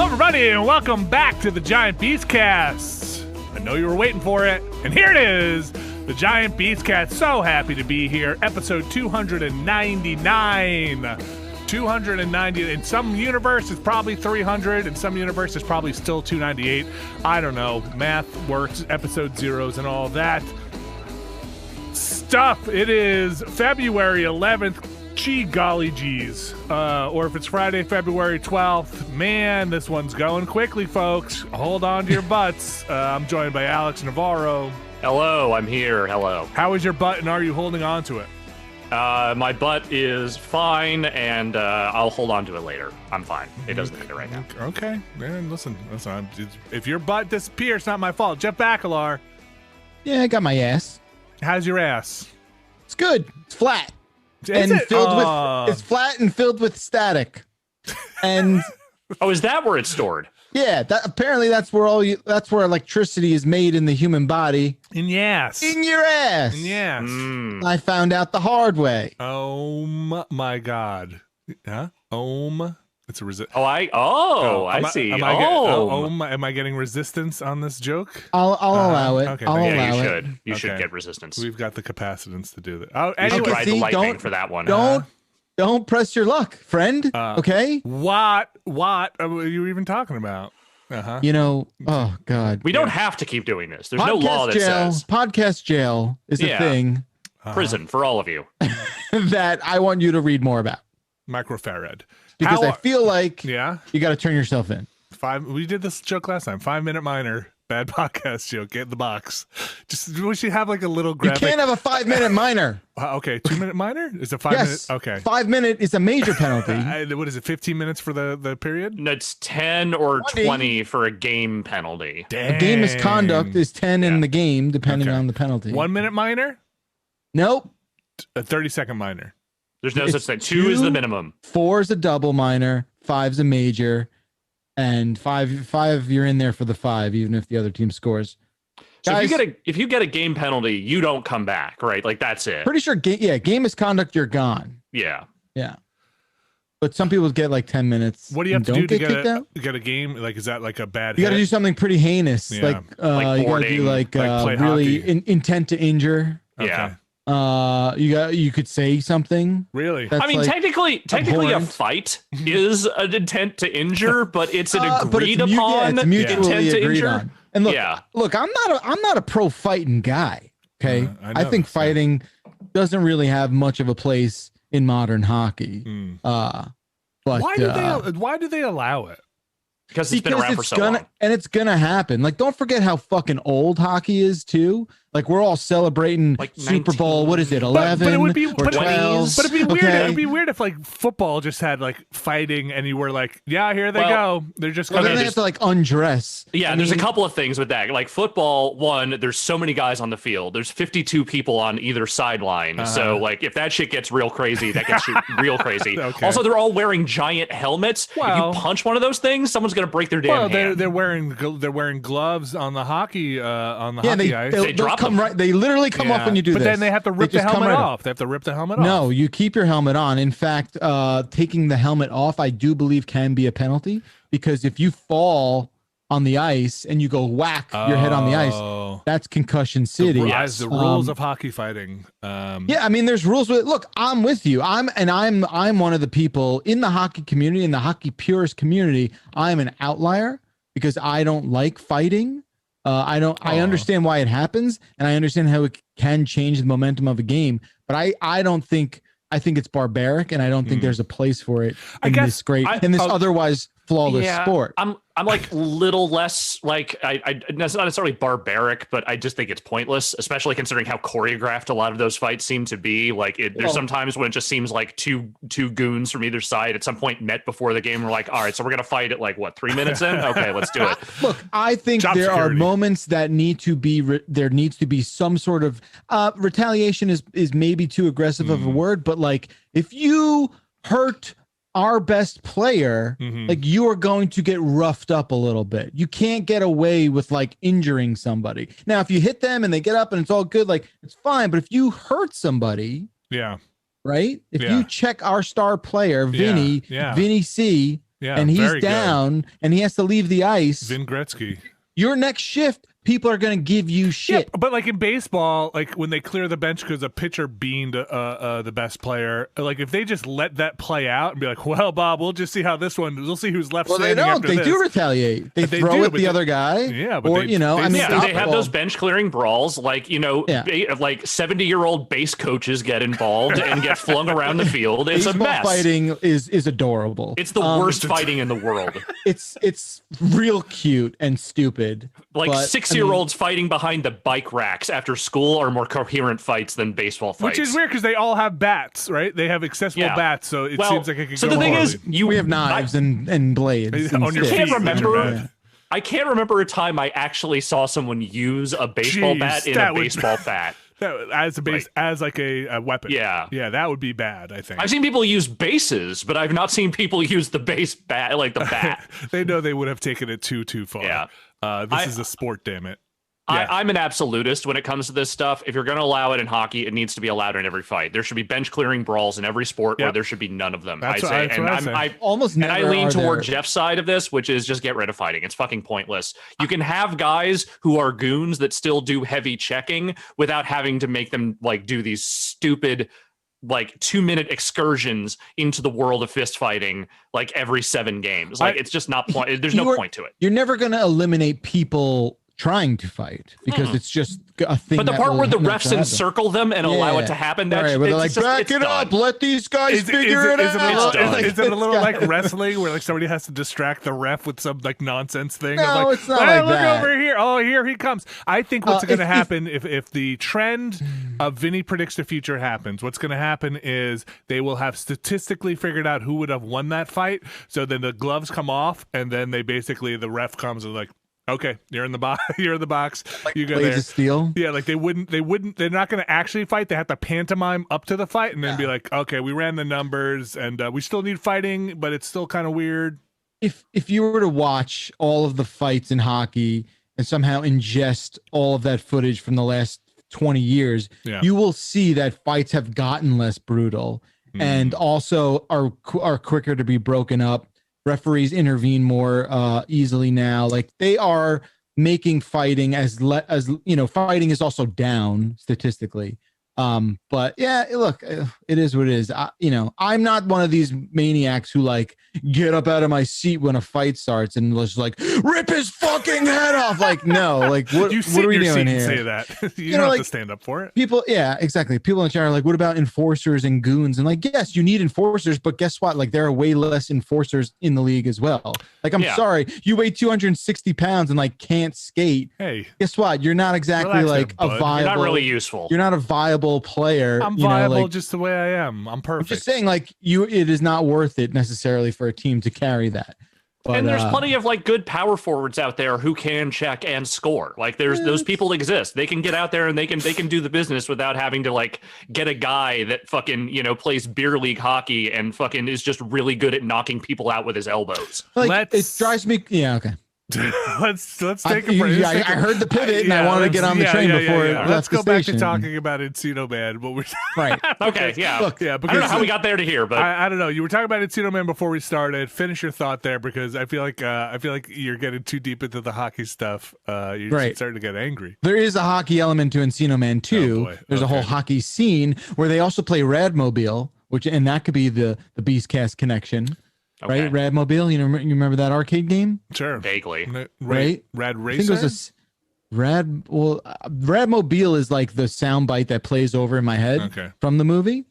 Hello, everybody, and welcome back to the Giant Beastcast. I know you were waiting for it, and here it is, the Giant Beastcast. So happy to be here, episode 299. 290. In some universe, it's probably 300. In some universe, it's probably still 298. I don't know. Math works, episode zeros, and all that stuff. It is February 11th. Gee golly geez. Or if it's Friday, February 12th, man, this one's going quickly, folks. Hold on to your butts. I'm joined by Alex Navarro. Hello, I'm here. Hello. How is your butt, and are you holding on to it? My butt is fine, and I'll hold on to it later. I'm fine. It doesn't need it right now. Okay. Man, listen. If your butt disappears, it's not my fault. Jeff Bacalar. Yeah, I got my ass. How's your ass? It's good. It's flat. It's flat and filled with static. And oh, is that where it's stored? Yeah, apparently that's where electricity is made in the human body. In your ass. In your ass. In your ass. I found out the hard way. Oh my God. Huh? It's a resist. I see. Am I getting resistance on this joke? I'll allow it. Okay, I'll yeah, allow you it. should. You should get resistance. We've got the capacitance to do that. Oh, You anyway. should ride the lightning for that one. Don't press your luck, friend. Okay. What are you even talking about? You know, oh God. We don't have to keep doing this. There's no law that says podcast jail is a thing. Prison for all of you. That I want you to read more about. Microfarad. Because I feel like you got to turn yourself in. We did this joke last time. 5-minute minor. Bad podcast joke. Get in the box. We should have like a little graphic. You can't have a 5-minute minor. Okay, 2-minute minor? Is it 5 minutes? Okay. 5-minute is a major penalty. What is it, 15 minutes for the period? No, it's 10 or 20 for a game penalty. Dang. A game misconduct is 10 in the game, depending on the penalty. 1-minute minor? Nope. A 30-second minor. There's no such thing. 2 is the minimum. 4 is a double minor. 5's a major. And five, you're in there for the 5, even if the other team scores. So Guys, if you get a game penalty, you don't come back, right? Like that's it. Pretty sure, game misconduct, you're gone. Yeah. Yeah. But some people get like 10 minutes. What do you have to do to get a game? Like, is that like a bad You got to do something pretty heinous. Yeah. Like you got to do like really intent to injure. Yeah. You could say something. Really? I mean, technically a fight is an intent to injure, but it's an agreed upon intent to injure. And look, I'm not a pro fighting guy. Okay, I think fighting doesn't really have much of a place in modern hockey. But why do they allow it? Because it's been around for so long. And it's gonna happen. Like, don't forget how fucking old hockey is too. Like, we're all celebrating like Super Bowl. What is it, 11 but it would be, or 12? But it'd be weird. It'd be weird if like football just had like fighting, and you were like, yeah, here they go. They're just then they have to like undress. Yeah, there's a couple of things with that. Like football, one, there's so many guys on the field. There's 52 people on either sideline. So like, if that shit gets real crazy, that gets real crazy. Okay. Also, they're all wearing giant helmets. If you punch one of those things, someone's gonna break their damn hand. They're wearing gloves on the hockey hockey ice. They drop them. Right. They literally come off when you do this. But then they have to rip the helmet off. They have to rip the helmet off. No, you keep your helmet on. In fact, taking the helmet off, I do believe can be a penalty, because if you fall on the ice and you go whack your head on the ice, that's concussion city. The rules of hockey fighting. Yeah, I mean, there's rules with it. Look, I'm with you. I'm one of the people in the hockey community, in the hockey purist community. I'm an outlier because I don't like fighting. I understand why it happens, and I understand how it can change the momentum of a game, but I think it's barbaric, and I don't think there's a place for it in this otherwise flawless sport. I'm like little less like I not necessarily barbaric, but I just think it's pointless, especially considering how choreographed a lot of those fights seem to be. Like there's sometimes when it just seems like two goons from either side at some point met before the game. We're like, all right, so we're gonna fight at like 3 minutes in? Okay, let's do it. Look, I think there are moments that need to be there needs to be some sort of retaliation is maybe too aggressive of a word, but like if you hurt our best player, like, you are going to get roughed up a little bit. You can't get away with like injuring somebody. Now, if you hit them and they get up and it's all good, like, it's fine. But if you hurt somebody, right? If you check our star player, Vinny C, Yeah, and he's very down and he has to leave the ice. Vin Gretzky. Your next shift, people are going to give you shit. Yeah, but like in baseball, like when they clear the bench because a pitcher beaned the best player, like if they just let that play out and be like, well, Bob, we'll just see how this one, we'll see who's left standing. They don't. After They this. do retaliate. They throw at the other guy. Yeah, but or, they have those bench clearing brawls. Like, like 70-year-old base coaches get involved and get flung around the field. It's a mess. Fighting is adorable. It's the worst fighting in the world. It's real cute and stupid. Like 6-year-olds fighting behind the bike racks after school are more coherent fights than baseball fights. Which is weird because they all have bats, right? They have accessible bats, so it seems like it could go. So the thing is, we have knives and blades. On your feet. I can't remember a time I actually saw someone use a baseball bat in a baseball bat. As a weapon. Yeah, that would be bad, I think. I've seen people use bases, but I've not seen people use the base bat, like the bat. They know they would have taken it too far. Yeah. This is a sport, damn it. Yeah. I'm an absolutist when it comes to this stuff. If you're going to allow it in hockey, it needs to be allowed in every fight. There should be bench clearing brawls in every sport where there should be none of them. I lean toward Jeff's side of this, which is just get rid of fighting. It's fucking pointless. You can have guys who are goons that still do heavy checking without having to make them like do these stupid like 2-minute excursions into the world of fist fighting like every 7 games. Like it's just not point. There's no point to it. You're never going to eliminate people trying to fight because it's just a thing. But the part where the refs encircle them and allow it to happen, that's where they're like, back it up, let these guys figure it out. Is it a little like wrestling where like somebody has to distract the ref with some like nonsense thing? No, like, it's not like look that. over here. Oh, here he comes. I think what's going to happen if the trend of Vinny predicts the future happens, what's going to happen is they will have statistically figured out who would have won that fight. So then the gloves come off, and then they basically the ref comes and like, okay, you're in the box. You're in the box. Like you go Blades there. of Steel. Yeah, like they wouldn't. They're not going to actually fight. They have to pantomime up to the fight and then be like, okay, we ran the numbers and we still need fighting, but it's still kind of weird. If you were to watch all of the fights in hockey and somehow ingest all of that footage from the last 20 years, you will see that fights have gotten less brutal and also are quicker to be broken up. Referees intervene more easily now. Like they are making fighting fighting is also down statistically. But yeah, look, it is what it is. I'm not one of these maniacs who like get up out of my seat when a fight starts and just like rip his fucking head off. Like, no, like what are we doing here? Say that. you don't have to stand up for it. People, yeah, exactly. People in the chat are like, what about enforcers and goons? And like, yes, you need enforcers, but guess what? Like, there are way less enforcers in the league as well. Like, I'm sorry, you weigh 260 pounds and like can't skate. Hey, guess what? You're not exactly like a viable. You're not really useful. You're not a viable player. I'm viable just the way I am. I'm perfect. I'm just saying, like, it is not worth it necessarily for a team to carry that. But, and there's plenty of like good power forwards out there who can check and score. Like those people exist. They can get out there and they can do the business without having to like get a guy that fucking plays beer league hockey and fucking is just really good at knocking people out with his elbows. Like, it drives me. Yeah. Okay. let's take a break. I heard the pivot and I wanted to get on the train before it left Let's go back to station. talking about Encino Man. But we're right. Okay. Yeah. Look, yeah. Because I don't know how we got there to here, but I don't know. You were talking about Encino Man before we started. Finish your thought there because I feel like you're getting too deep into the hockey stuff. You're starting to get angry. There is a hockey element to Encino Man too. Oh, There's a whole hockey scene where they also play Radmobile, and that could be the Beastcast connection. Okay. Right, Radmobile. You remember that arcade game? Sure, vaguely. Right, Rad Racer. I think it was Radmobile is like the soundbite that plays over in my head from the movie.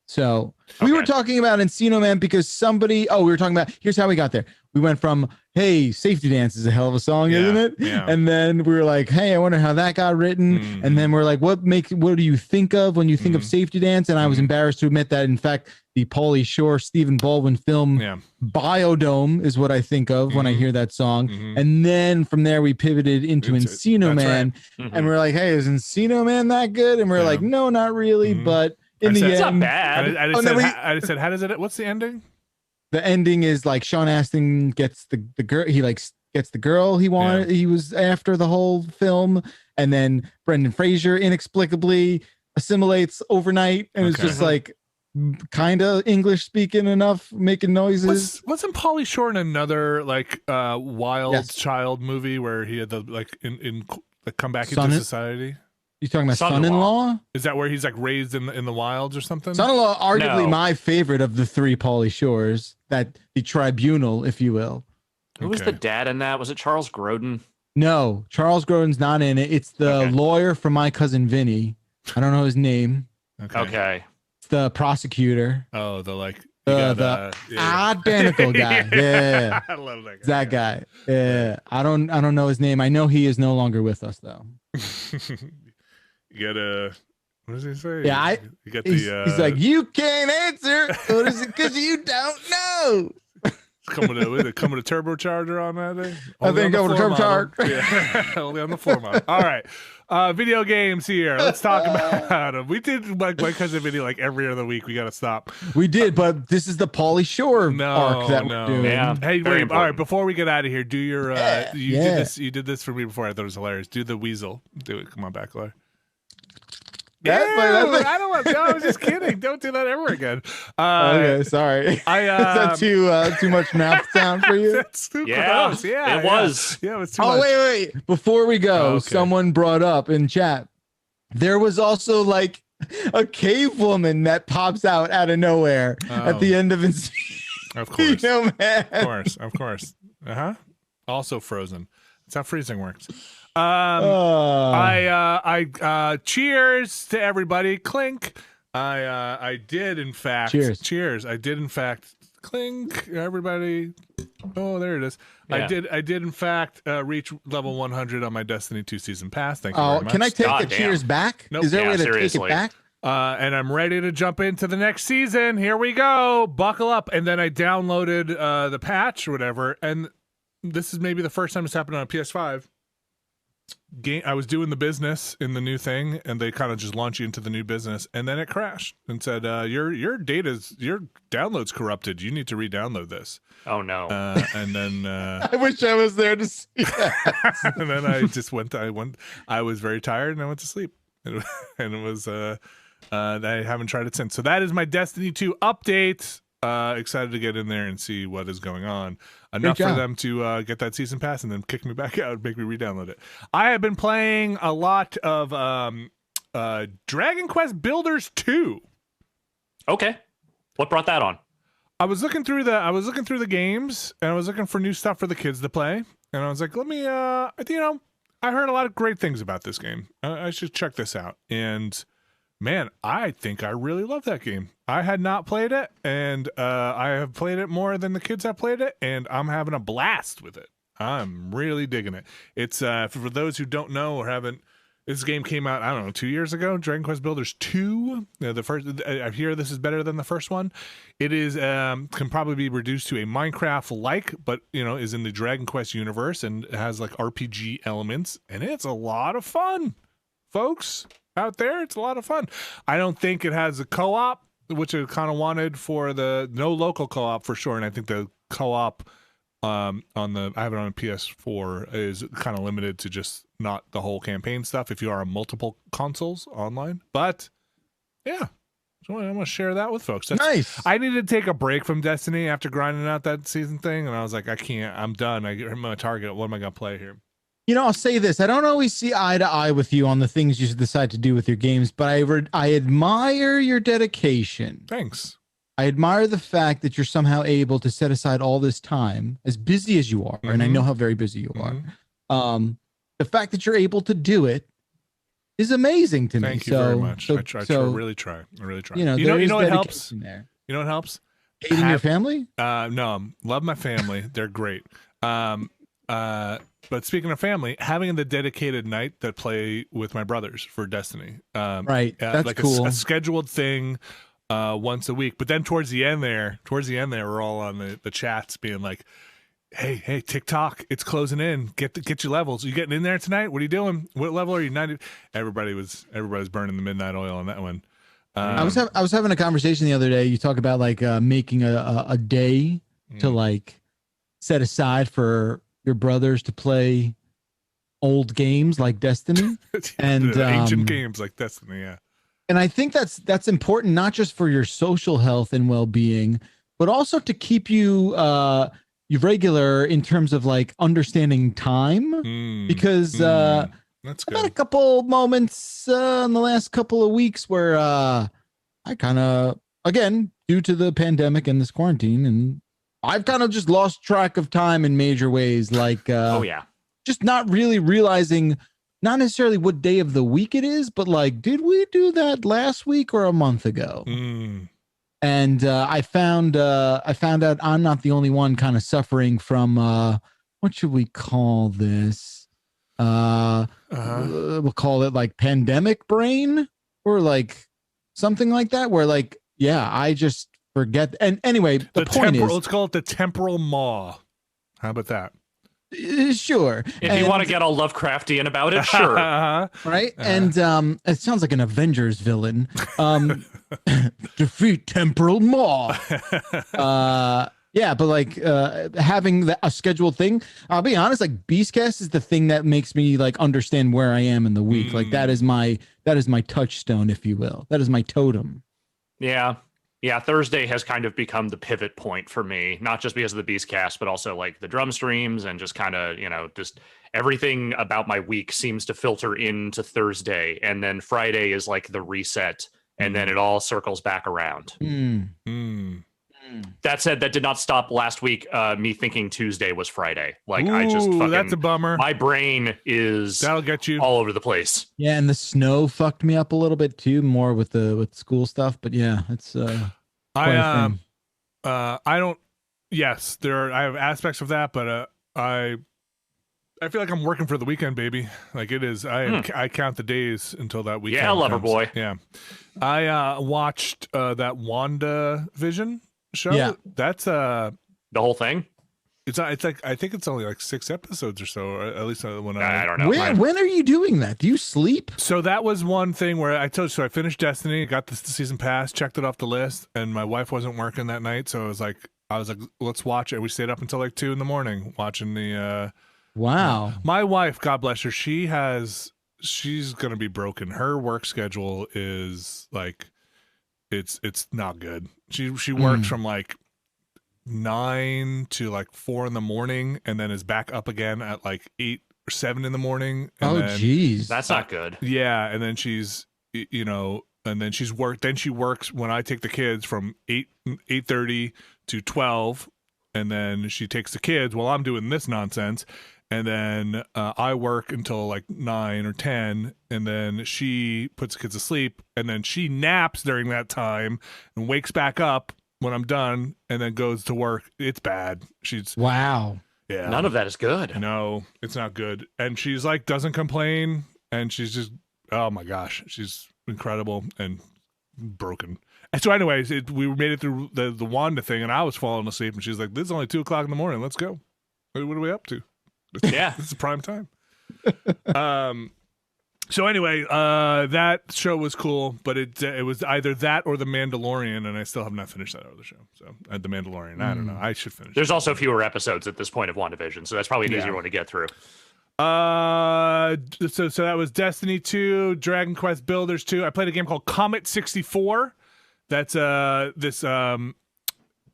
So we were talking about Encino Man because we were talking about. Here's how we got there. We went from, hey, Safety Dance is a hell of a song, isn't it? Yeah. And then we were like, hey, I wonder how that got written. And then we're like, what do you think of when you think of Safety Dance? And I was embarrassed to admit that, in fact, the Pauly Shore, Stephen Baldwin film Biodome is what I think of when I hear that song. And then from there, we pivoted into Encino Man. Right. And we're like, hey, is Encino Man that good? And we're like, no, not really. But in the end, it's not bad. I said, how does it? What's the ending? The ending is like Sean Astin gets the girl. He like gets the girl he wanted. He was after the whole film, and then Brendan Fraser inexplicably assimilates overnight, and it's just like kind of English speaking enough, making noises. Wasn't Pauly Shore in another like wild Yes. child movie where he had the like in come back Son- into society? You talking about Son-in-law. Son-in-Law? Is that where he's like raised in the wilds or something? Son-in-Law, arguably No. my favorite of the three Pauly Shores, that the tribunal, if you will. Who was the dad in that? Was it Charles Grodin? No, Charles Grodin's not in it. It's the lawyer from My Cousin Vinny. I don't know his name. Okay. It's the prosecutor. Oh, the like The identical guy. Yeah. I love that guy. That guy. Yeah. I don't know his name. I know he is no longer with us though. You gotta. What does he say? Yeah, you got he's like, you can't answer. What is it? Because you don't know. Coming with a turbocharger on that thing. I think over the turbocharger. Yeah, only on the floor model. All right, video games here. Let's talk about them. We did My Cousin Video like every other week. We got to stop. We did, but this is the Pauly Shore arc that we're doing. Yeah. Hey, Very wait. important. All right, before we get out of here, do your you Yeah. did this. You did this for me before. I thought it was hilarious. Do the weasel. Do it. Come on back, Laura. That's my- I don't want. No, I was just kidding. Don't do that ever again. Okay, sorry. Is that too much mouth sound for you? That's too Yeah, close. Yeah, it was. Yeah, it was too Oh, much. wait. Before we go, Okay. someone brought up in chat, there was also like a cave woman that pops out of nowhere at the end of it. Of course. Man. Of course. Also frozen. That's how freezing works. I cheers to everybody. Clink. I did in fact. Cheers. I did in fact. Clink. Everybody. Oh, there it is. Yeah. I did in fact reach level 100 on my Destiny 2 season pass. Thank you very much. Can I take God the damn. cheers back? Nope. Is there a Yeah, way to seriously. take it back? And I'm ready to jump into the next season. Here we go. Buckle up. And then I downloaded the patch or whatever. And this is maybe the first time it's happened on a PS5. I was doing the business in the new thing, and they kind of just launch you into the new business, and then it crashed and said, your download's corrupted. You need to re-download this. Oh no. And then I wish I was there to see that. and then I was very tired and I went to sleep. And it was I haven't tried it since. So that is my Destiny 2 update. Excited to get in there and see what is going on. Enough for them to get that season pass and then kick me back out and make me re-download it. I have been playing a lot of Dragon Quest Builders 2. Okay. What brought that on? I was looking through the games and I was looking for new stuff for the kids to play. And I was like, let me I heard a lot of great things about this game. I should check this out. And man, I think I really love that game. I had not played it, and I have played it more than the kids have played it, and I'm having a blast with it. I'm really digging it. It's for those who don't know or haven't. This game came out, I don't know, 2 years ago. Dragon Quest Builders 2. The first, I hear this is better than the first one. It is can probably be reduced to a Minecraft-like, but is in the Dragon Quest universe and has like RPG elements, and it's a lot of fun, folks. Out there, it's a lot of fun. I don't think it has a co-op, which I kind of wanted for the no local co-op for sure. And I think the co-op I have it on a PS4 is kind of limited to just not the whole campaign stuff if you are on multiple consoles online. But yeah, so I want to share that with folks. That's Nice. I needed to take a break from Destiny after grinding out that season thing, and I was like, I can't. I'm done. I hit my target. What am I gonna play here? I'll say this. I don't always see eye to eye with you on the things you decide to do with your games, but I admire your dedication. Thanks. I admire the fact that you're somehow able to set aside all this time, as busy as you are, and I know how very busy you are. The fact that you're able to do it is amazing to me. Thank you very much. I really try. I really try. You know what helps? There. You know what helps? Hating your family? No, love my family. They're great. But speaking of family, having the dedicated night that play with my brothers for Destiny. Right. That's like cool. A scheduled thing once a week. But then towards the end there, we're all on the chats being like, hey, TikTok, it's closing in. Get your levels. You getting in there tonight? What are you doing? What level are you? 90? Everybody was burning the midnight oil on that one. I was having a conversation the other day. You talk about like making a day to like set aside for your brothers to play old games like Destiny. And ancient games like Destiny. Yeah. And I think that's important, not just for your social health and well-being, but also to keep you regular in terms of like understanding time. Because that's I've good. had a couple moments in the last couple of weeks where I kind of, again, due to the pandemic and this quarantine, and I've kind of just lost track of time in major ways. Like, Oh yeah. just not really realizing, not necessarily what day of the week it is, but like, did we do that last week or a month ago? And I found out I'm not the only one kind of suffering from what should we call this? We'll call it like pandemic brain or like something like that, where like, yeah, I just forget. And anyway, the point is, let's call it the temporal maw. How about that? Sure. If you want to get all Lovecraftian about it, sure. Right. And it sounds like an Avengers villain. Defeat Temporal Maw. Yeah, but like having a scheduled thing, I'll be honest, like Beastcast is the thing that makes me like understand where I am in the week. Like that is my touchstone, if you will. That is my totem. Yeah, Thursday has kind of become the pivot point for me, not just because of the Beastcast, but also like the drum streams and just kind of, just everything about my week seems to filter into Thursday. And then Friday is like the reset, and then it all circles back around. That said, that did not stop last week me thinking Tuesday was Friday. Like, I just fucking... That's a bummer. My brain is... That'll get you all over the place. Yeah, and the snow fucked me up a little bit too, more with school stuff. But yeah, it's I don't. Yes, I have aspects of that, but I feel like I'm working for the weekend, baby. Like it is. I count the days until that weekend. Yeah, lover boy. Yeah, I watched that WandaVision show. Yeah, that's the whole thing. It's like I think it's only like 6 episodes or so, or at least when I don't know. When are you doing that? Do you sleep? So that was one thing where I told you. So I finished Destiny, got the season pass, checked it off the list, and my wife wasn't working that night, so I was like, let's watch it. We stayed up until like 2 a.m. watching the. Wow. My wife, God bless her, she's gonna be broken. Her work schedule is like, it's not good. She works from like 9 to like 4 a.m, and then is back up again at like 8 or 7 a.m. Jeez, that's not good. Yeah, and then she's and then she works when I take the kids from 8:30 to 12, and then she takes the kids while I'm doing this nonsense, and then I work until like 9 or 10, and then she puts the kids to sleep, and then she naps during that time and wakes back up when I'm done, and then goes to work. It's bad. Wow. Yeah. None of that is good. No, it's not good. And she's like, doesn't complain. And she's just, oh my gosh, she's incredible and broken. And so anyways, we made it through the Wanda thing, and I was falling asleep, and she's like, this is only 2 o'clock in the morning. Let's go. What are we up to? Yeah. This is prime time. So anyway, that show was cool, but it was either that or The Mandalorian, and I still have not finished that other show. So The Mandalorian, I don't know. I should finish. There's also fewer episodes at this point of WandaVision, so that's probably an easier one to get through. So that was Destiny 2, Dragon Quest Builders 2. I played a game called Comet 64. That's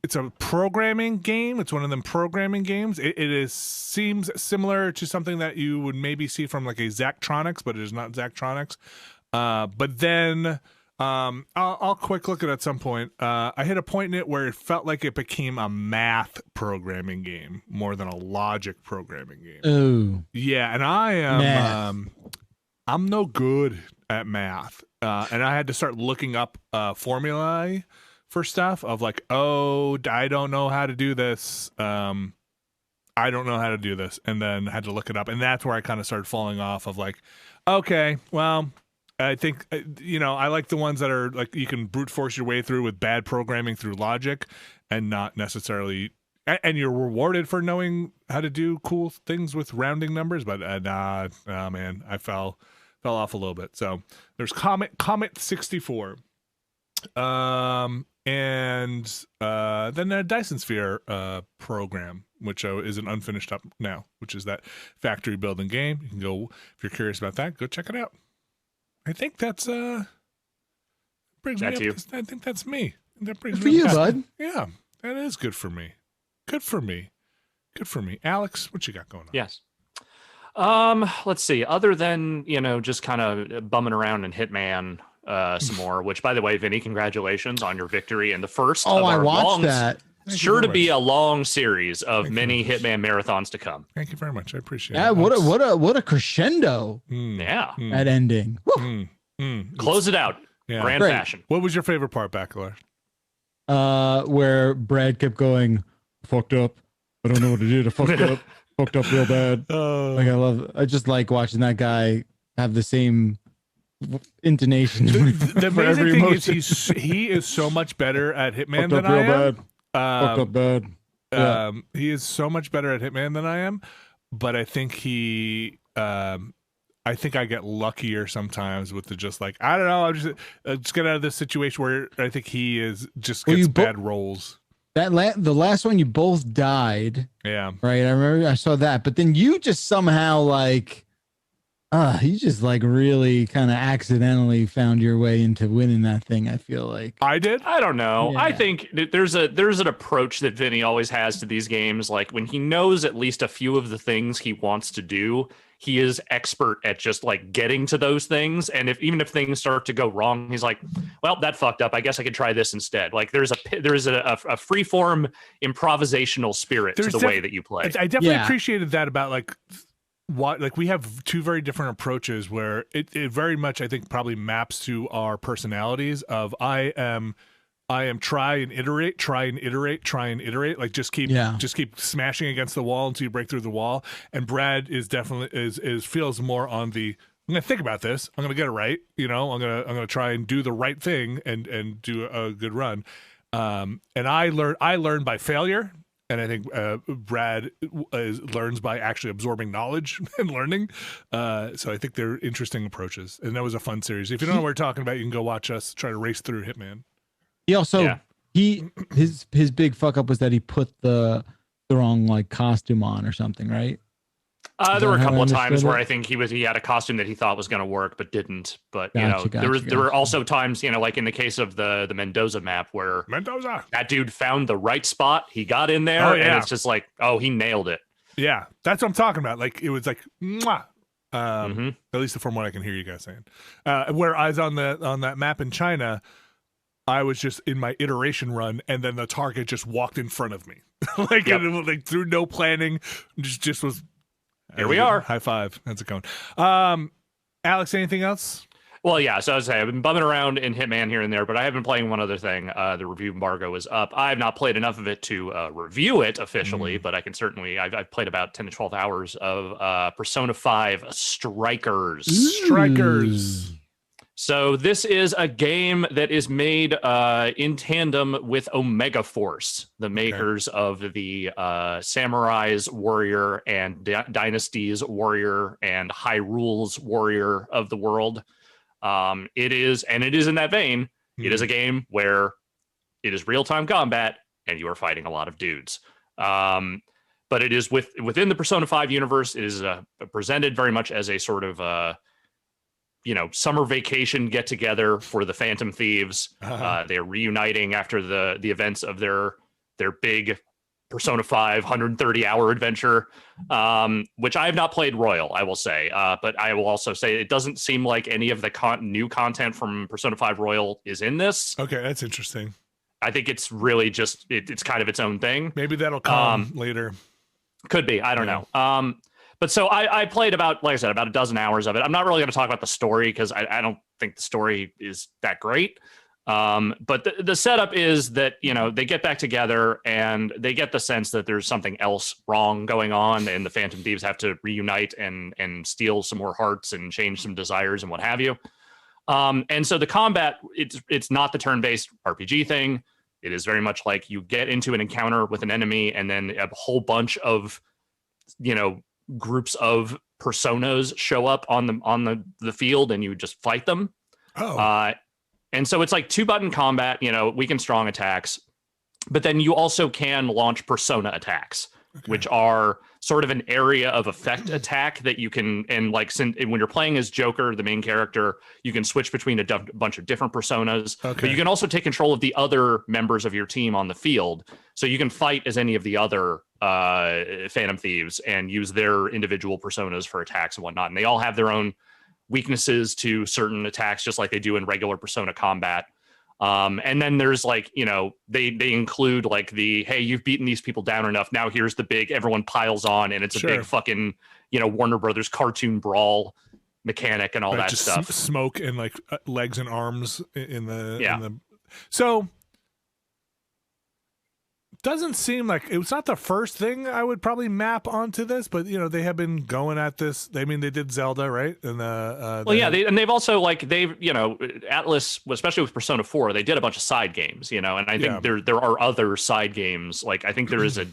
it's a programming game. It's one of them programming games. It seems similar to something that you would maybe see from like a Zachtronics, but it is not Zachtronics. But then I'll quick look at it at some point. I hit a point in it where it felt like it became a math programming game more than a logic programming game. Oh, yeah, and I am I'm no good at math, and I had to start looking up formulae for stuff of like, oh, I don't know how to do this. I don't know how to do this, and then had to look it up, and that's where I kind of started falling off of like, okay, well, I think I like the ones that are like you can brute force your way through with bad programming through logic, and not necessarily, and you're rewarded for knowing how to do cool things with rounding numbers. But man, I fell off a little bit. So there's Comet 64. And then a Dyson Sphere program, which is an unfinished up now, which is that factory building game. You can go, if you're curious about that, go check it out. I think that's brings That's me you. up. I think that's me. That brings Good for me you, up. bud. Yeah, that is good for me. Good for me. Good for me. Alex, what you got going on? Yes. Let's see. Other than, just kind of bumming around in Hitman some more, which, by the way, Vinny, congratulations on your victory in the first of I our watched long, that. Thank you sure very to be much. a long series of Thank you many very much. Hitman marathons to come. Thank you very much. I appreciate Yeah, it. what a crescendo Yeah. at ending. Woo. Close it out. Yeah. Grand Great. fashion. What was your favorite part, Bacalar? Where Brad kept going, fucked up. I don't know what I did. I fucked up. Fucked up real bad. I just like watching that guy have the same intonation. The for amazing every thing emotion. is he is so much better at Hitman Fucked than up real I am. bad. Fucked up bad. Yeah. He is so much better at Hitman than I am, but I think I think I get luckier sometimes with the just like, I don't know, I'm just get out of this situation where I think he is just gets bad rolls. The last one you both died. Yeah. Right. I remember I saw that, but then you just somehow you just really kind of accidentally found your way into winning that thing. I feel like I did. I don't know. Yeah. I think that there's an approach that Vinny always has to these games. Like when he knows at least a few of the things he wants to do, he is expert at just like getting to those things. And even if things start to go wrong, he's like, well, that fucked up. I guess I could try this instead. Like there's a freeform improvisational spirit to the way that you play. I definitely appreciated that about we have two very different approaches where it very much, I think, probably maps to our personalities of I am try and iterate, like just keep smashing against the wall until you break through the wall. And Brad is definitely feels more on the, I'm gonna think about this, I'm gonna get it right, I'm gonna try and do the right thing and do a good run. And I learned by failure. And I think Brad learns by actually absorbing knowledge and learning. So I think they're interesting approaches. And that was a fun series. If you don't know what we're talking about, you can go watch us try to race through Hitman. He also his big fuck up was that he put the wrong costume on or something, right? There were a couple of times where I think he had a costume that he thought was going to work but didn't. But there were also times, like in the case of the Mendoza map where that dude found the right spot, he got in there, and it's just like, oh, he nailed it. Yeah, that's what I'm talking about. Like it was like, mwah. At least from what I can hear you guys saying. Where I was on that map in China, I was just in my iteration run, and then the target just walked in front of me, through no planning, just was. Here we are. High five. How's it going? Alex, anything else? Well, yeah. So I was saying, I've been bumming around in Hitman here and there, but I have been playing one other thing. The review embargo is up. I have not played enough of it to review it officially, but I can certainly. I've played about 10 to 12 hours of Persona 5 Strikers. Strikers. So this is a game that is made in tandem with Omega Force, the makers of the Samurai's Warrior and Dynasty's Warrior and Hyrule's Warrior of the world. It is in that vein. It is a game where it is real-time combat and you are fighting a lot of dudes. But it is within the Persona 5 universe. It is presented very much as a sort of summer vacation get together for the Phantom Thieves. They're reuniting after the events of their big Persona 5 130-hour adventure, which I have not played Royal, I will say. But I will also say it doesn't seem like any of the new content from Persona 5 Royal is in this. Okay, that's interesting. I think it's really just, it's kind of its own thing. Maybe that'll come later. Could be. I don't know. But so I played about, like I said, about a dozen hours of it. I'm not really going to talk about the story because I don't think the story is that great. But the setup is that, they get back together and they get the sense that there's something else wrong going on, and the Phantom Thieves have to reunite and steal some more hearts and change some desires and what have you. And so the combat, it's not the turn-based RPG thing. It is very much like you get into an encounter with an enemy and then a whole bunch of, groups of personas show up on the field and you just fight them. And so it's like 2-button combat, weak and strong attacks, but then you also can launch persona attacks, which are sort of an area of effect attack that you can, and like when you're playing as Joker, the main character, you can switch between a bunch of different personas, but you can also take control of the other members of your team on the field. So you can fight as any of the other Phantom Thieves and use their individual personas for attacks and whatnot. And they all have their own weaknesses to certain attacks, just like they do in regular Persona combat. And then there's like, you know, they include like the, hey, you've beaten these people down enough. Now here's the big, everyone piles on, and it's a big fucking, you know, Warner Brothers cartoon brawl mechanic and all that just stuff. Smoke and like legs and arms in the. So doesn't seem like it's not the first thing I would probably map onto this, but you know, they have been going at this. I mean, they did Zelda, right? And they've also like you know, Atlas, especially with Persona 4, they did a bunch of side games, you know, and I think there are other side games. Like I think there's a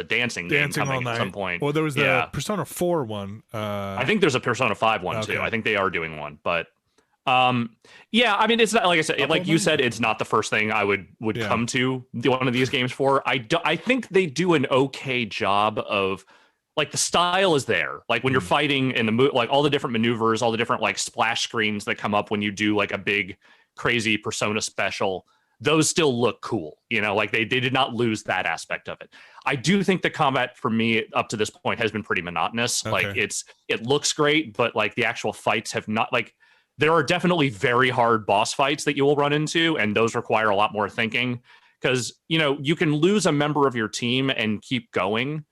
dancing game coming at some point. Well, there was the Persona 4 one. I think there's a Persona 5 one too. I think they are doing one, but yeah, I mean, it's not like I said, like you said, it's not the first thing I would come to one of these games for. I think they do an okay job of, like, the style is there. Like when you're fighting in the like all the different maneuvers, all the different like splash screens that come up when you do like a big crazy Persona special, those still look cool. You know, like they did not lose that aspect of it. I do think the combat for me up to this point has been pretty monotonous. Like it looks great, but like the actual fights have not, like, there are definitely very hard boss fights that you will run into, and those require a lot more thinking because, you know, you can lose a member of your team and keep going.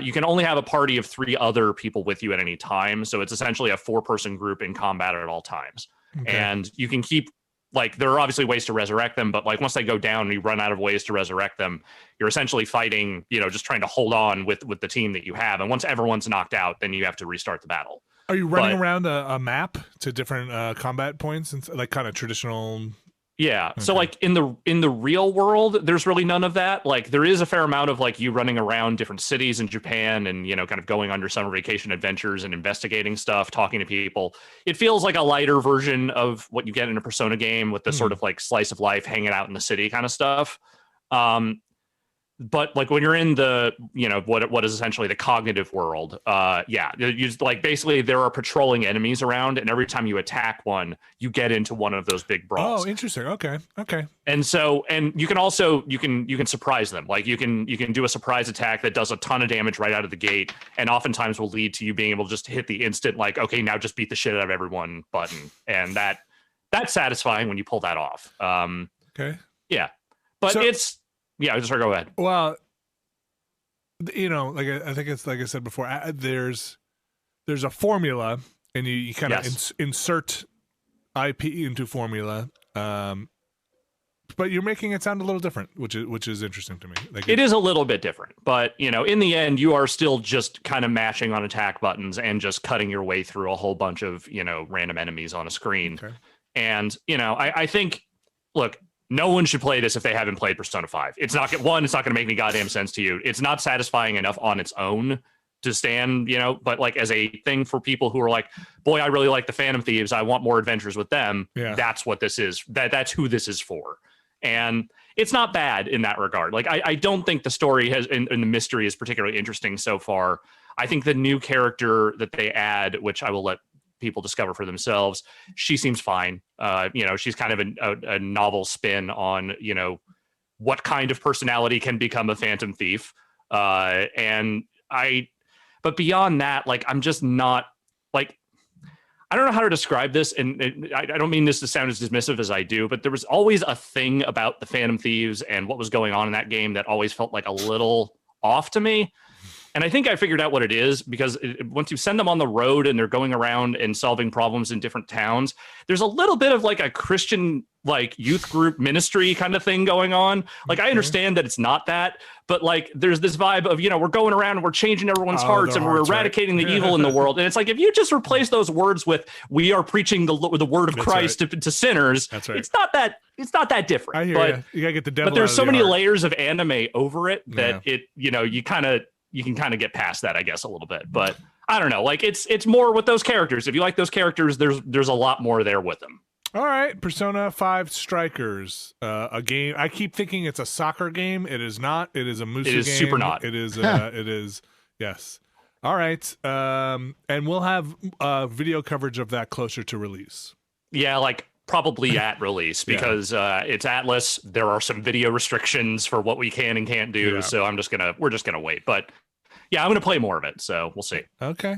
You can only have a party of 3 other people with you at any time. So it's essentially a 4-person group in combat at all times. And you can keep, like, there are obviously ways to resurrect them, but like once they go down and you run out of ways to resurrect them, you're essentially fighting, you know, just trying to hold on with the team that you have. And once everyone's knocked out, then you have to restart the battle. Are you running around a map to different combat points and like kind of traditional? Yeah. So like in the real world, there's really none of that. Like there is a fair amount of like you running around different cities in Japan and, you know, kind of going on your summer vacation adventures and investigating stuff, talking to people. It feels like a lighter version of what you get in a Persona game with the sort of like slice of life, hanging out in the city kind of stuff. But like when you're in the, you know, what is essentially the cognitive world, you like basically there are patrolling enemies around, and every time you attack one, you get into one of those big brawls. Oh, interesting. Okay. And so, and you can also you can surprise them. Like you can do a surprise attack that does a ton of damage right out of the gate, and oftentimes will lead to you being able to just hit the instant, like, okay, now just beat the shit out of everyone button, and that's satisfying when you pull that off. Okay. Yeah, but yeah, just go ahead. Well, you know, like I think it's like I said before. There's a formula, and you kind of insert IP into formula. But you're making it sound a little different, which is interesting to me. Like it is a little bit different, but you know, in the end, you are still just kind of mashing on attack buttons and just cutting your way through a whole bunch of, you know, random enemies on a screen. Okay. And you know, I think, look. No one should play this if they haven't played Persona 5. It's not going to make any goddamn sense to you. It's not satisfying enough on its own to stand, you know, but like as a thing for people who are like, boy, I really like the Phantom Thieves, I want more adventures with them. Yeah. That's what this is. That's who this is for. And it's not bad in that regard. Like, I don't think the story has and the mystery is particularly interesting so far. I think the new character that they add, which I will let people discover for themselves, she seems fine. You know, she's kind of a novel spin on, you know, what kind of personality can become a Phantom Thief. But beyond that, like, I'm just not, like, I don't know how to describe this, and I don't mean this to sound as dismissive as I do, but there was always a thing about the Phantom Thieves and what was going on in that game that always felt like a little off to me. And I think I figured out what it is, because once you send them on the road and they're going around and solving problems in different towns, there's a little bit of like a Christian, like, youth group ministry kind of thing going on. Like, I understand that it's not that, but like there's this vibe of, you know, we're going around and we're changing everyone's hearts and we're eradicating the evil in the world. And it's like, if you just replace those words with, we are preaching the word of Christ to sinners, it's not that different. I hear you gotta get the devil. But there's so many layers of anime over it that it, you know, you can kind of get past that, I guess, a little bit. But I don't know, like it's more with those characters. If you like those characters, there's a lot more there with them. All right, Persona 5 Strikers, a game. I keep thinking it's a soccer game. It is not. It is a Musu game. It is super not. It is. It Yes. All right. And we'll have video coverage of that closer to release. Yeah, like probably at release because it's Atlas. There are some video restrictions for what we can and can't do. Yeah. So we're just gonna wait. But yeah, I'm gonna play more of it. So we'll see. Okay.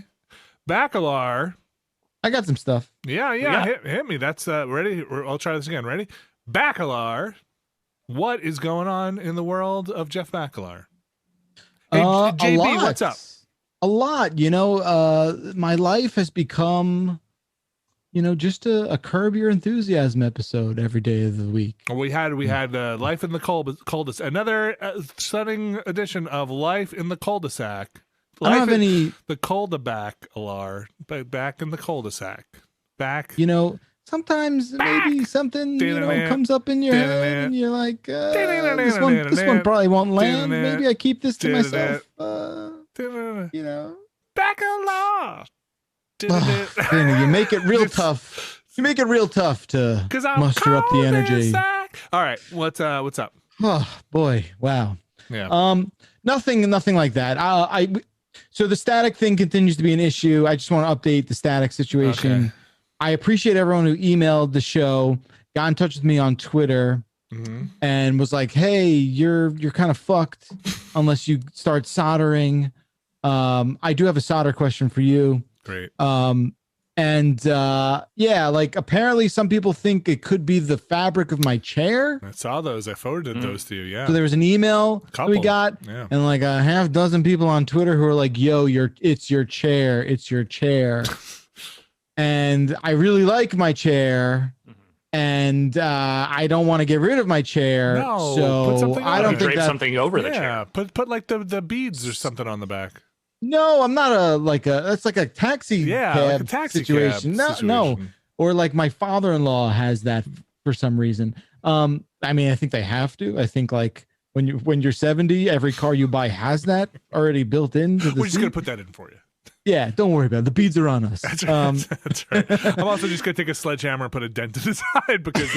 Bacalar. I got some stuff. Yeah. Hit me. That's ready. I'll try this again. Ready? Bacalar. What is going on in the world of Jeff Bacalar? Hey, JB, a lot. what's up? A lot. You know, my life has become, you know, just a Curb Your Enthusiasm episode every day of the week. We had Life in the Cul-de-sac. Another stunning edition of Life in the Cul-de-sac. I don't have any. The cul-de-bac, Alar. Back in the cul-de-sac. Back. You know, sometimes maybe something comes up in your head and you're like, this one probably won't land. Maybe I keep this to myself. You know, Bacalar. You make it real tough. You make it real tough to muster up the energy. All right, what's up? Oh boy, wow. Yeah. Nothing like that. So the static thing continues to be an issue. I just want to update the static situation. Okay. I appreciate everyone who emailed the show, got in touch with me on Twitter, and was like, "Hey, you're kind of fucked unless you start soldering." I do have a solder question for you. Great. Like apparently some people think it could be the fabric of my chair. I saw those. I forwarded those to you. Yeah. So there was an email that we got, and like a half dozen people on Twitter who were like, "Yo, it's your chair. It's your chair." And I really like my chair, and I don't want to get rid of my chair. No, so I don't think drape something over the chair. Yeah, put like the beads or something on the back. No, I'm not that's like a taxi cab like a taxi situation. Cab situation. No. Or like my father-in-law has that for some reason. I mean, I think they have to. I think like when you're 70, every car you buy has that already built into the We're just going to put that in for you. Yeah, don't worry about it. The beads are on us. That's right. That's right. I'm also just going to take a sledgehammer and put a dent in the side because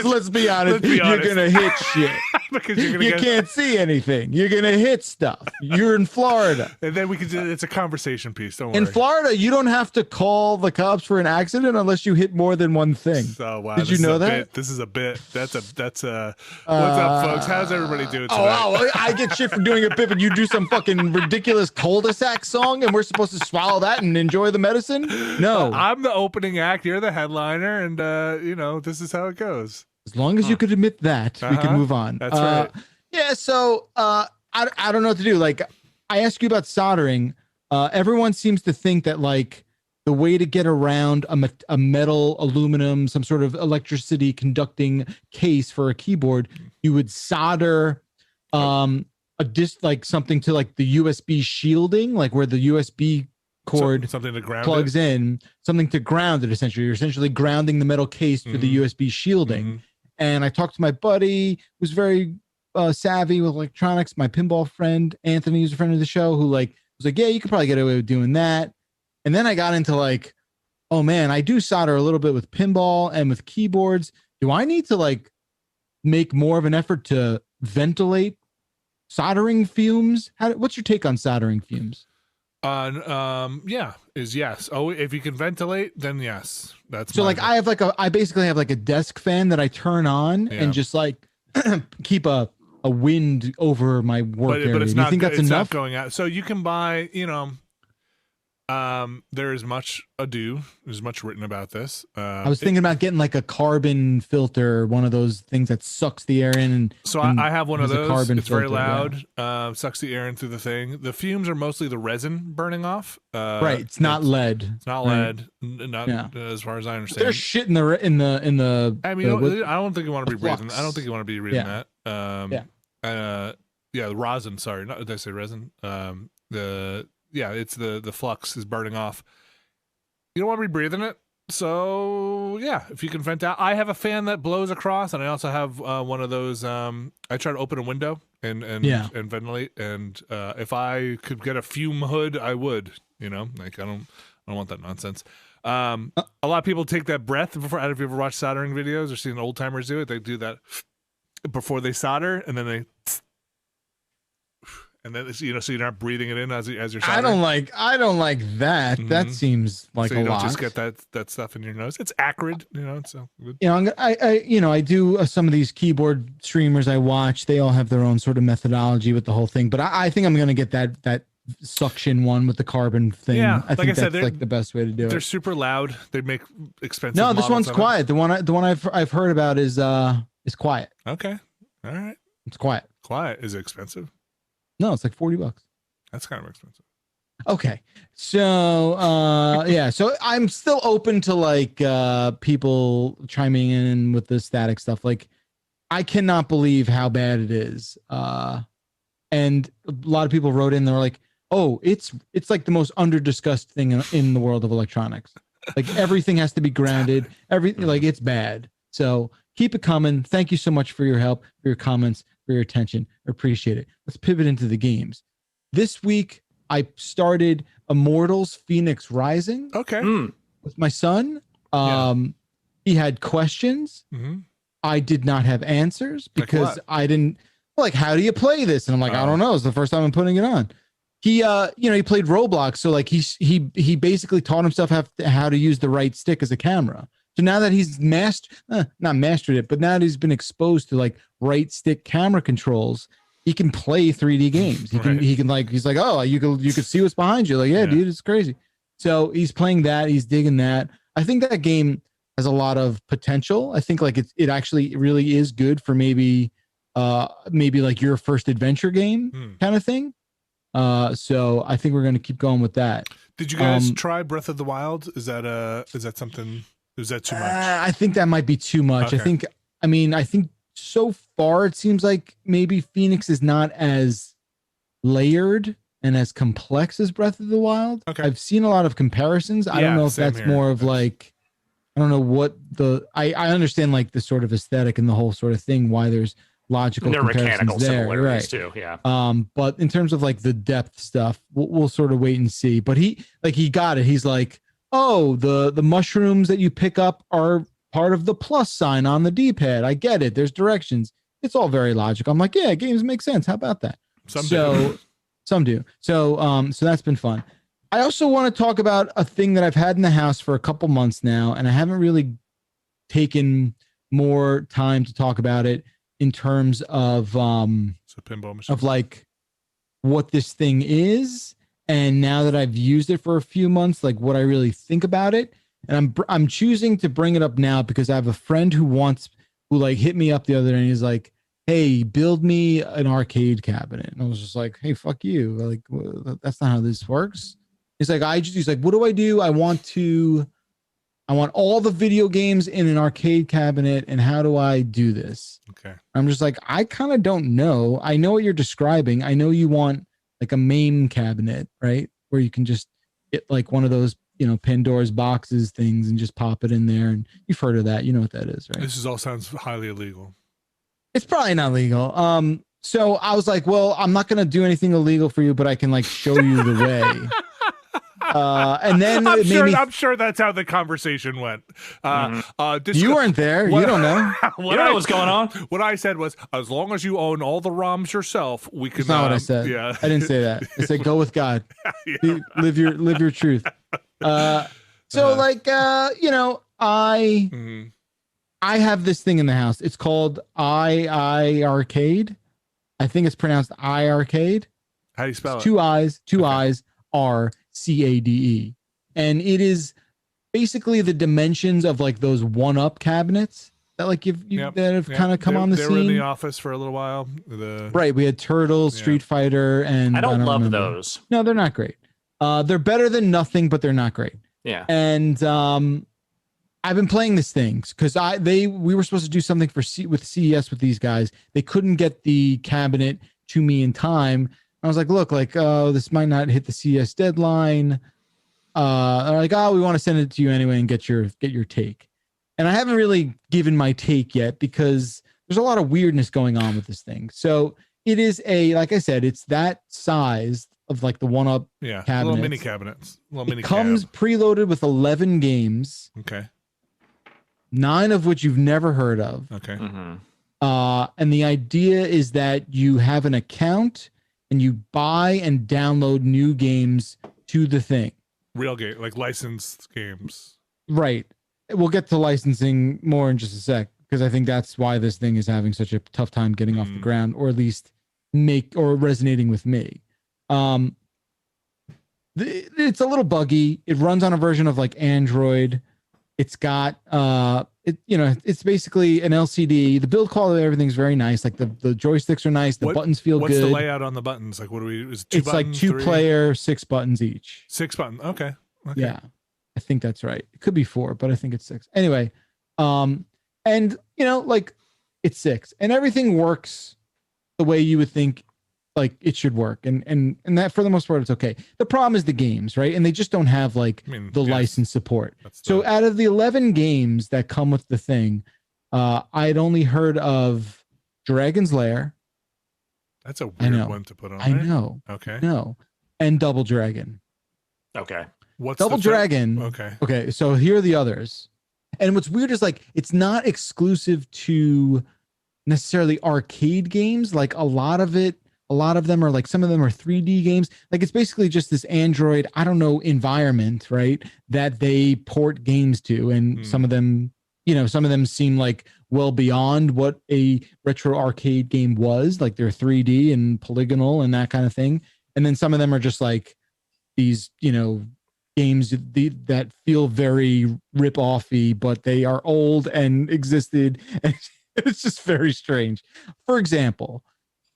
let's be honest, you're going to hit shit. Because you can't see anything. You're going to hit stuff. You're in Florida. And then it's a conversation piece. Don't worry. In Florida, you don't have to call the cops for an accident unless you hit more than one thing. So, wow. Did you know that? Bit. This is a bit. That's what's up, folks? How's everybody doing today? Oh, I get shit for doing a bit, and you do some fucking ridiculous cul-de-sac song, and we're supposed to swallow that and enjoy the medicine? No. I'm the opening act. You're the headliner, and this is how it goes. As long as you could admit that, we can move on. That's right. Yeah, so I don't know what to do. Like, I asked you about soldering. Everyone seems to think that, like, the way to get around a metal, aluminum, some sort of electricity conducting case for a keyboard, you would solder a disc, like something to like the USB shielding, like where the USB cord something to ground plugs in, something to ground it. Essentially, you're essentially grounding the metal case to the USB shielding. And I talked to my buddy who's very savvy with electronics, my pinball friend Anthony, who's a friend of the show, who like was like, yeah, you could probably get away with doing that. And then I got into like, oh man, I do solder a little bit with pinball and with keyboards. Do I need to like make more of an effort to ventilate soldering fumes? What's your take on soldering fumes? Yes. Oh, if you can ventilate, then yes. That's so like I basically have like a desk fan that I turn on and just like keep a wind over my work area. But it's not, you think that's enough? Not going out. So you can buy, there is much ado. There's much written about this. I was thinking about getting like a carbon filter, one of those things that sucks the air in. I have one of those. It's very loud. Yeah. Sucks the air in through the thing. The fumes are mostly the resin burning off. Right. It's not lead. It's not lead. Not as far as I understand. There's shit in the. I mean, I don't think you want to be breathing. I don't think you want to be reading that. The rosin. Sorry, did I say resin? It's the flux is burning off. You don't want to be breathing it. So yeah, if you can vent out. I have a fan that blows across, and I also have one of those. I try to open a window and ventilate. And if I could get a fume hood, I would. Like I don't want that nonsense. A lot of people take that breath before. I don't know if you ever watched soldering videos or seen old timers do it. They do that before they solder, and then they. And then so you're not breathing it in as you're soldering. I don't like that. Mhm. That seems like so you a don't lot. just get that stuff in your nose. It's acrid, so good. I do some of these keyboard streamers I watch. They all have their own sort of methodology with the whole thing. But I think I'm gonna get that suction one with the carbon thing. Yeah, I think that's like the best way to do it. They're super loud. They make expensive. No, this models one's quiet. The one I've heard about is quiet. Okay, all right. It's quiet. Quiet. Is it expensive? No, it's like $40. That's kind of expensive. Okay. So so I'm still open to like people chiming in with the static stuff. Like I cannot believe how bad it is. And a lot of people wrote in, they were like, "Oh, it's like the most under-discussed thing in the world of electronics. Like everything has to be grounded. Like it's bad." So keep it coming. Thank you so much for your help, for your comments, for your attention. I appreciate it. Let's pivot into the games. This week, I started Immortals Phoenix Rising. Okay. With my son. He had questions. Mm-hmm. I did not have answers because I didn't how do you play this? And I'm like, I don't know. It's the first time I'm putting it on. He he played Roblox, so like he basically taught himself how to use the right stick as a camera. So now that he's not mastered it, but now that he's been exposed to like right stick camera controls, he can play 3D games. He can he's like, oh, you could see what's behind you. Like, yeah, dude, it's crazy. So he's playing that. He's digging that. I think that game has a lot of potential. I think like it actually really is good for maybe like your first adventure game kind of thing. So I think we're going to keep going with that. Did you guys try Breath of the Wild? Is that something? Is that too much? I think that might be too much. Okay. I think so far it seems like maybe Phoenix is not as layered and as complex as Breath of the Wild. Okay. I've seen a lot of comparisons. I don't know if that's more of like, I don't know what I understand like the sort of aesthetic and the whole sort of thing, why there's logical mechanical there, similarities too. Yeah. But in terms of like the depth stuff, we'll sort of wait and see. But he got it. He's like, oh, the mushrooms that you pick up are part of the plus sign on the D-pad. I get it. There's directions. It's all very logical. I'm like, yeah, games make sense. How about that? Some do. So that's been fun. I also want to talk about a thing that I've had in the house for a couple months now, and I haven't really taken more time to talk about it in terms of pinball machine. Of like what this thing is, and now that I've used it for a few months, like what I really think about it. And I'm choosing to bring it up now because I have a friend who like hit me up the other day and he's like, hey, build me an arcade cabinet. And I was just like, hey, fuck you. Like, that's not how this works. He's like, what do I do? I want all the video games in an arcade cabinet. And how do I do this? Okay. I'm just like, I kind of don't know. I know what you're describing. I know you want like a MAME cabinet, right? Where you can just get like one of those, Pandora's boxes things and just pop it in there. And you've heard of that. You know what that is, right? This all sounds highly illegal. It's probably not legal. So I was like, well, I'm not going to do anything illegal for you, but I can like show you the way. And then I'm sure that's how the conversation went. You weren't there. You don't know. You don't know what's going on. What I said was, as long as you own all the ROMs yourself, we can. That's not what I said. Yeah, I didn't say that. I said, go with God. Yeah. Live your truth. I have this thing in the house. It's called I Arcade. I think it's pronounced I Arcade. How do you spell it? Two I's, RCADE. And it is basically the dimensions of like those one-up cabinets that like that have kind of come on the scene. They were in the office for a little while. Right. We had Turtles, Street Fighter, and I don't love those. No, they're not great. They're better than nothing, but they're not great. Yeah. And I've been playing this thing because we were supposed to do something with CES with these guys. They couldn't get the cabinet to me in time. I was like, look, this might not hit the CES deadline. They're like, we want to send it to you anyway and get your take. And I haven't really given my take yet because there's a lot of weirdness going on with this thing. So it is like I said, it's that size of like the one-up cabinet. Little mini cabinets. It comes preloaded with 11 games. Okay. 9 of which you've never heard of. Okay. And the idea is that you have an account and you buy and download new games to the thing. Real game, like licensed games. Right. We'll get to licensing more in just a sec, because I think that's why this thing is having such a tough time getting off the ground, or at least resonating with me. It's a little buggy. It runs on a version of like Android. It's got it's basically an LCD. The build quality of everything's very nice. Like the joysticks are nice. The buttons feel good. What's the layout on the buttons? Like, what do we? Is it it's buttons, like 2-player, 6 buttons each. 6 buttons. Okay. Yeah, I think that's right. It could be 4, but I think it's 6. Anyway, and like it's 6, and everything works the way you would think like it should work, and that for the most part it's okay. The problem is the games, right? And they just don't have like license support. So out of the 11 games that come with the thing, I'd only heard of Dragon's Lair. That's a weird one to put on. I know. Okay. No, and Double Dragon. Okay. What's Double Dragon? Okay. So here are the others. And what's weird is like it's not exclusive to necessarily arcade games. Like a lot of them are like, some of them are 3D games. Like it's basically just this Android, I don't know, environment, right? That they port games to. And some of them, some of them seem like well beyond what a retro arcade game was. Like they're 3D and polygonal and that kind of thing. And then some of them are just like these, games that feel very rip-offy, but they are old and existed. And it's just very strange. For example,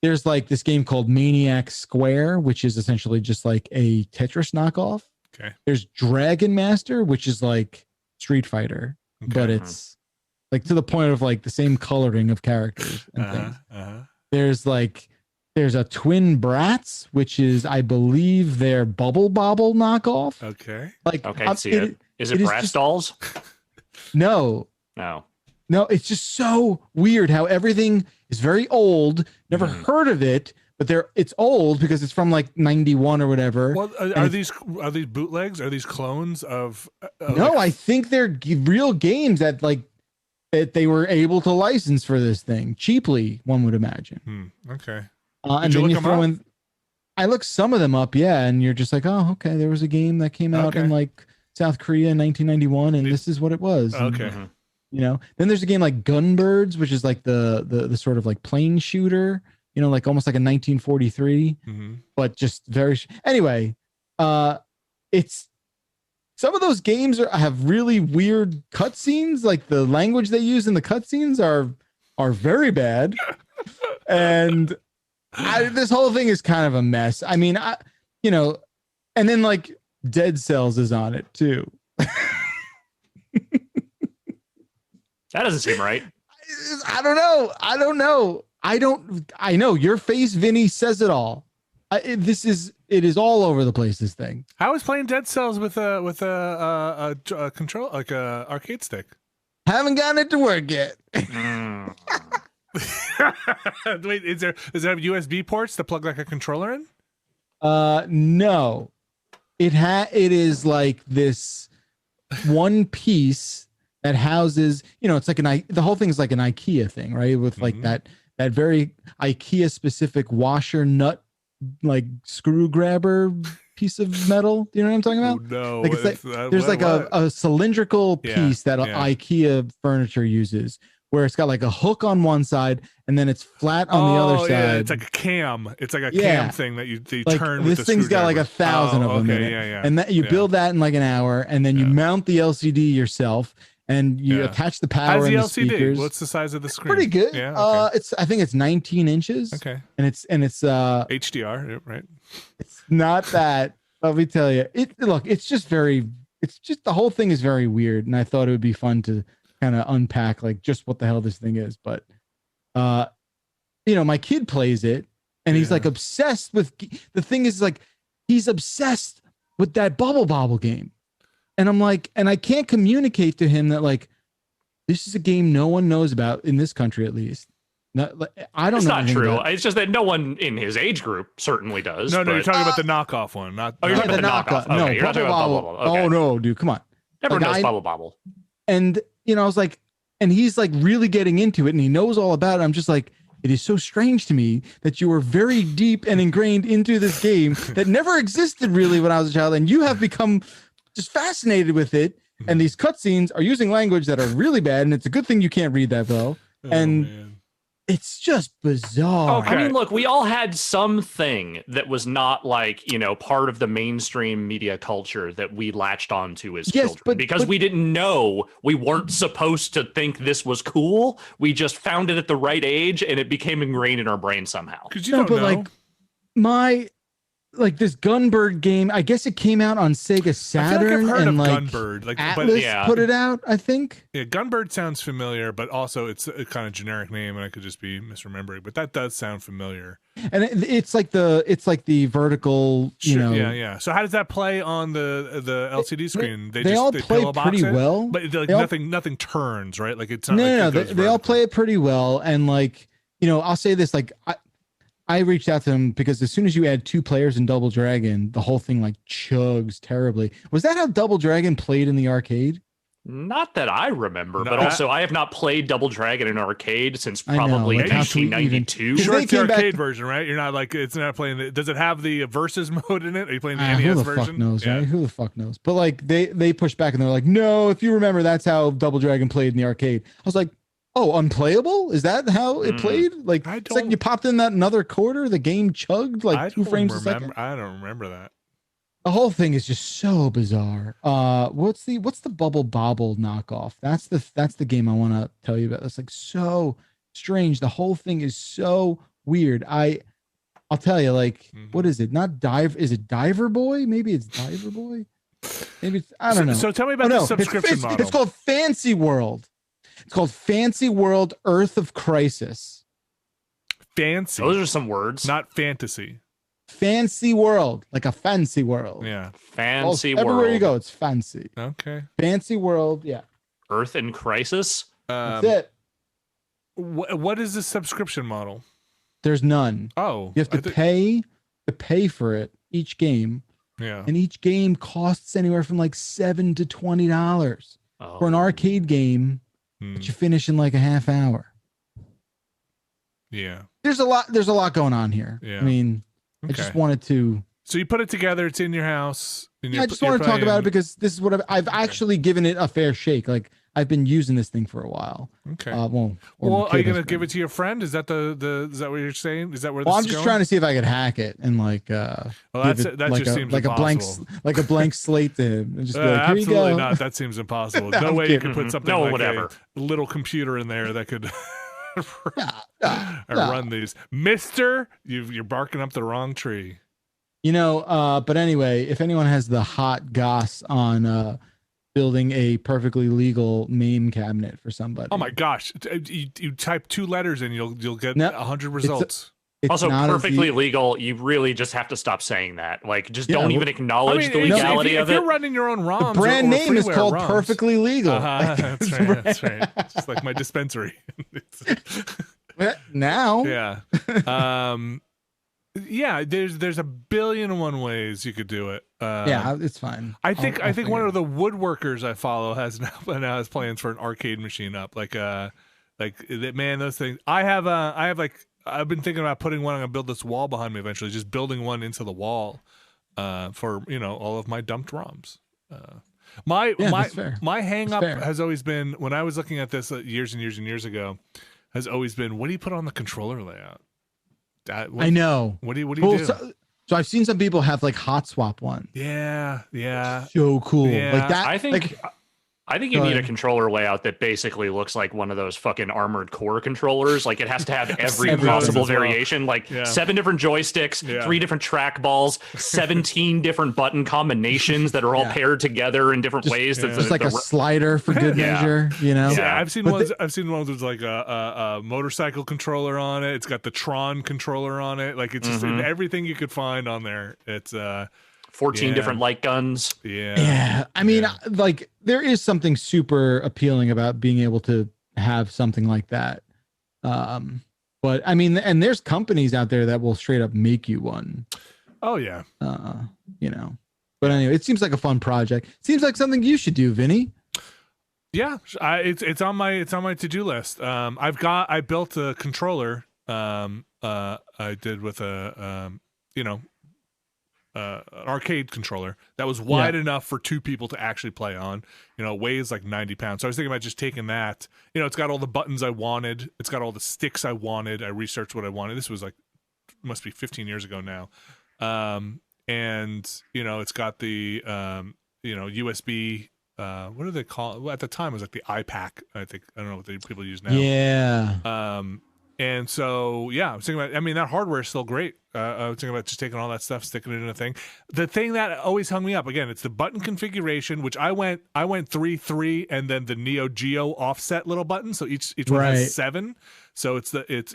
there's like this game called Maniac Square, which is essentially just like a Tetris knockoff. Okay. There's Dragon Master, which is like Street Fighter, but it's like to the point of like the same coloring of characters and things. There's a Twin Brats, which is, I believe, their Bubble Bobble knockoff. Okay. Is it Bratz dolls? No. No, it's just so weird how everything is very old. Never heard of it, but it's old because it's from like 91 or whatever. Well, are these bootlegs? Are these clones of? No, I think they're real games that they were able to license for this thing cheaply. One would imagine. Okay. And then you throw in. I looked some of them up, yeah, and you're just like, oh, okay. There was a game that came out in like South Korea in 1991, and this is what it was. Okay. And, then there's a game like Gunbirds, which is like the sort of like plane shooter, like almost like a 1943, but just very. Anyway, it's some of those games have really weird cutscenes. Like the language they use in the cutscenes are very bad, and this whole thing is kind of a mess. I mean, and then like Dead Cells is on it too. That doesn't seem right. I don't know. I know your face, Vinny, says it all. It is all over the place, this thing. I was playing Dead Cells with a control, like a arcade stick. Haven't gotten it to work yet. Wait, does it have USB ports to plug like a controller in? No. It is like this one piece that houses, it's like the whole thing is like an IKEA thing, right? With like that very IKEA specific washer nut, like screw grabber piece of metal. Do you know what I'm talking about? Oh, no. Like there's like a cylindrical piece that IKEA furniture uses, where it's got like a hook on one side and then it's flat on the other side. Yeah, it's like a cam. It's like a cam thing that you like turn with the thing's got like 1,000 of them in it. And that you build that in like an hour, and then you mount the LCD yourself, and you attach the power and the LCD? Speakers. What's the size of the screen? Pretty good. Yeah. Okay. I think it's 19 inches. Okay. And it's HDR, right? It's not that. Let me tell you. It's just the whole thing is very weird, and I thought it would be fun to kind of unpack like just what the hell this thing is. But my kid plays it, and he's like obsessed with the thing. Is like he's obsessed with that Bubble Bobble game. And I'm like, and I can't communicate to him that like this is a game no one knows about in this country, at least. I don't know. It's not true. It's just that no one in his age group certainly does. No, you're talking about the knockoff one. You're talking about the knockoff. No, okay, you're not talking about Bubble Bobble. Okay. Oh no, dude, come on. Everyone knows Bubble And I was like, and he's like really getting into it, and he knows all about it. I'm just like, it is so strange to me that you were very deep and ingrained into this game that never existed really when I was a child, and you have become just fascinated with it. And these cutscenes are using language that are really bad, and it's a good thing you can't read that well. Man. It's just bizarre. Okay. I mean, look, we all had something that was not like, part of the mainstream media culture that we latched onto as children. Because we didn't know, we weren't supposed to think this was cool. We just found it at the right age and it became ingrained in our brain somehow. Because you don't know. Like this Gunbird game, I guess it came out on Sega Saturn, and Gunbird. Atlas put it out, I think. Yeah, Gunbird sounds familiar, but also it's a kind of generic name, and I could just be misremembering. But that does sound familiar. And it's like the vertical, Yeah. So how does that play on the LCD screen? They all play pretty well, but nothing turns, right? Like it's not. No. They all play it pretty well, and I'll say this, I reached out to them because as soon as you add 2 players in Double Dragon, the whole thing chugs terribly. Was that how Double Dragon played in the arcade? Not that I remember, but also I have not played Double Dragon in arcade since probably 1992. Sure, it's the arcade version, right? You're not it's not playing. Does it have the versus mode in it? Are you playing the NES version? Who the fuck knows, right? Who the fuck knows? But they pushed back and they're like, no, if you remember, that's how Double Dragon played in the arcade. I was like, oh, unplayable? Is that how it played? It's like you popped in that another quarter, the game chugged 2 frames a second. I don't remember that. The whole thing is just so bizarre. What's the Bubble Bobble knockoff? That's the game I want to tell you about. That's so strange. The whole thing is so weird. I'll tell you, what is it? Not Dive? Is it Diver Boy? Maybe it's Diver Boy. Maybe it's, I don't know. So tell me about the subscription model. It's called Fancy World. It's called Fancy World Earth of Crisis. Fancy. Those are some words. Not fantasy. Fancy World. Like a fancy world. Yeah. Fancy world. Everywhere you go, it's fancy. Okay. Fancy World, yeah. Earth in Crisis? That's it. What is the subscription model? There's none. Oh. You have to pay for it, each game. Yeah. And each game costs anywhere from $7 to $20 for an arcade game. That you finish in a half hour. Yeah. There's a lot going on here. Yeah. I mean, I just wanted to. So you put it together. It's in your house. I just want to talk about it because this is what I've actually given it a fair shake. I've been using this thing for a while. Okay. Are you gonna give it to your friend? Is that is that what you're saying? Is that where? I'm just trying to see if I could hack it and that just seems impossible. a blank slate to him. And just be here absolutely you go. not. That seems impossible. No way you could put something a little computer in there that could run these. Mister, you're barking up the wrong tree. But anyway, if anyone has the hot goss on building a perfectly legal MAME cabinet for somebody. Oh my gosh. You type 2 letters and you'll get 100 results. It's also perfectly legal. You really just have to stop saying that. Don't even acknowledge the legality of it. If you're running your own ROMs, the brand name is called ROMs. Perfectly Legal. That's right. It's just like my dispensary. Now. Yeah. Yeah, there's a billion and one ways you could do it. It's fine. I think one of the woodworkers I follow has plans for an arcade machine up. Man, those things. I've been thinking about putting one. I'm gonna build this wall behind me eventually. Just building one into the wall, for all of my dumped ROMs. My hang up has always been, when I was looking at this years and years and years ago, has always been, what do you put on the controller layout? I know. What do you do? So I've seen some people have hot swap one. Yeah. So cool. Yeah. That. I think you need a controller layout that basically looks like one of those fucking Armored Core controllers. It has to have every possible variation, 7 different joysticks, 3 different track balls, 17 different button combinations that are all paired together in different ways. That's just a slider for good measure, Yeah, I've seen ones with a motorcycle controller on it. It's got the Tron controller on it. It's just everything you could find on there. It's 14 different light guns. Yeah. I mean, there is something super appealing about being able to have something like that. But I mean, and there's companies out there that will straight up make you one. Oh yeah. But anyway, it seems like a fun project. Seems like something you should do, Vinny. Yeah, it's on my to-do list. I built a controller I did with a an arcade controller that was wide enough for two people to actually play on. It weighs like 90 pounds. So I was thinking about just taking that. It's got all the buttons I wanted. It's got all the sticks I wanted. I researched what I wanted. This was like, must be 15 years ago now. And it's got the USB. What do they call it? Well, at the time it was like the iPack. I don't know what people use now. Yeah. And so, I was thinking about, that hardware is still great. I was thinking about just taking all that stuff, sticking it in a thing. The thing that always hung me up, again, it's the button configuration, which I went 3-3 and then the Neo Geo offset little button. So each one has 7. So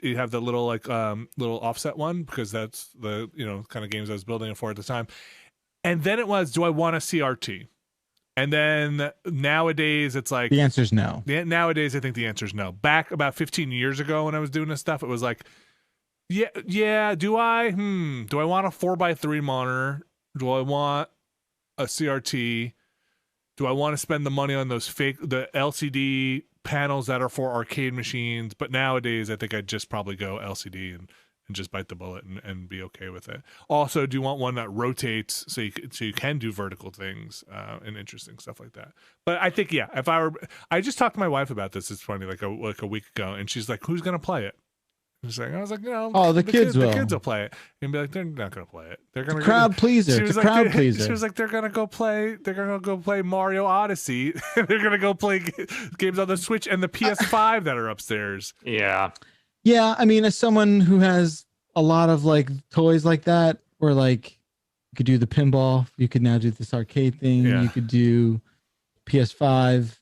you have the little little offset one because that's the, kind of games I was building it for at the time. And then it was, do I want a CRT? And then nowadays it's like the answer is no. Nowadays I think the answer is no. Back about 15 years ago when I was doing this stuff, it was like, yeah. Do I want a 4x3 monitor? Do I want a CRT? Do I want to spend the money on those the LCD panels that are for arcade machines? But nowadays I think I'd just probably go LCD and just bite the bullet and be okay with it. Also, do you want one that rotates so you can do vertical things and interesting stuff like that? But I think if I just talked to my wife about this. It's funny, like a week ago, and she's like, "Who's gonna play it?" I was like, the kids will. The kids will play it, and be like, they're not gonna play it. They're gonna crowd pleaser. It's a crowd pleaser. She was like, they're gonna go play Mario Odyssey. They're gonna go play games on the Switch and the PS5 that are upstairs. Yeah. Yeah, as someone who has a lot of like toys like that, where like you could do the pinball, you could now do this arcade thing, you could do PS5.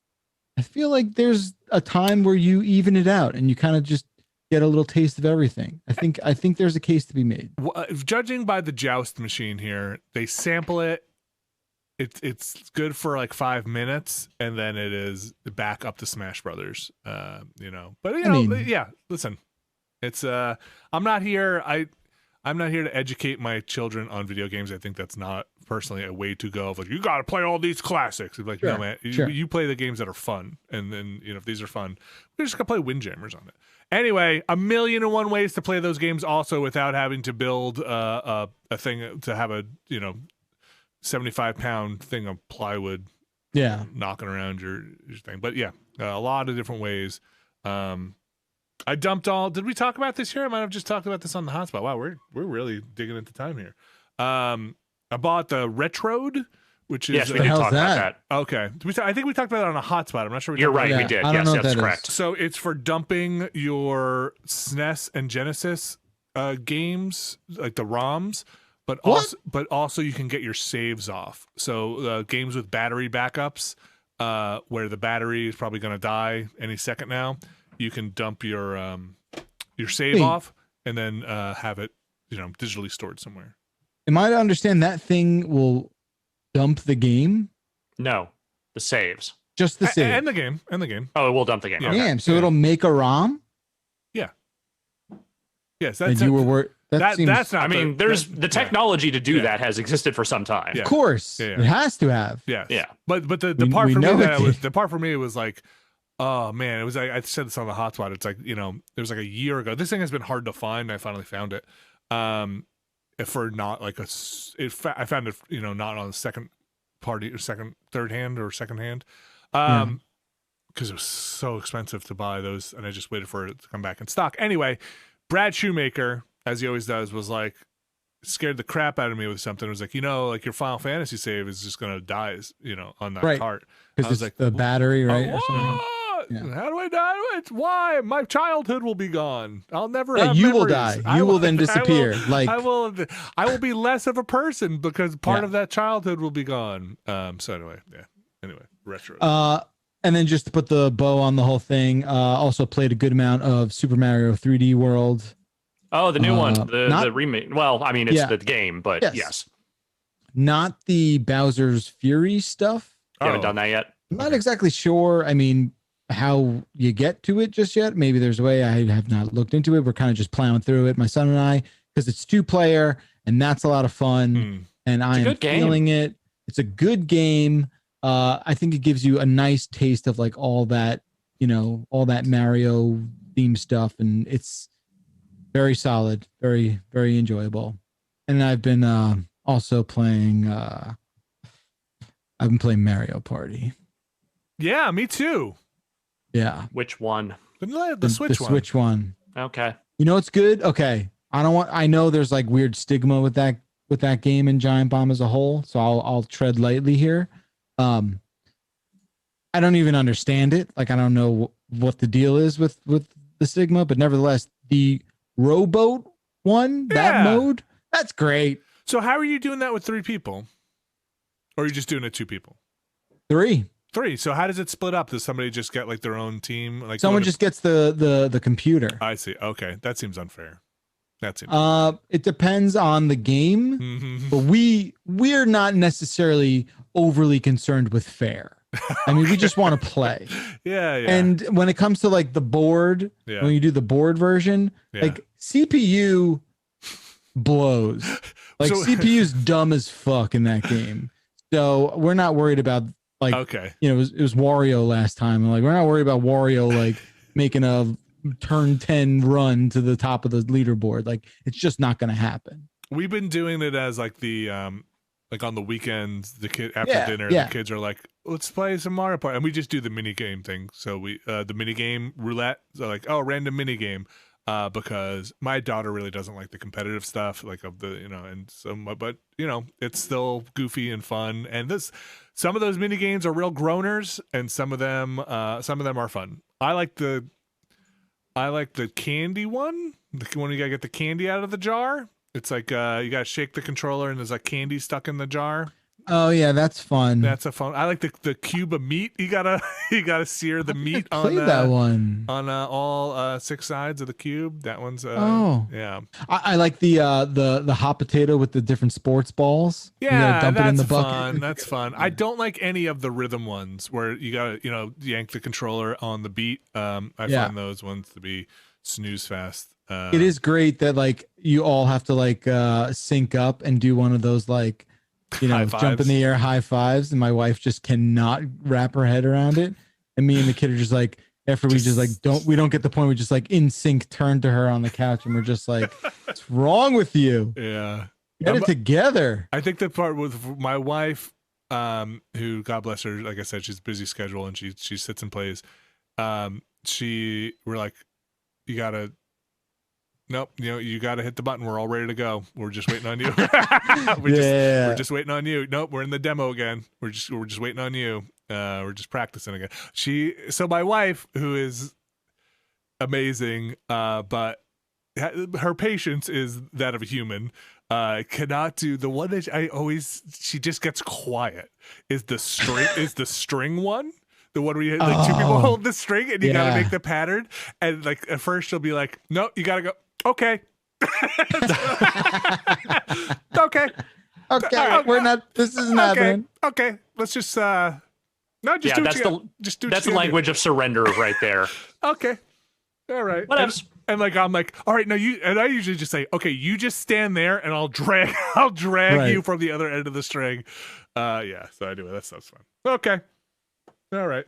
I feel like there's a time where you even it out and you kind of just get a little taste of everything. I think there's a case to be made. Judging by the Joust machine here, they sample it. It's good for like 5 minutes, and then it is back up to Smash Brothers. But listen. It's I'm not here to educate my children on video games. I think that's not personally a way to go of like, you got to play all these classics. It's like, no, man, you play the games that are fun. And then, if these are fun, we're just going to play Windjammers on it. Anyway, 1,000,001 ways to play those games also without having to build a thing to have a, 75-pound thing of plywood knocking around your thing. But a lot of different ways. I dumped did we talk about this here? I might have just talked about this on the hotspot. Wow, we're really digging into time here. I bought the Retrode, which is... Yes, we did talk about that. Okay. I think we talked about it on a hotspot. I'm not sure. You're right, we did. Yes, that's correct. So it's for dumping your SNES and Genesis games, like the ROMs, but also you can get your saves off. So games with battery backups, where the battery is probably going to die any second now, you can dump your save off and then have it, digitally stored somewhere. Am I to understand that thing will dump the game? No, the saves. Just the save. And the game. Oh, it will dump the game. Yeah. Damn, so it'll make a ROM? Yeah. Yes, that's that's not. There's the technology to do that has existed for some time. Of course, it has to have. Yes. Yeah. But the part for me was like, oh man, it was like, I said this on the hotspot. It's like, it was like a year ago. This thing has been hard to find. I finally found it. For not like I found it, not on the second party or third hand, because it was so expensive to buy those, and I just waited for it to come back in stock. Anyway, Brad Shoemaker, as he always does, was like scared the crap out of me with something. It was like, like your Final Fantasy save is just gonna die, on that cart. Because it's like the battery, right? Or something. Yeah. How do I die? Why? My childhood will be gone. I'll never have you memories. will die. You will then disappear. I will be less of a person because part of that childhood will be gone. So anyway, retro. And then just to put the bow on the whole thing, also played a good amount of Super Mario 3D World. Oh, the new one, the remake. Well, it's the game, but yes. Not the Bowser's Fury stuff. You haven't done that yet? I'm not exactly sure. How you get to it just yet. Maybe there's a way. I have not looked into it. We're kind of just plowing through it, my son and I, because it's 2-player and that's a lot of fun. And I am feeling it. It's a good game. I think it gives you a nice taste of like all that Mario theme stuff. And it's Very solid, very, very enjoyable. And I've been also playing I've been playing Mario Party. Yeah, me too. Yeah. Which one? The Switch one. The Switch one. Okay. You know what's good? Okay. I know there's like weird stigma with that game and Giant Bomb as a whole, so I'll tread lightly here. I don't even understand it. Like I don't know what the deal is with the stigma, but nevertheless, the rowboat one, that mode, that's great. So how are you doing that with 3 people? Or are you just doing it 2 people? 3. So how does it split up? Does somebody just get like their own team? Like someone just gets the computer. I see. Okay, that seems unfair. It depends on the game, but we're not necessarily overly concerned with fair. I mean, we just want to play. Yeah. And when it comes to like the board, when you do the board version, like CPU blows. Like CPU's dumb as fuck in that game. So we're not worried about like, it was Wario last time. And like, we're not worried about Wario like making a turn 10 run to the top of the leaderboard. Like it's just not going to happen. We've been doing it as like the like on the weekends, the kid after dinner, the kids are like, let's play some Mario Party, and we just do the mini game thing. So we the mini game roulette, so like random mini game, because my daughter really doesn't like the competitive stuff, like of the and so but it's still goofy and fun. And some of those mini games are real groaners, and some of them are fun. I like the candy one, the one you gotta get the candy out of the jar. It's like you gotta shake the controller and there's like candy stuck in the jar. Oh yeah, that's fun. That's a fun. I like the cube of meat. You gotta sear the meat on that one on all 6 sides of the cube. That one's yeah. I like the hot potato with the different sports balls. Yeah, dump that's it in the bucket. fun. That's fun. I don't like any of the rhythm ones where you gotta yank the controller on the beat. I find those ones to be snooze fest. It is great that like you all have to like sync up and do one of those like jump in the air high fives, and my wife just cannot wrap her head around it. And me and the kid are just like, after we just like don't get the point, we just like in sync turn to her on the couch and we're just like, what's wrong with you? Yeah, get it together. I think the part with my wife, who God bless her, like I said, she's a busy schedule and she sits and plays. We're like, you gotta. Nope, you got to hit the button. We're all ready to go. We're just waiting on you. We're just waiting on you. Nope, we're in the demo again. We're just waiting on you. We're just practicing again. So my wife, who is amazing, but her patience is that of a human, cannot do the one that she just gets quiet. Is the string one? The one where you like 2 people hold the string and you got to make the pattern. And like at first she'll be like, no, you got to go. Okay. Okay. Right. We're not. This isn't happening. Okay. Let's just do that's the language of surrender right there. Okay. All right. What else? And like I'm like, all right, no, you. And I usually just say, okay, you just stand there, and I'll drag you from the other end of the string. Yeah. So I do it. That stuff's fun. Okay. All right.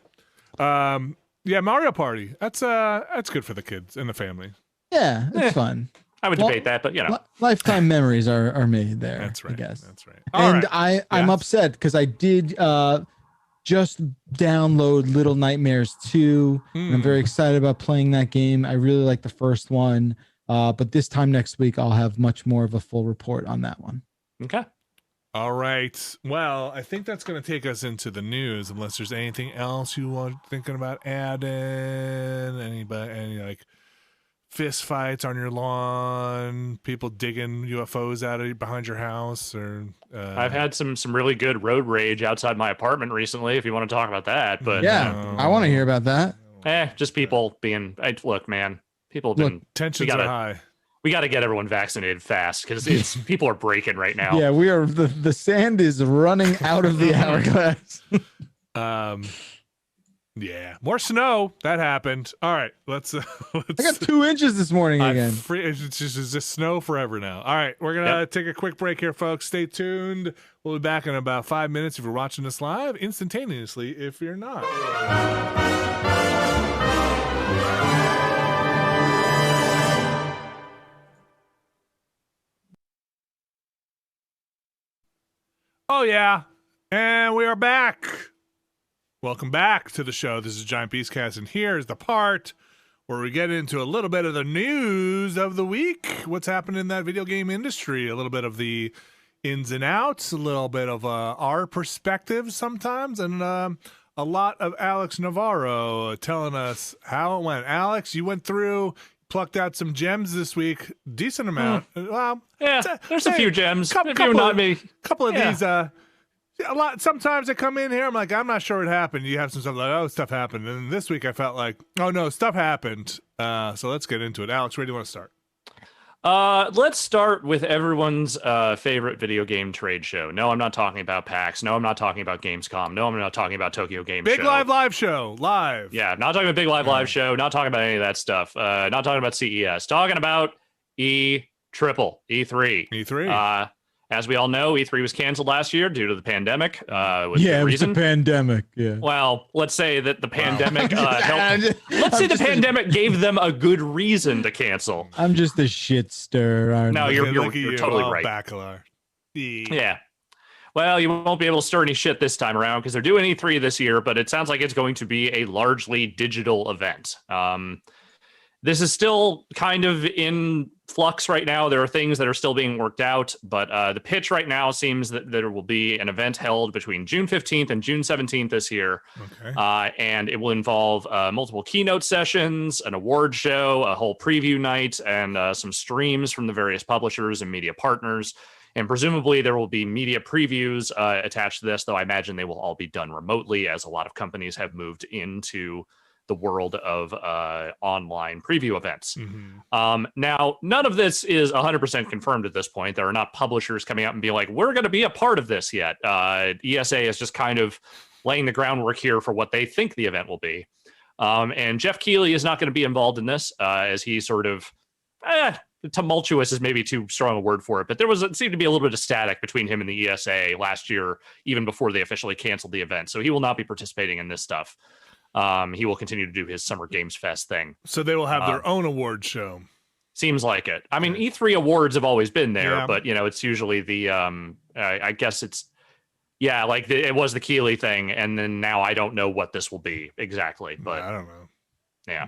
Yeah, Mario Party. That's good for the kids and the family. Yeah, it's fun. I would debate that, but lifetime memories are made there. That's right. I guess. That's right. I'm upset because I did just download Little Nightmares 2. And I'm very excited about playing that game. I really like the first one, but this time next week I'll have much more of a full report on that one. Okay. All right. Well, I think that's going to take us into the news, unless there's anything else you want thinking about adding. Any like fist fights on your lawn, people digging UFOs out of behind your house, or I've had some really good road rage outside my apartment recently. If you want to talk about that, but I want to hear about that. Just people being. Look, man, people have been tensions are high. We got to get everyone vaccinated fast because people are breaking right now. Yeah, we are. The sand is running out of the hourglass. Yeah, more snow. That happened. All right, let's. I got 2 inches this morning again. It's just snow forever now. All right, we're gonna take a quick break here, folks. Stay tuned. We'll be back in about 5 minutes if you're watching this live, instantaneously if you're not. Oh, yeah. And we are back. Welcome back to the show. This is Giant Beastcast, and here's the part where we get into a little bit of the news of the week. What's happened in that video game industry, a little bit of the ins and outs, a little bit of our perspective sometimes, and a lot of Alex Navarro telling us how it went. Alex, you went through, plucked out some gems this week, decent amount. Well, yeah, there's a few gems. Couple of these. A lot. Sometimes I come in here, I'm like, I'm not sure what happened. You have some stuff like, oh, stuff happened. And this week I felt like, oh no, stuff happened. So let's get into it. Alex, where do you want to start? Let's start with everyone's favorite video game trade show. No, I'm not talking about PAX. No, I'm not talking about Gamescom. No, I'm not talking about Tokyo Game Show. Big live show. Live. Yeah, not talking about Big Live Show. Not talking about any of that stuff. Not talking about CES. Talking about E3. E3. As we all know, E3 was canceled last year due to the pandemic. It was the pandemic. Yeah. Well, let's say that the pandemic helped. Let's say the pandemic gave them a good reason to cancel. I'm just a shit stirrer. No, you're totally right. Bacalar. Yeah. Well, you won't be able to stir any shit this time around because they're doing E3 this year, but it sounds like it's going to be a largely digital event. This is still kind of in flux right now. There are things that are still being worked out, but the pitch right now seems that there will be an event held between June 15th and June 17th this year. Okay. And it will involve multiple keynote sessions, an award show, a whole preview night, and some streams from the various publishers and media partners. And presumably there will be media previews attached to this, though I imagine they will all be done remotely, as a lot of companies have moved into the world of online preview events. Mm-hmm. Now, none of this is 100% confirmed at this point. There are not publishers coming out and being like, we're going to be a part of this yet. ESA is just kind of laying the groundwork here for what they think the event will be. And Jeff Keighley is not going to be involved in this, as he sort of tumultuous is maybe too strong a word for it, but it seemed to be a little bit of static between him and the ESA last year, even before they officially canceled the event. So he will not be participating in this stuff. He will continue to do his Summer Games Fest thing. So they will have their own award show. Seems like it. I mean, E3 awards have always been there, but it's usually the I guess it's it was the Keighley thing, and then now I don't know what this will be exactly. But I don't know. Yeah,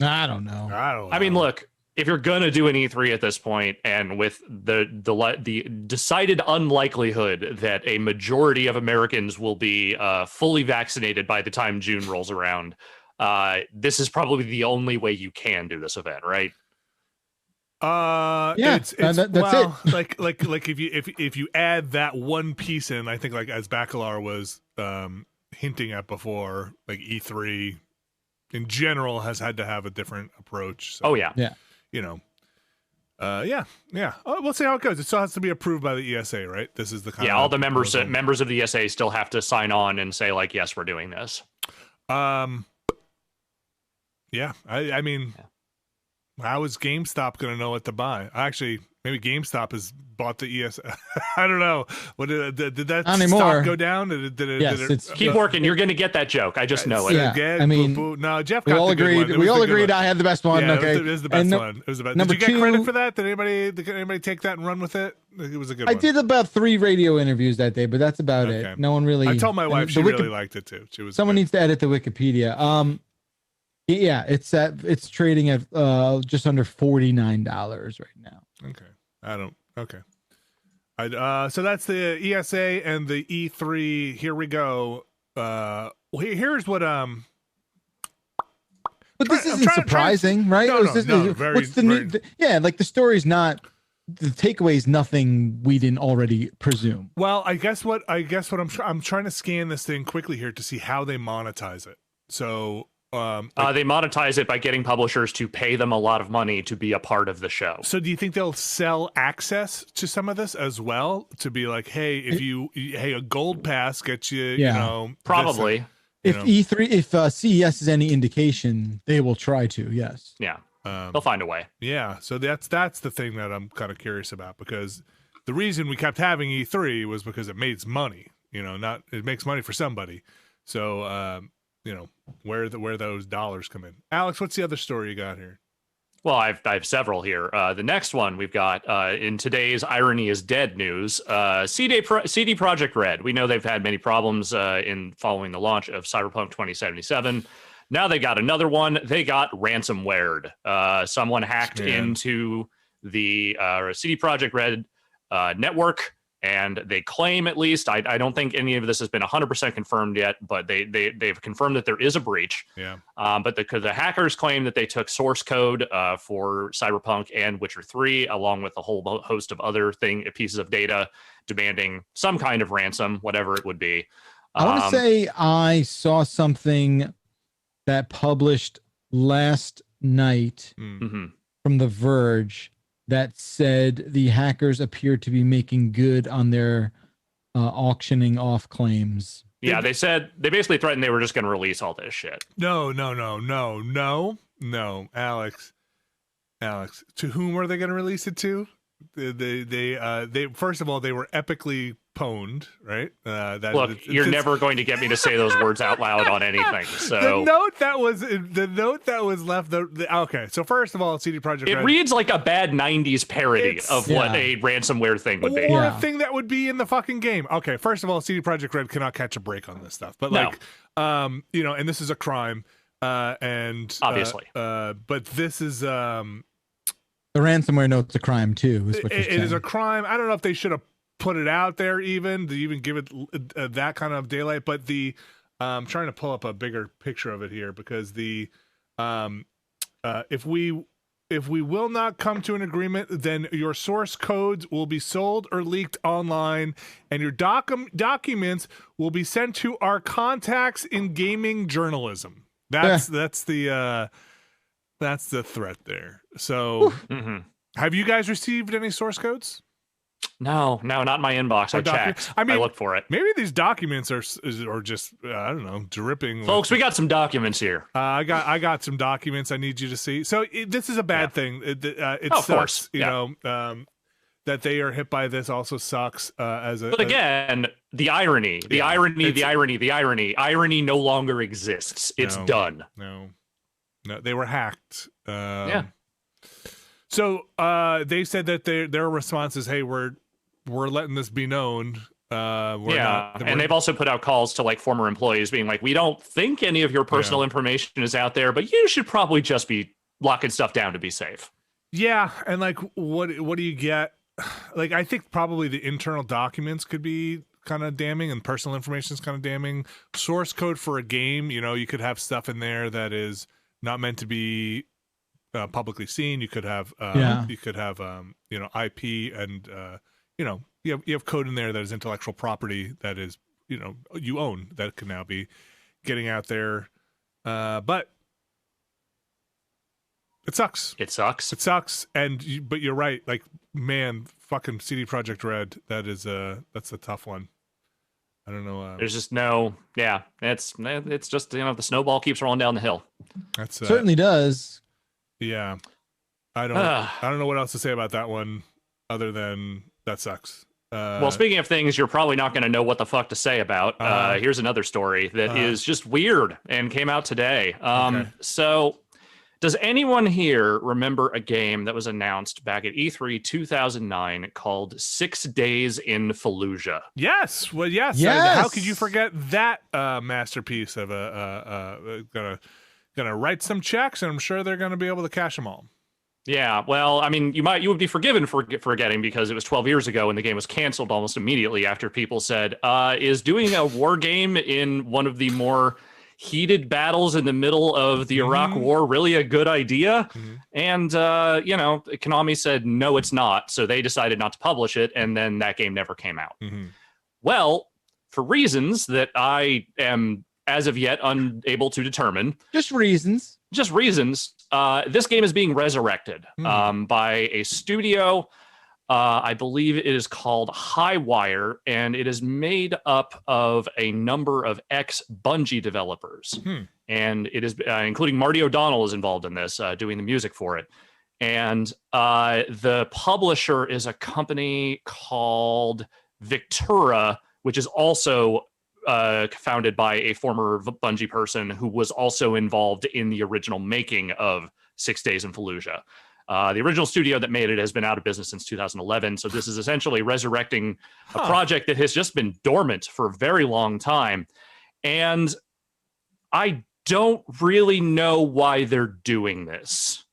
I don't know. I mean, look. If you're gonna do an E3 at this point, and with the decided unlikelihood that a majority of Americans will be fully vaccinated by the time June rolls around, this is probably the only way you can do this event, right? It's that's it. like if you add that one piece in, I think, like as Bacalar was hinting at before, like E3 in general has had to have a different approach. So. Oh yeah. Oh, we'll see how it goes. It still has to be approved by the ESA, right? This is the kind all the members of the ESA still have to sign on and say, like, yes, we're doing this. I mean, how is GameStop going to know what to buy? Actually, maybe GameStop has bought the ESA. I don't know. What did that stock go down? Keep working. You're going to get that joke. I just know it. Yeah, I mean, no, Jeff. We all agreed. We all agreed. I had the best one. Okay, it was the best one. It was the best. Did you get credit for that? Did anybody take that and run with it? It was a good one. I did about 3 radio interviews that day, but that's about it. No one really. I told my wife she really liked it too. She was. Someone needs to edit the Wikipedia. Yeah, it's trading at just under $49 right now. Okay. So that's the ESA and the E3. Here we go. Here's what But this isn't surprising, right? No, what's the new? Like the story's not. The takeaway is nothing we didn't already presume. Well, I guess what I'm trying to scan this thing quickly here to see how they monetize it. So. They monetize it by getting publishers to pay them a lot of money to be a part of the show. So do you think they'll sell access to some of this as well, to be like, hey, a gold pass gets you, probably. If CES is any indication, they will try to. Yes. Yeah. They'll find a way. Yeah. So that's the thing that I'm kind of curious about, because the reason we kept having E3 was because it makes money. It makes money for somebody. So where those dollars come in. Alex, what's the other story you got here? Well, I have several here. The next one we've got in today's Irony is Dead news, CD Projekt Red. We know they've had many problems in following the launch of Cyberpunk 2077. Now they got another one. They got ransomwared. Someone hacked into the CD Projekt Red network, and they claim, at least, I don't think any of this has been 100% confirmed yet, but they've confirmed that there is a breach. Yeah. But the hackers claim that they took source code for Cyberpunk and Witcher 3, along with a whole host of other pieces of data, demanding some kind of ransom, whatever it would be. I want to say I saw something that published last night from The Verge that said the hackers appeared to be making good on their auctioning off claims. Yeah, they basically threatened they were just going to release all this shit. No, Alex. To whom are they going to release it to? They first of all, they were epically pwned, right? Look, you're never going to get me to say those words out loud on anything. So the note that was left. Okay, so first of all, CD Projekt Red, reads like a bad '90s parody of what a ransomware thing would be, or a thing that would be in the fucking game. Okay, first of all, CD Projekt Red cannot catch a break on this stuff, but and this is a crime, and obviously, but this is the ransomware note's a crime too. Is what it is a crime. I don't know if they should have put it out there to even give it that kind of daylight, but I'm trying to pull up a bigger picture of it here, because if we will not come to an agreement, then your source codes will be sold or leaked online, and your documents will be sent to our contacts in gaming journalism. That's the threat there. So have you guys received any source codes? No, not in my inbox. I checked. I looked for it. Maybe these documents are just I don't know, dripping. Folks, we got some documents here. I got some documents I need you to see. So this is a bad thing. It sucks, of course. You know, that they are hit by this also sucks. But again, the irony no longer exists. It's done. No, they were hacked. So they said that their response is, "Hey, we're letting this be known." And they've also put out calls to like former employees, being like, "We don't think any of your personal information is out there, but you should probably just be locking stuff down to be safe." Yeah, and like, what do you get? Like, I think probably the internal documents could be kind of damning, and personal information is kind of damning. Source code for a game, you could have stuff in there that is not meant to be publicly seen. You could have IP, and you have code in there that is intellectual property that is you own, that can now be getting out there, but it sucks. But you're right, like, man, fucking CD Projekt Red, that's a tough one. I don't know. There's just it's just the snowball keeps rolling down the hill. That's certainly does. Yeah, I don't know what else to say about that one other than that sucks. Well, speaking of things you're probably not going to know what the fuck to say about, here's another story that is just weird and came out today. So does anyone here remember a game that was announced back at E3 2009 called 6 Days in Fallujah? Yes. Well, yes. How could you forget that masterpiece of gonna write some checks, and I'm sure they're gonna be able to cash them all. Yeah, well, I mean, you would be forgiven for forgetting, because it was 12 years ago and the game was canceled almost immediately after people said, is doing a war game in one of the more heated battles in the middle of the Iraq War really a good idea? And, Konami said, no, it's not. So they decided not to publish it, and then that game never came out. Well, for reasons that I am, as of yet, unable to determine. Just reasons. This game is being resurrected by a studio. I believe it is called Highwire, and it is made up of a number of ex-Bungie developers. And it is, including Marty O'Donnell is involved in this, doing the music for it. And the publisher is a company called Victura, which is also founded by a former Bungie person who was also involved in the original making of 6 Days in Fallujah. The original studio that made it has been out of business since 2011, so this is essentially resurrecting a project that has just been dormant for a very long time. And I don't really know why they're doing this.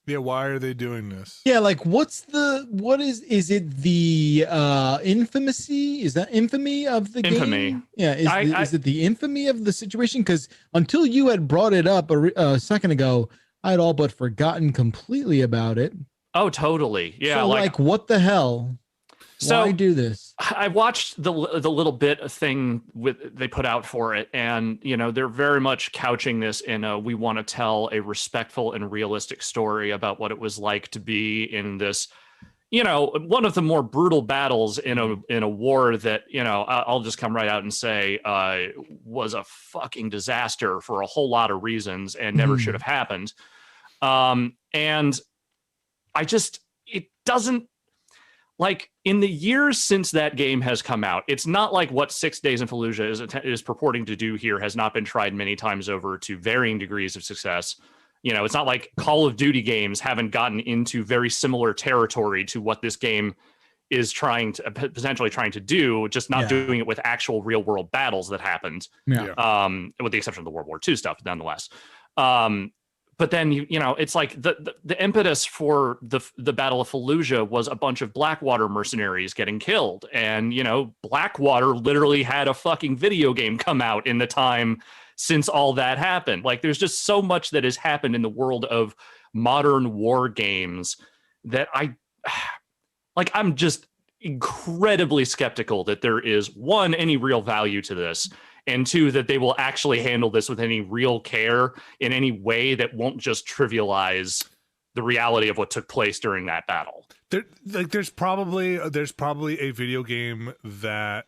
Yeah, why are they doing this? Yeah, like what is it the infamousy? Is that infamy of the game? Yeah, is it the infamy of the situation? Because until you had brought it up a second ago, I had all but forgotten completely about it. Oh, totally. Yeah. So, like what the hell? So why do this? I watched the little bit of thing they put out for it, and they're very much couching this in a we want to tell a respectful and realistic story about what it was like to be in this, one of the more brutal battles in a war that I'll just come right out and say was a fucking disaster for a whole lot of reasons and never should have happened. And it doesn't. Like, in the years since that game has come out, it's not like what 6 Days in Fallujah is purporting to do here has not been tried many times over to varying degrees of success. It's not like Call of Duty games haven't gotten into very similar territory to what this game is potentially trying to do, just not doing it with actual real world battles that happened. Yeah. With the exception of the World War II stuff, nonetheless. But then, it's like the impetus for the Battle of Fallujah was a bunch of Blackwater mercenaries getting killed. And, Blackwater literally had a fucking video game come out in the time since all that happened. Like, there's just so much that has happened in the world of modern war games that I'm just incredibly skeptical that there is, one, any real value to this, and two, that they will actually handle this with any real care in any way that won't just trivialize the reality of what took place during that battle. There's probably a video game that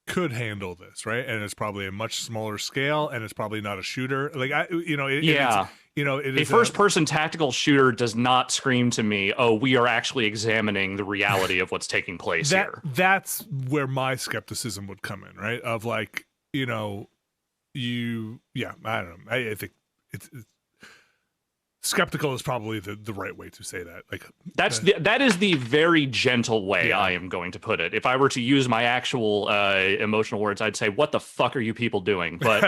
could handle this, right? And it's probably a much smaller scale, and it's probably not a shooter. A first-person tactical shooter does not scream to me, "Oh, we are actually examining the reality of what's taking place here." That's where my skepticism would come in, right? Of like, I don't know. I think it's skeptical is probably the right way to say that. Like that is the very gentle way I am going to put it. If I were to use my actual emotional words, I'd say, "What the fuck are you people doing?" But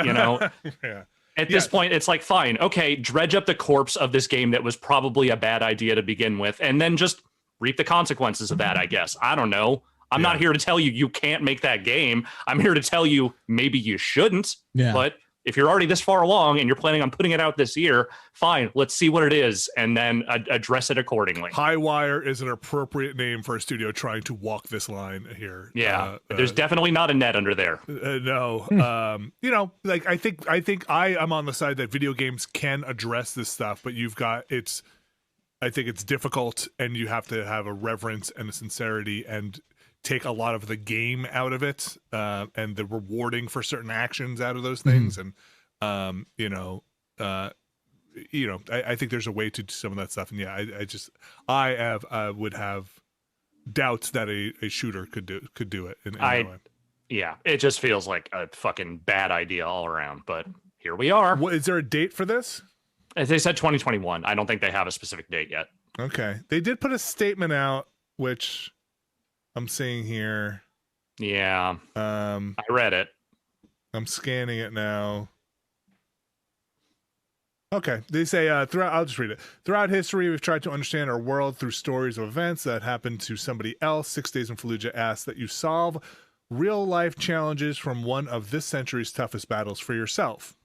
at this point, it's like, fine, okay, dredge up the corpse of this game that was probably a bad idea to begin with, and then just reap the consequences of that, I guess. I don't know. I'm not here to tell you can't make that game. I'm here to tell you maybe you shouldn't. Yeah. But if you're already this far along and you're planning on putting it out this year, fine, let's see what it is and then address it accordingly. Highwire is an appropriate name for a studio trying to walk this line here. Yeah, there's definitely not a net under there. No. I think I am on the side that video games can address this stuff, but I think it's difficult, and you have to have a reverence and a sincerity and take a lot of the game out of it, and the rewarding for certain actions out of those things. And I think there's a way to do some of that stuff. And I would have doubts that a shooter could do it in any way. Yeah, it just feels like a fucking bad idea all around, but here we are. Is there a date for this? As they said, 2021. I don't think they have a specific date yet. Okay. They did put a statement out, which I'm seeing here. Yeah. I read it. I'm scanning it now. Okay. They say, I'll just read it. Throughout history, we've tried to understand our world through stories of events that happened to somebody else. 6 Days in Fallujah asks that you solve real-life challenges from one of this century's toughest battles for yourself.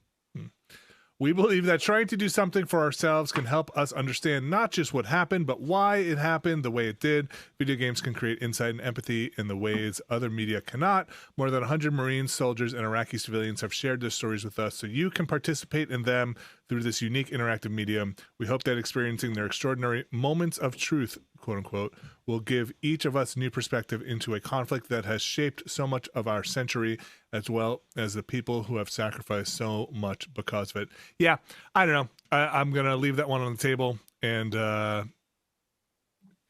We believe that trying to do something for ourselves can help us understand not just what happened, but why it happened the way it did. Video games can create insight and empathy in the ways other media cannot. More than 100 Marines, soldiers, and Iraqi civilians have shared their stories with us, so you can participate in them through this unique interactive medium. We hope that experiencing their extraordinary moments of truth, quote unquote, will give each of us new perspective into a conflict that has shaped so much of our century, as well as the people who have sacrificed so much because of it. Yeah, I don't know. I'm going to leave that one on the table. And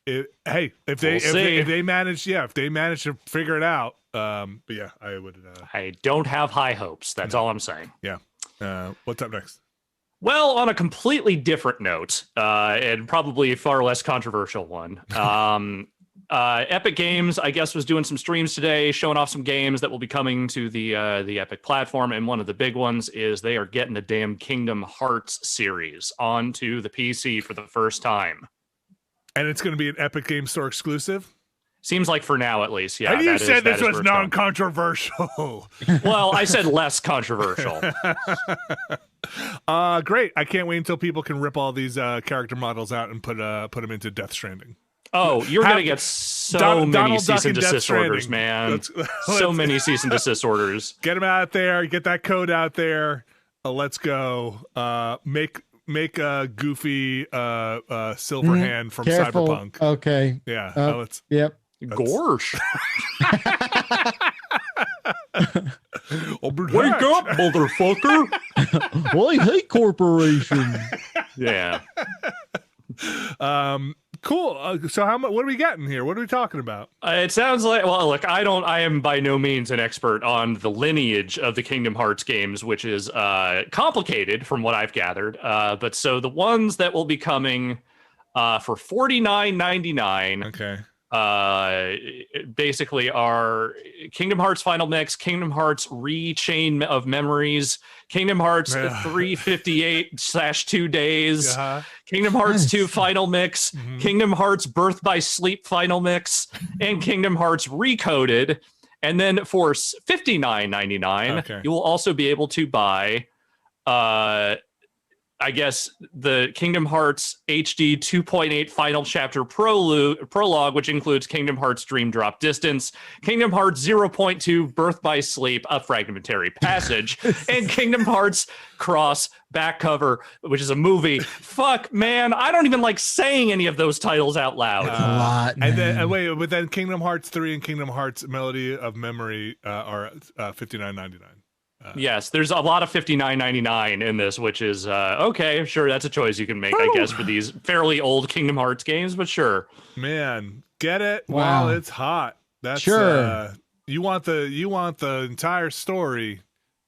if they manage to figure it out, but yeah, I would. I don't have high hopes. That's all I'm saying. Yeah. What's up next? Well, on a completely different note, and probably a far less controversial one, Epic Games, I guess, was doing some streams today, showing off some games that will be coming to the Epic platform, and one of the big ones is they are getting the damn Kingdom Hearts series onto the PC for the first time. And it's going to be an Epic Game Store exclusive? Seems like for now, at least, yeah. And you said this was non-controversial. Well, I said less controversial. Great. I can't wait until people can rip all these character models out and put them into Death Stranding. Oh, you're going to get so many cease and desist orders, man. Let's so many cease and desist orders. Get them out there. Get that code out there. Let's go. Make a goofy Silverhand from Careful. Cyberpunk. Okay. Yeah. Yep. Gorsh. Wake up, motherfucker. Well, I hate corporation. Yeah. Cool. So what are we getting here? What are we talking about? It sounds like, well, look, I am by no means an expert on the lineage of the Kingdom Hearts games, which is complicated from what I've gathered. But so the ones that will be coming for $49.99. Okay. Basically are Kingdom Hearts Final Mix, Kingdom Hearts Re-Chain of Memories, Kingdom Hearts 358/2 Days, Kingdom Hearts 2 Final Mix, Kingdom Hearts Birth by Sleep Final Mix, and Kingdom Hearts Recoded. And then for $59.99, you will also be able to buy I guess the Kingdom Hearts HD 2.8 Final Chapter Prologue, which includes Kingdom Hearts Dream Drop Distance, Kingdom Hearts 0.2 Birth by Sleep, A Fragmentary Passage, and Kingdom Hearts Cross Back Cover, which is a movie. Fuck, man, I don't even like saying any of those titles out loud. That's a lot, man. But then Kingdom Hearts 3 and Kingdom Hearts Melody of Memory are $59.99. Yes, there's a lot of $59.99 in this, which is okay. Sure, that's a choice you can make, I guess, for these fairly old Kingdom Hearts games. But sure, man, get it wow. while it's hot. That's sure. You want the entire story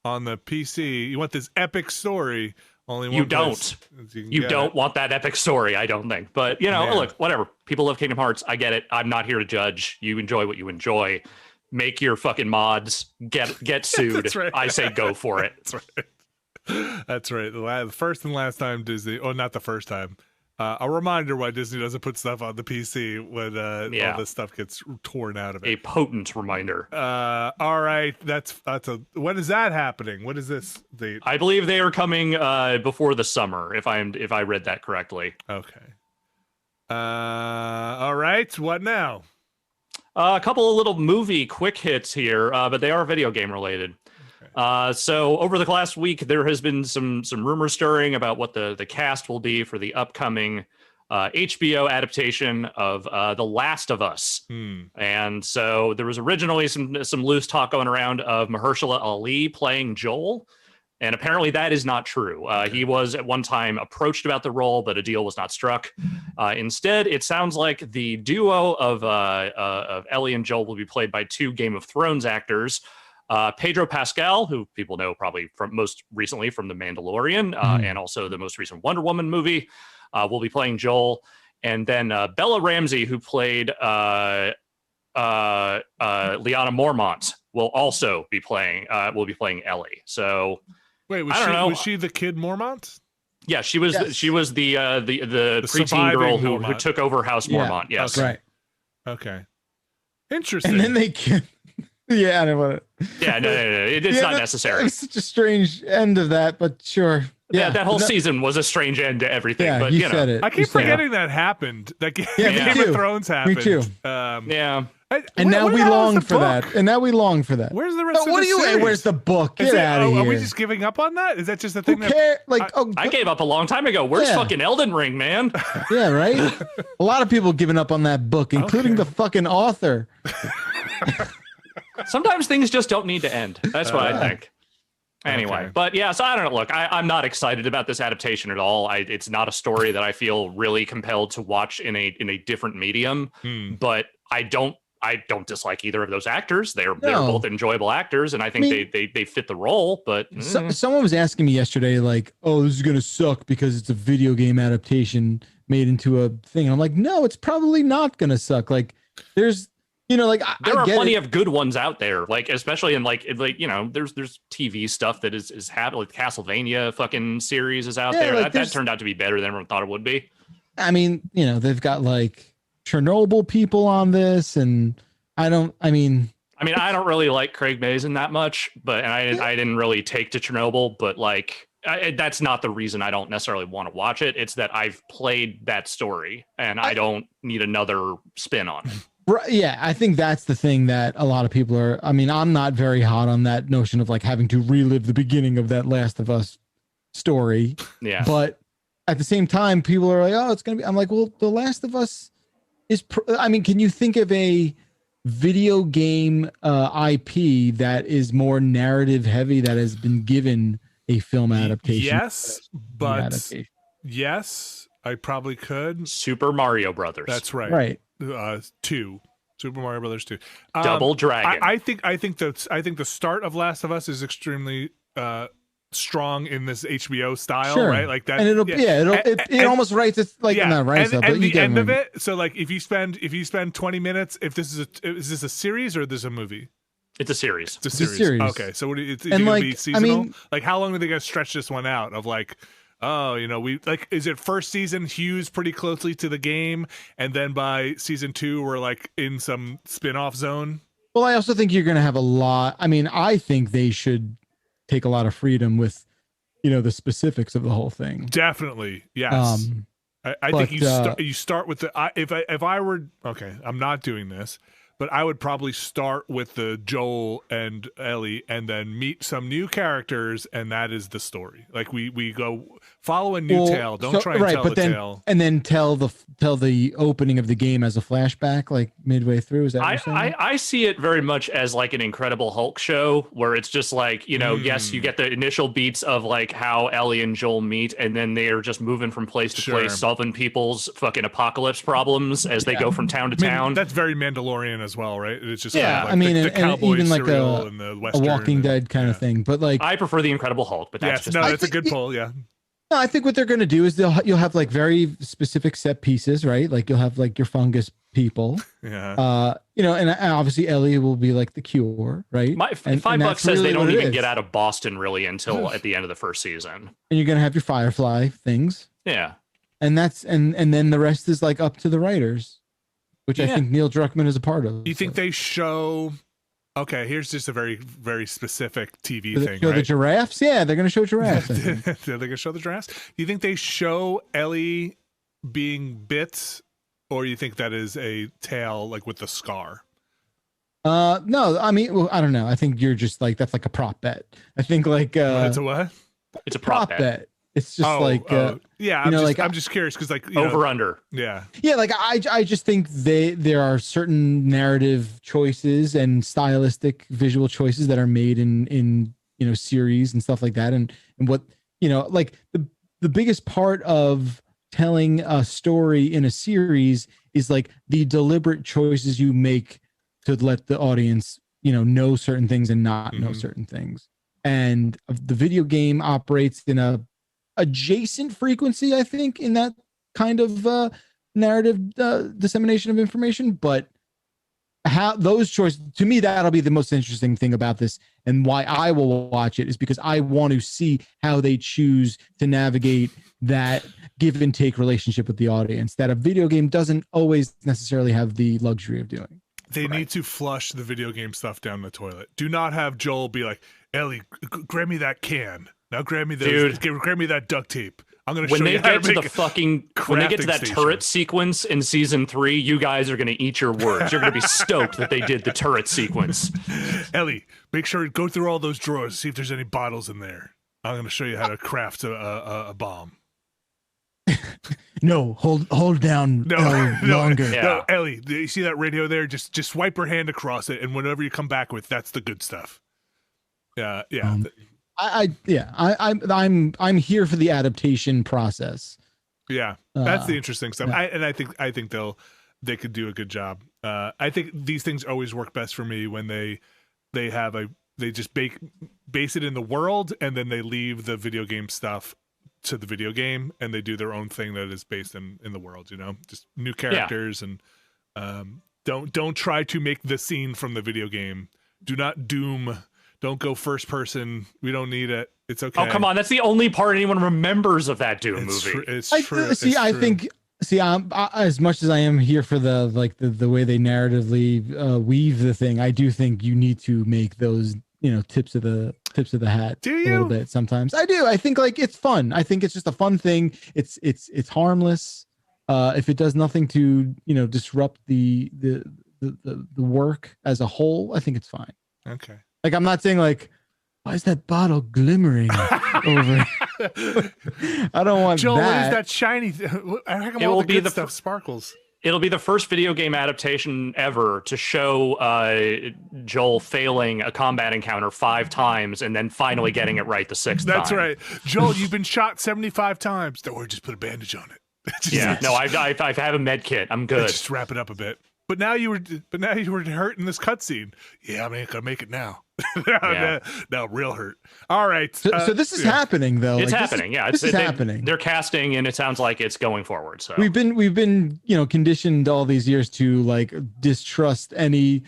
on the PC. You want this epic story. Only one you don't. You don't want that epic story. I don't think. But look, whatever. People love Kingdom Hearts. I get it. I'm not here to judge. You enjoy what you enjoy. Make your fucking mods, get sued. Right. I say go for it. That's right. That's right. The first and last time Disney, not the first time. A reminder why Disney doesn't put stuff on the PC when all this stuff gets torn out of it. A potent reminder. All right. When is that happening? What is this date? I believe they are coming before the summer, if I read that correctly. Okay. All right. What now? A couple of little movie quick hits here, but they are video game related. Okay. So over the last week, there has been some rumors stirring about what the cast will be for the upcoming HBO adaptation of The Last of Us. And so there was originally some loose talk going around of Mahershala Ali playing Joel. And apparently that is not true. He was at one time approached about the role, but a deal was not struck. Instead, it sounds like the duo of Ellie and Joel will be played by two Game of Thrones actors. Pedro Pascal, who people know probably from most recently from The Mandalorian and also the most recent Wonder Woman movie, will be playing Joel. And then Bella Ramsey, who played Lyanna Mormont, will also be playing Ellie. So. Wait, was she the kid Mormont? Yeah, she was. Yes. She was the preteen girl who took over House Mormont. Yes, right. Okay, interesting. And then they yeah, I don't want to. Yeah, no, it's not necessary. It's such a strange end of that, but sure. Yeah, that whole season was a strange end to everything. Yeah, but you said it. I keep forgetting that happened. That Game of Thrones happened. Me too. Yeah. And now we long for that. Where's the rest of the series? Where's the book? Get out of here. Are we just giving up on that? Is that just a thing I gave up a long time ago. Where's fucking Elden Ring, man? Yeah, right? A lot of people giving up on that book, including the fucking author. Sometimes things just don't need to end. That's what I think. Anyway, but yeah, so I don't know. Look, I'm not excited about this adaptation at all. It's not a story that I feel really compelled to watch in a different medium, but I I don't dislike either of those actors. They're both enjoyable actors, and I think they fit the role. But someone was asking me yesterday, like, "Oh, this is gonna suck because it's a video game adaptation made into a thing." I'm like, "No, it's probably not gonna suck." Like, there's, like there are plenty of good ones out there. Like, especially in like there's TV stuff that is happening. Like Castlevania fucking series is out there. That turned out to be better than everyone thought it would be. I mean, they've got like Chernobyl people on this, and I don't really like Craig Mazin that much, but I didn't really take to Chernobyl, but like that's not the reason I don't necessarily want to watch it. It's that I've played that story and I don't need another spin on it. Right, yeah, I think that's the thing that a lot of people are. I mean, I'm not very hot on that notion of like having to relive the beginning of that Last of Us story. Yeah, but at the same time, people are like, "Oh, it's gonna be." I'm like, "Well, The Last of Us is." I mean, can you think of a video game IP that is more narrative heavy that has been given a film adaptation? Yes, I probably could. Super Mario Brothers. That's right. Right. 2. Super Mario Brothers 2. Double Dragon. I think the start of Last of Us is extremely strong in this HBO style, right? Like that, and it almost writes it's like not right. And the end of it. So like if you spend 20 minutes, if this is this a series or this is a movie? It's a series. It's a series. Okay, so what? It's going to be seasonal. I mean, like how long are they going to stretch this one out? Of like, we like, is it first season hews pretty closely to the game, and then by season 2 we're like in some spin-off zone? Well, I also think you're going to have a lot. I mean, I think they should take a lot of freedom with, the specifics of the whole thing. Definitely, yes. I think you start with the. If I were okay, I'm not doing this, but I would probably start with the Joel and Ellie, and then meet some new characters, and that is the story. Like we go follow a new tale. Don't try and tell the tale, and then tell the opening of the game as a flashback, like midway through. Is that what you're saying? I see it very much as like an Incredible Hulk show, where it's just like yes, you get the initial beats of like how Ellie and Joel meet, and then they are just moving from place to place, solving people's fucking apocalypse problems as they go from town to town. That's very Mandalorian as well, right? It's just the cowboy even like and the Western, a Walking Dead kind of thing. But like, I prefer the Incredible Hulk, but that's that's a good pull. Yeah. No, I think what they're going to do is you'll have like very specific set pieces, right? Like you'll have like your fungus people, and obviously Ellie will be like the cure, right? $5 says they don't even get out of Boston really until at the end of the first season. And you're going to have your Firefly things. Yeah. And that's, and then the rest is like up to the writers, which I think Neil Druckmann is a part of. Do you think they show? Okay, here's just a very, very specific TV thing. Show the giraffes? Yeah, they're going to show giraffes. They're going to show the giraffes. Do you think they show Ellie being bit, or you think that is a tale like with the scar? No, I mean, I don't know. I think you're just like, that's like a prop bet. I think like it's a what? It's a prop bet. It's just I'm just curious because like over under. Yeah. Like I just think there are certain narrative choices and stylistic visual choices that are made in series and stuff like that, and what like the biggest part of telling a story in a series is like the deliberate choices you make to let the audience know certain things and not know certain things. And the video game operates in a adjacent frequency, I think, in that kind of narrative dissemination of information. But how those choices, to me, that'll be the most interesting thing about this, and why I will watch it is because I want to see how they choose to navigate that give and take relationship with the audience that a video game doesn't always necessarily have the luxury of doing. They need to flush the video game stuff down the toilet. Do not have Joel be like, Ellie, grab me that can. Now grab me grab me that duct tape. I'm gonna show you how to make when they get to that turret sequence in season 3, you guys are gonna eat your words. You're gonna be stoked that they did the turret sequence. Ellie, make sure to go through all those drawers, see if there's any bottles in there. I'm gonna show you how to craft a bomb. No, hold down longer. No, Ellie, you see that radio there? Just swipe her hand across it, and whatever you come back with, that's the good stuff. Yeah. I'm here for the adaptation process. Yeah, that's the interesting stuff. I think they could do a good job. I think these things always work best for me when they just base it in the world, and then they leave the video game stuff to the video game, and they do their own thing that is based in the world. Just new characters, and don't try to make the scene from the video game. Do not Doom. Don't go first person. We don't need it. It's okay. Oh, come on. That's the only part anyone remembers of that Doom movie. It's true. I think as much as I am here for the way they narratively weave the thing, I do think you need to make those tips of the hat. Do you? A little bit sometimes? I do. I think it's fun. I think it's just a fun thing. It's harmless. If it does nothing to disrupt the work as a whole, I think it's fine. Okay. I'm not saying why is that bottle glimmering over? I don't want Joel, that. what is that shiny? How come all the good stuff sparkles? It'll be the first video game adaptation ever to show Joel failing a combat encounter 5 times and then finally getting it right the 6th time. That's right. Joel, you've been shot 75 times. Don't worry, just put a bandage on it. No, I have a med kit. I'm good. Just wrap it up a bit. But now you were hurt in this cutscene. Yeah, I ain't gonna make it now. now real hurt. All right. So this is happening though. It's happening. This is happening. They're casting, and it sounds like it's going forward. So we've been conditioned all these years to distrust any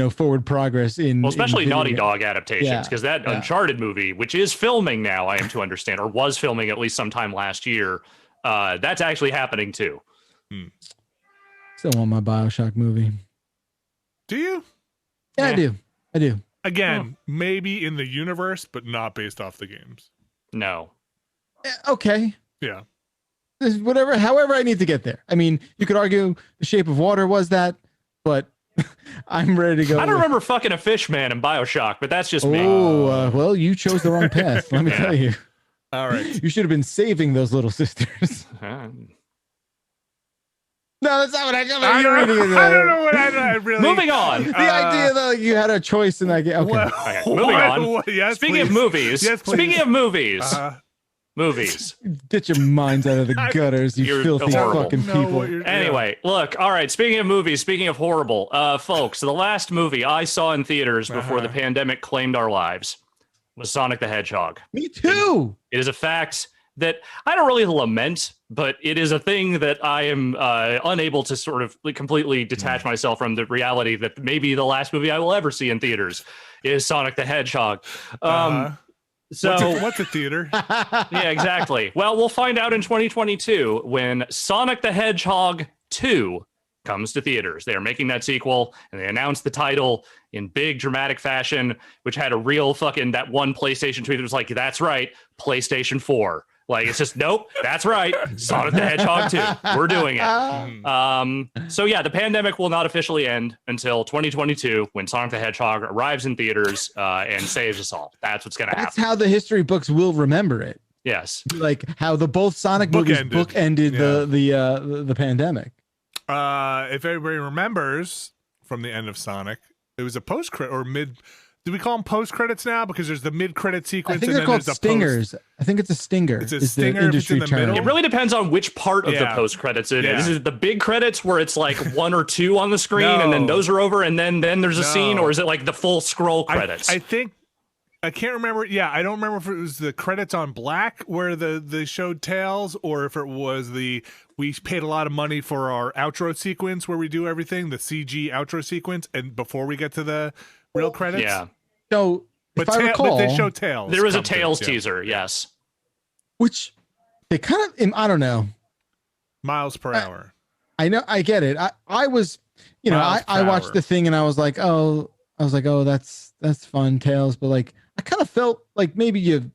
forward progress in. Well, especially Naughty Dog adaptations, because that Uncharted movie, which is filming now, I am to understand, or was filming at least sometime last year, that's actually happening too. Still want my BioShock movie. Do you? Yeah, I do. Again, maybe in the universe, but not based off the games. No. Okay. Yeah. However I need to get there. I mean, you could argue The Shape of Water was that, but I'm ready to go. I don't remember fucking a fish man in BioShock, but that's just me. Oh, well, you chose the wrong path. Let me tell you. All right. You should have been saving those little sisters. No, that's not what I got. I don't know what I really. Moving on. The idea though, you had a choice in that game. Okay. Okay. Moving on. Yes, Speaking of movies. Yes, please. Speaking of movies. Movies. Get your minds out of the gutters, you filthy horrible. fucking people. Anyway, look. All right. Speaking of movies. Speaking of horrible, folks. The last movie I saw in theaters before the pandemic claimed our lives was Sonic the Hedgehog. Me too. It is a fact that I don't really lament, but it is a thing that I am unable to sort of completely detach myself from the reality that maybe the last movie I will ever see in theaters is Sonic the Hedgehog. So what's a theater? Yeah, exactly. Well, we'll find out in 2022 when Sonic the Hedgehog 2 comes to theaters. They are making that sequel, and they announced the title in big dramatic fashion, which had a real fucking that one PlayStation tweet that was like, "That's right, PlayStation 4." It's just, nope, that's right. Sonic the Hedgehog 2. We're doing it. So yeah, the pandemic will not officially end until 2022 when Sonic the Hedgehog arrives in theaters and saves us all. That's what's going to happen. That's how the history books will remember it. Yes. How both Sonic movies bookended the pandemic. If everybody remembers from the end of Sonic, it was a post-credit or mid... Do we call them post-credits now? Because there's the mid-credit sequence. I think they're called stingers. I think it's a stinger. It's a stinger if it's in the middle. It really depends on which part of the post-credits it is. Is it the big credits where it's like 1 or 2 on the screen and then those are over and then there's a scene? Or is it like the full scroll credits? I think... I can't remember. Yeah, I don't remember if it was the credits on black where they showed Tails, or if it was we paid a lot of money for our outro sequence where we do everything, the CG outro sequence, and before we get to the real credits. Yeah. So, if I recall, but they show Tails. There was a Tails teaser, yes. Which they kind of, I don't know. Miles per hour. I know, I get it. I was, I watched the thing and I was like, oh, that's fun, Tails. But I kind of felt like maybe you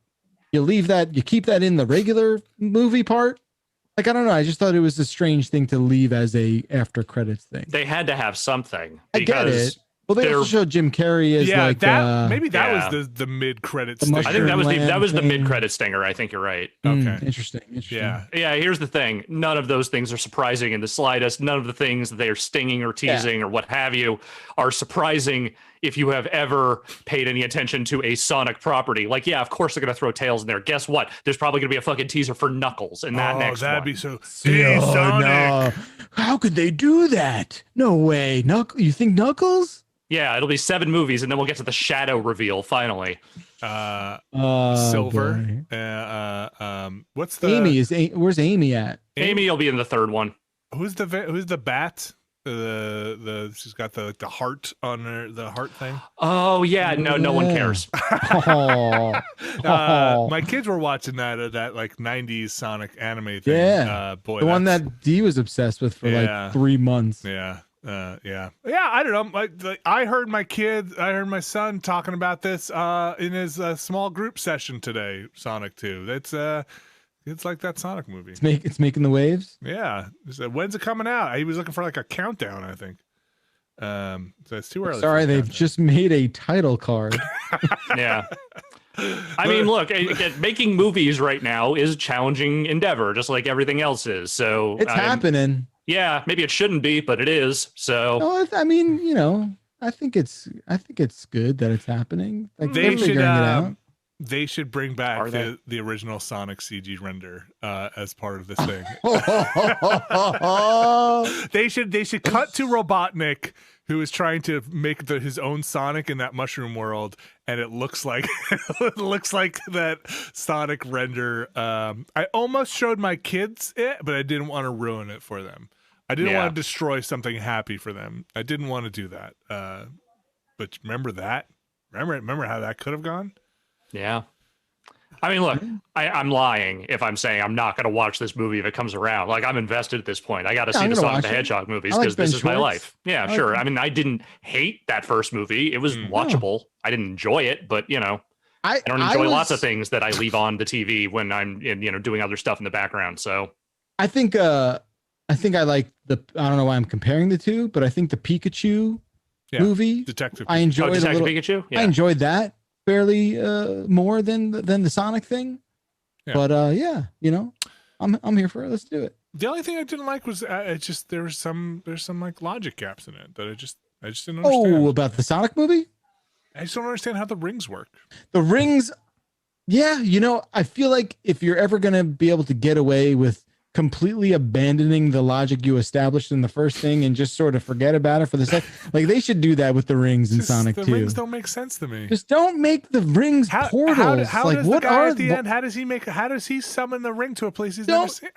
leave that, you keep that in the regular movie part. I don't know. I just thought it was a strange thing to leave as a after credits thing. They had to have something. I get it. Well, they also showed Jim Carrey as maybe that was the mid credits. I think that was the mid credit stinger. I think you're right. Okay, interesting. Yeah. Here's the thing: none of those things are surprising in the slightest. None of the things that they are stinging or teasing or what have you are surprising if you have ever paid any attention to a Sonic property. Like, yeah, of course they're going to throw Tails in there. Guess what? There's probably going to be a fucking teaser for Knuckles in that next that'd one. be so. Hey, Oh, Sonic. no. How could they do that? No way. You think Knuckles? Yeah, it'll be 7 movies, and then we'll get to the Shadow reveal finally. Silver. Boy. What's the Where's Amy at? Amy will be in the 3rd one. Who's the bat? She's got the heart on her, the heart thing. Oh yeah, no one cares. My kids were watching that like 90s Sonic anime thing. Yeah, boy, the one that Dee was obsessed with for like 3 months. Yeah. I don't know. I heard my son talking about this in his small group session today. Sonic 2. It's like that Sonic movie. It's making the waves. Yeah. So when's it coming out? He was looking for like a countdown, I think. So it's too early. Sorry, they've just made a title card. Yeah. I mean, look, making movies right now is a challenging endeavor, just like everything else is. So it's happening. Yeah, maybe it shouldn't be, but it is. So no, I mean, I think it's good that it's happening. Like they should. It out. They should bring back the original Sonic CG render as part of this thing. They should cut to Robotnik, who is trying to make his own Sonic in that mushroom world, and it looks like that Sonic render. I almost showed my kids it, but I didn't want to ruin it for them. I didn't want to destroy something happy for them. I didn't want to do that. But remember that? Remember how that could have gone? Yeah. I mean, look, I'm lying if I'm saying I'm not going to watch this movie if it comes around. Like, I'm invested at this point. I got to see the Sonic the Hedgehog movies because this is my life. Yeah, sure. I mean, I didn't hate that first movie. It was watchable. I didn't enjoy it, but, I don't enjoy lots of things that I leave on the TV when I'm doing other stuff in the background. So I think I like I don't know why I'm comparing the two, but I think the Pikachu movie, Detective I enjoyed Detective Pikachu. Yeah. I enjoyed that fairly more than the Sonic thing. Yeah. But I'm here for it. Let's do it. The only thing I didn't like was it's just there's some like logic gaps in it that I just didn't understand. Oh, about the Sonic movie? I just don't understand how the rings work. The rings, yeah, I feel like if you're ever gonna be able to get away with completely abandoning the logic you established in the first thing and just sort of forget about it for the second, like they should do that with the rings in Sonic 2. The rings don't make sense to me. Just don't make the rings portals. How like does what the guy are at the end? How does he summon the ring to a place he's never seen?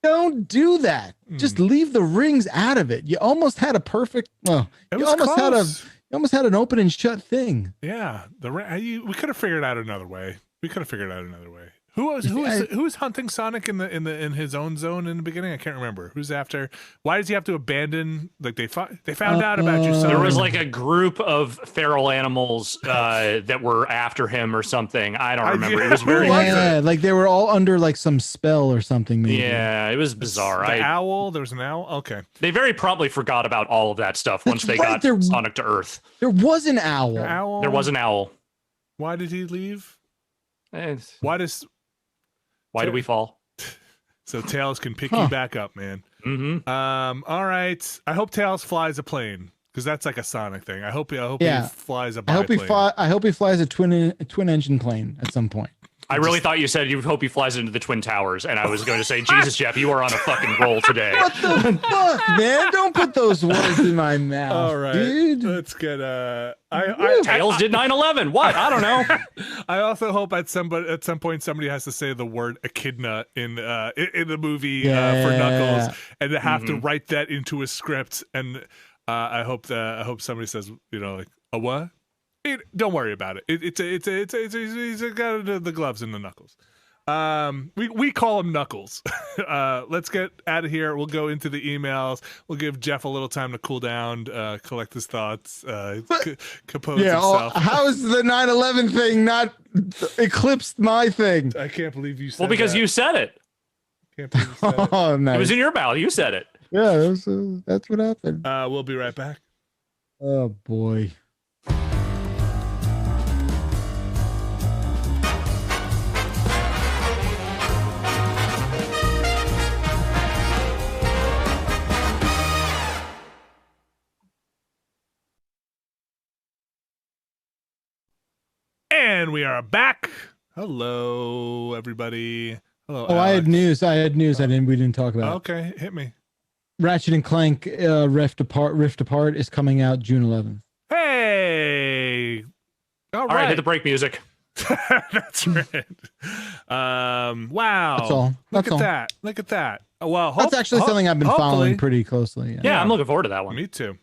Don't do that. Just leave the rings out of it. You almost had a perfect. Well, you almost had an open and shut thing. Yeah, we could have figured out another way. Who is hunting Sonic in his own zone in the beginning? I can't remember. Who's after? Why does he have to abandon? Like they found out about you. There was like a group of feral animals that were after him or something. I don't remember. It was very like they were all under like some spell or something. Maybe. Yeah, it was bizarre. Owl. There was an owl. Okay. They very promptly forgot about all of that stuff once they got Sonic to Earth. There was an owl. There was an owl. Why did he leave? Why do we fall? So Tails can pick you back up, man. Mm-hmm. All right. I hope Tails flies a plane because that's like a Sonic thing. I hope he flies a biplane. I hope he flies a twin engine plane at some point. I really thought you said you hope he flies into the Twin Towers, and I was going to say, Jesus, Jeff, you are on a fucking roll today. What the fuck, man? Don't put those words in my mouth. All right, dude. Let's get Tails did 9/11. What? I don't know. I also hope at some point somebody has to say the word echidna in the movie for Knuckles, and to have to write that into a script. And I hope somebody says, like a what? Don't worry about it. He's got the gloves and the knuckles. We call him Knuckles. Let's get out of here. We'll go into the emails. We'll give Jeff a little time to cool down, collect his thoughts, compose himself. How is the 9/11 thing not eclipsed my thing? I can't believe you said. Well, because you said it. Can't believe you said it. Oh, nice. It was in your mouth. You said it. Yeah, that's what happened. We'll be right back. Oh boy. And we are back. Hello, everybody. Hello, Oh, Alex. I had news. We didn't talk about. Okay, hit me. Ratchet and Clank Rift Apart is coming out June 11th. Hey. All right, hit the break music. That's right. Wow. That's all. Look at that. Well, that's actually something I've been following pretty closely. Yeah, I'm looking forward to that one. Me too.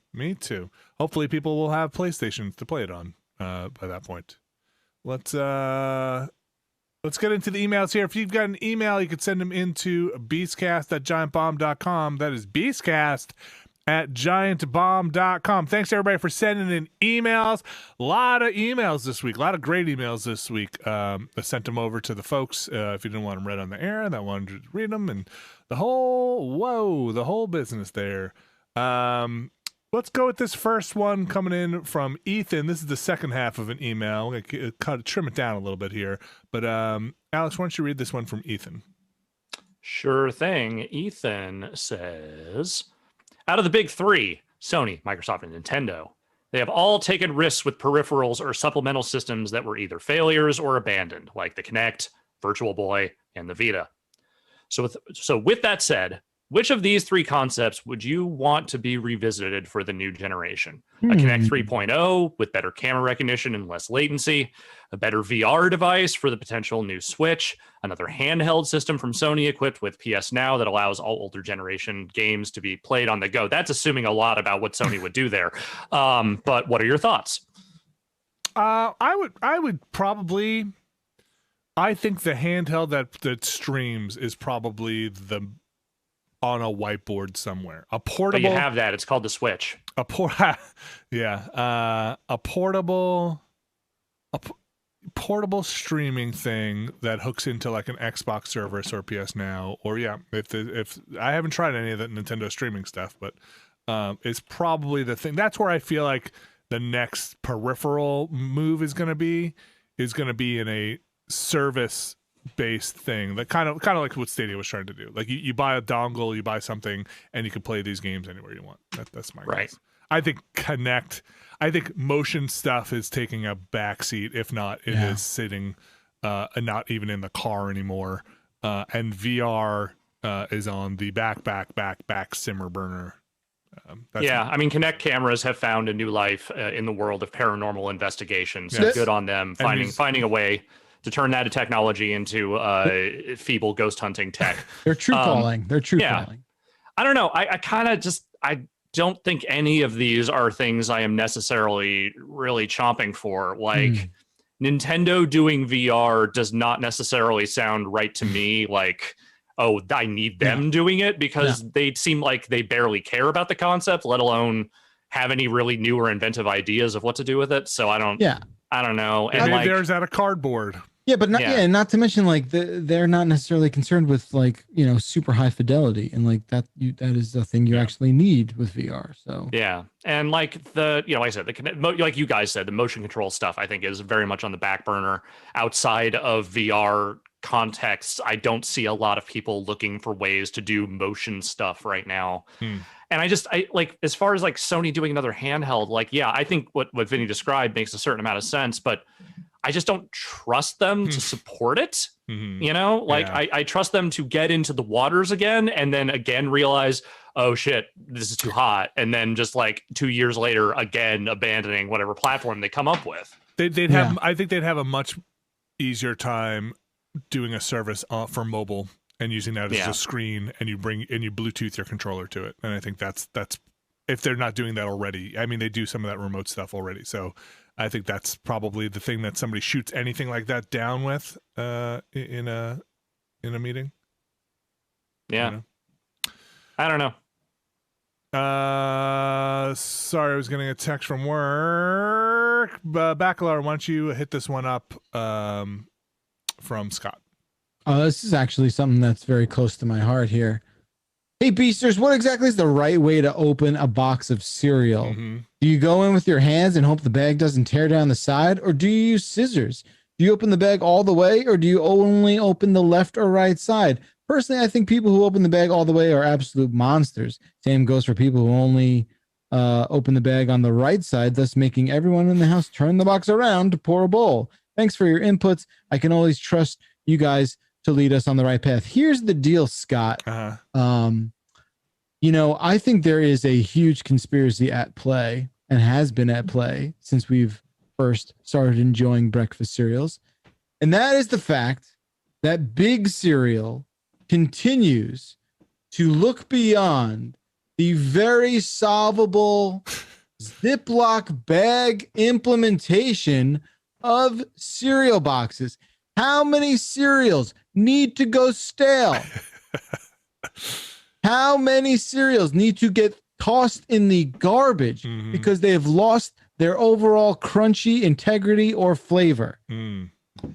Hopefully people will have PlayStations to play it on by that point. Let's get into the emails here. If you've got an email, you could send them into beastcast@giantbomb.com. That is beastcast@giantbomb.com. Thanks everybody for sending in emails. A lot of emails this week. A lot of great emails this week. I sent them over to the folks if you didn't want them read on the air, that wanted to read them, and the whole business there. Let's go with this first one coming in from Ethan. This is the second half of an email. I'm going to trim it down a little bit here. But Alex, why don't you read this one from Ethan? Sure thing. Ethan says, out of the big three, Sony, Microsoft, and Nintendo, they have all taken risks with peripherals or supplemental systems that were either failures or abandoned, like the Kinect, Virtual Boy, and the Vita. So with that said, which of these three concepts would you want to be revisited for the new generation? A Kinect 3.0 with better camera recognition and less latency, a better VR device for the potential new Switch, another handheld system from Sony equipped with PS Now that allows all older generation games to be played on the go. That's assuming a lot about what Sony would do there. But what are your thoughts? I would probably, I think the handheld that streams is probably on a whiteboard somewhere. A portable. But you have that. It's called the Switch. A portable streaming thing that hooks into like an Xbox service or PS Now, or if I haven't tried any of the Nintendo streaming stuff, but it's probably the thing. That's where I feel like the next peripheral move is going to be in a service based thing, that kind of like what Stadia was trying to do. Like you buy a dongle, you buy something, and you can play these games anywhere you want. That's my guess. I think motion stuff is taking a backseat. If not, it is sitting and not even in the car anymore. And VR is on the back simmer burner. I mean, Kinect cameras have found a new life in the world of paranormal investigations. So good on them finding a way to turn that technology into feeble ghost hunting tech. They're true calling. I don't know. I don't think any of these are things I am necessarily really chomping for. Like Nintendo doing VR does not necessarily sound right to me. Like, oh, I need them doing it, because they seem like they barely care about the concept, let alone have any really new or inventive ideas of what to do with it. So I don't know. And like, there's out of cardboard. Yeah, but not to mention like they're not necessarily concerned with like, super high fidelity, and like that is the thing you actually need with VR. So and like like I said, like you guys said, the motion control stuff I think is very much on the back burner. Outside of VR contexts, I don't see a lot of people looking for ways to do motion stuff right now. And I like, as far as like Sony doing another handheld, like, I think what Vinny described makes a certain amount of sense, but I just don't trust them to support it. I trust them to get into the waters again and then again realize, oh shit, this is too hot. And then just like 2 years later, again, abandoning whatever platform they come up with. I think they'd have a much easier time doing a service for mobile and using that as a screen, and you Bluetooth your controller to it. And I think that's if they're not doing that already. I mean, they do some of that remote stuff already. So I think that's probably the thing that somebody shoots anything like that down with in a meeting. Yeah. I don't know. Sorry, I was getting a text from work. Bacalar, why don't you hit this one up from Scott? This is actually something that's very close to my heart here. Hey, Beasters, what exactly is the right way to open a box of cereal? Do you go in with your hands and hope the bag doesn't tear down the side, or do you use scissors? Do you open the bag all the way, or do you only open the left or right side? Personally, I think people who open the bag all the way are absolute monsters. Same goes for people who only open the bag on the right side, thus making everyone in the house turn the box around to pour a bowl. Thanks for your inputs. I can always trust you guys to lead us on the right path. Here's the deal, Scott. You know, I think there is a huge conspiracy at play and has been at play since we've first started enjoying breakfast cereals. And that is the fact that Big Cereal continues to look beyond the very solvable Ziploc bag implementation of cereal boxes. How many cereals need to go stale? How many cereals need to get tossed in the garbage because they have lost their overall crunchy integrity or flavor?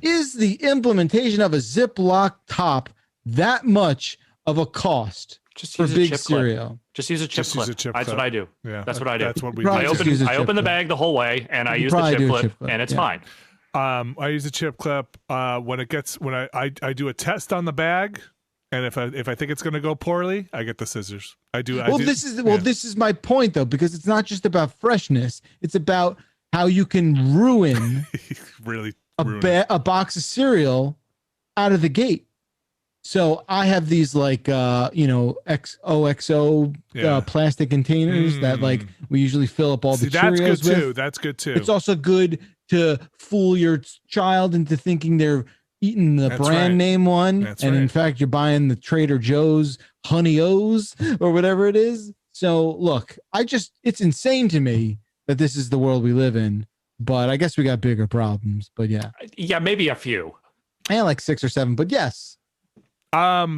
Is the implementation of a Ziploc top that much of a cost for Big Cereal? Just use a chip clip. That's what I do. Yeah, that's what I do. That's what we do. I open the bag the whole way, and I use the chip clip, and it's fine. I use a chip clip when I do a test on the bag. And if I think it's going to go poorly, I get the scissors. This is my point though, because it's not just about freshness; it's about how you can ruin a box of cereal out of the gate. So I have these like XOXO plastic containers that like we usually fill up all the Cheerios with. That's good too. It's also good to fool your child into thinking they're eating the brand name one, in fact you're buying the Trader Joe's Honey O's or whatever it is. So look, it's insane to me that this is the world we live in, but I guess we got bigger problems. But yeah, maybe a few, like 6 or 7, but yes. I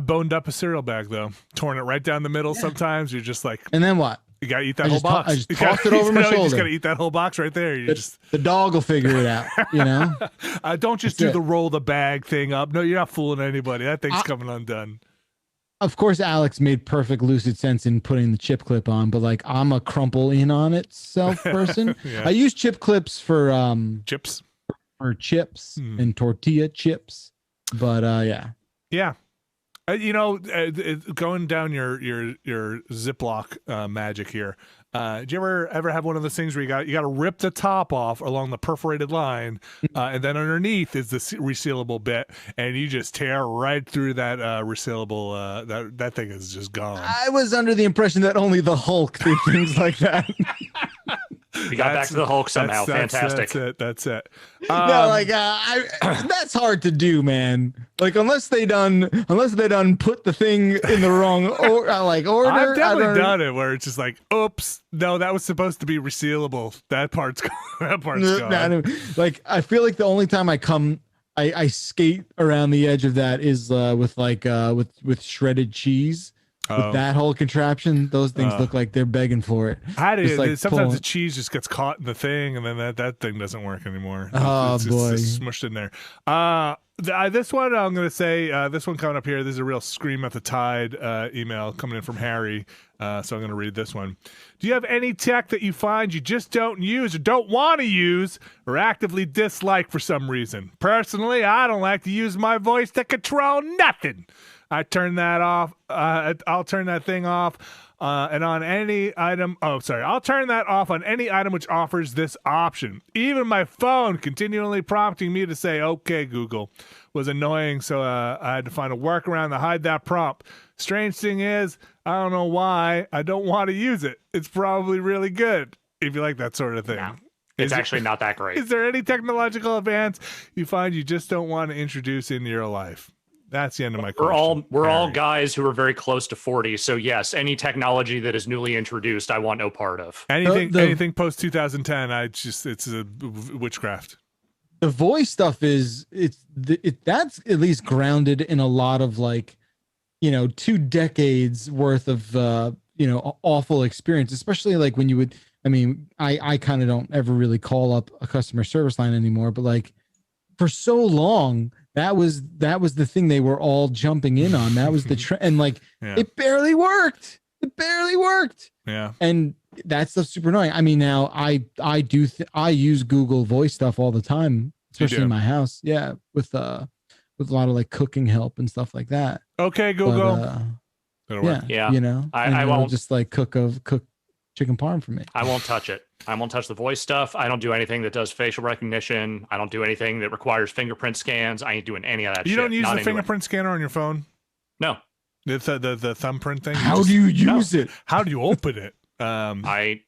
boned up a cereal bag though, torn it right down the middle. Sometimes you're just like, and then what? You gotta eat that whole box. I just tossed it over my shoulder. You just gotta eat that whole box right there. The dog will figure it out, you know? Don't just do the roll the bag thing up. No, you're not fooling anybody. That thing's coming undone. Of course, Alex made perfect lucid sense in putting the chip clip on, but like I'm a crumple in on itself person. I use chip clips for chips. For chips and tortilla chips. But Yeah. Going down your Ziploc magic here. Did you ever have one of those things where you got to rip the top off along the perforated line, and then underneath is the resealable bit, and you just tear right through that resealable. That thing is just gone. I was under the impression that only the Hulk did things like that. We got back to the Hulk somehow. Fantastic. That's it. That's hard to do, man. Like unless they done put the thing in the wrong order. I've definitely done it where it's just like, oops, no, that was supposed to be resealable. That part's gone. Like I feel like the only time I skate around the edge of that is with shredded cheese. With that whole contraption, those things look like they're begging for it. Sometimes the cheese just gets caught in the thing, and then that thing doesn't work anymore. It's just smushed in there. This one I'm going to say, this one coming up here, this is a real scream at the tide email coming in from Harry. So I'm going to read this one. Do you have any tech that you find you just don't use or don't want to use or actively dislike for some reason? Personally, I don't like to use my voice to control nothing. I'll turn that thing off and on any item. I'll turn that off on any item which offers this option. Even my phone continually prompting me to say, okay, Google, was annoying. So I had to find a workaround to hide that prompt. Strange thing is, I don't know why I don't want to use it. It's probably really good if you like that sort of thing. No, it's actually not that great. Is there any technological advance you find you just don't want to introduce into your life? That's the end of my question. We're all guys who are very close to 40. So yes, any technology that is newly introduced, I want no part of. Anything post 2010, it's a witchcraft. The voice stuff that's at least grounded in a lot of 2 decades worth of awful experience, especially like when you would. I mean, I kind of don't ever really call up a customer service line anymore, but like for so long. That was the thing they were all jumping in on. That was the trend, and it barely worked. Yeah, and that stuff's super annoying. I mean, now I use Google Voice stuff all the time, especially in my house. Yeah, with a lot of cooking help and stuff like that. Okay, Google. Yeah, I won't just cook chicken parm for me. I won't touch it. I won't touch the voice stuff. I don't do anything that does facial recognition. I don't do anything that requires fingerprint scans. I ain't doing any of that shit. You don't use the fingerprint scanner on your phone? No. The thumbprint thing? How do you use it? How do you open it? I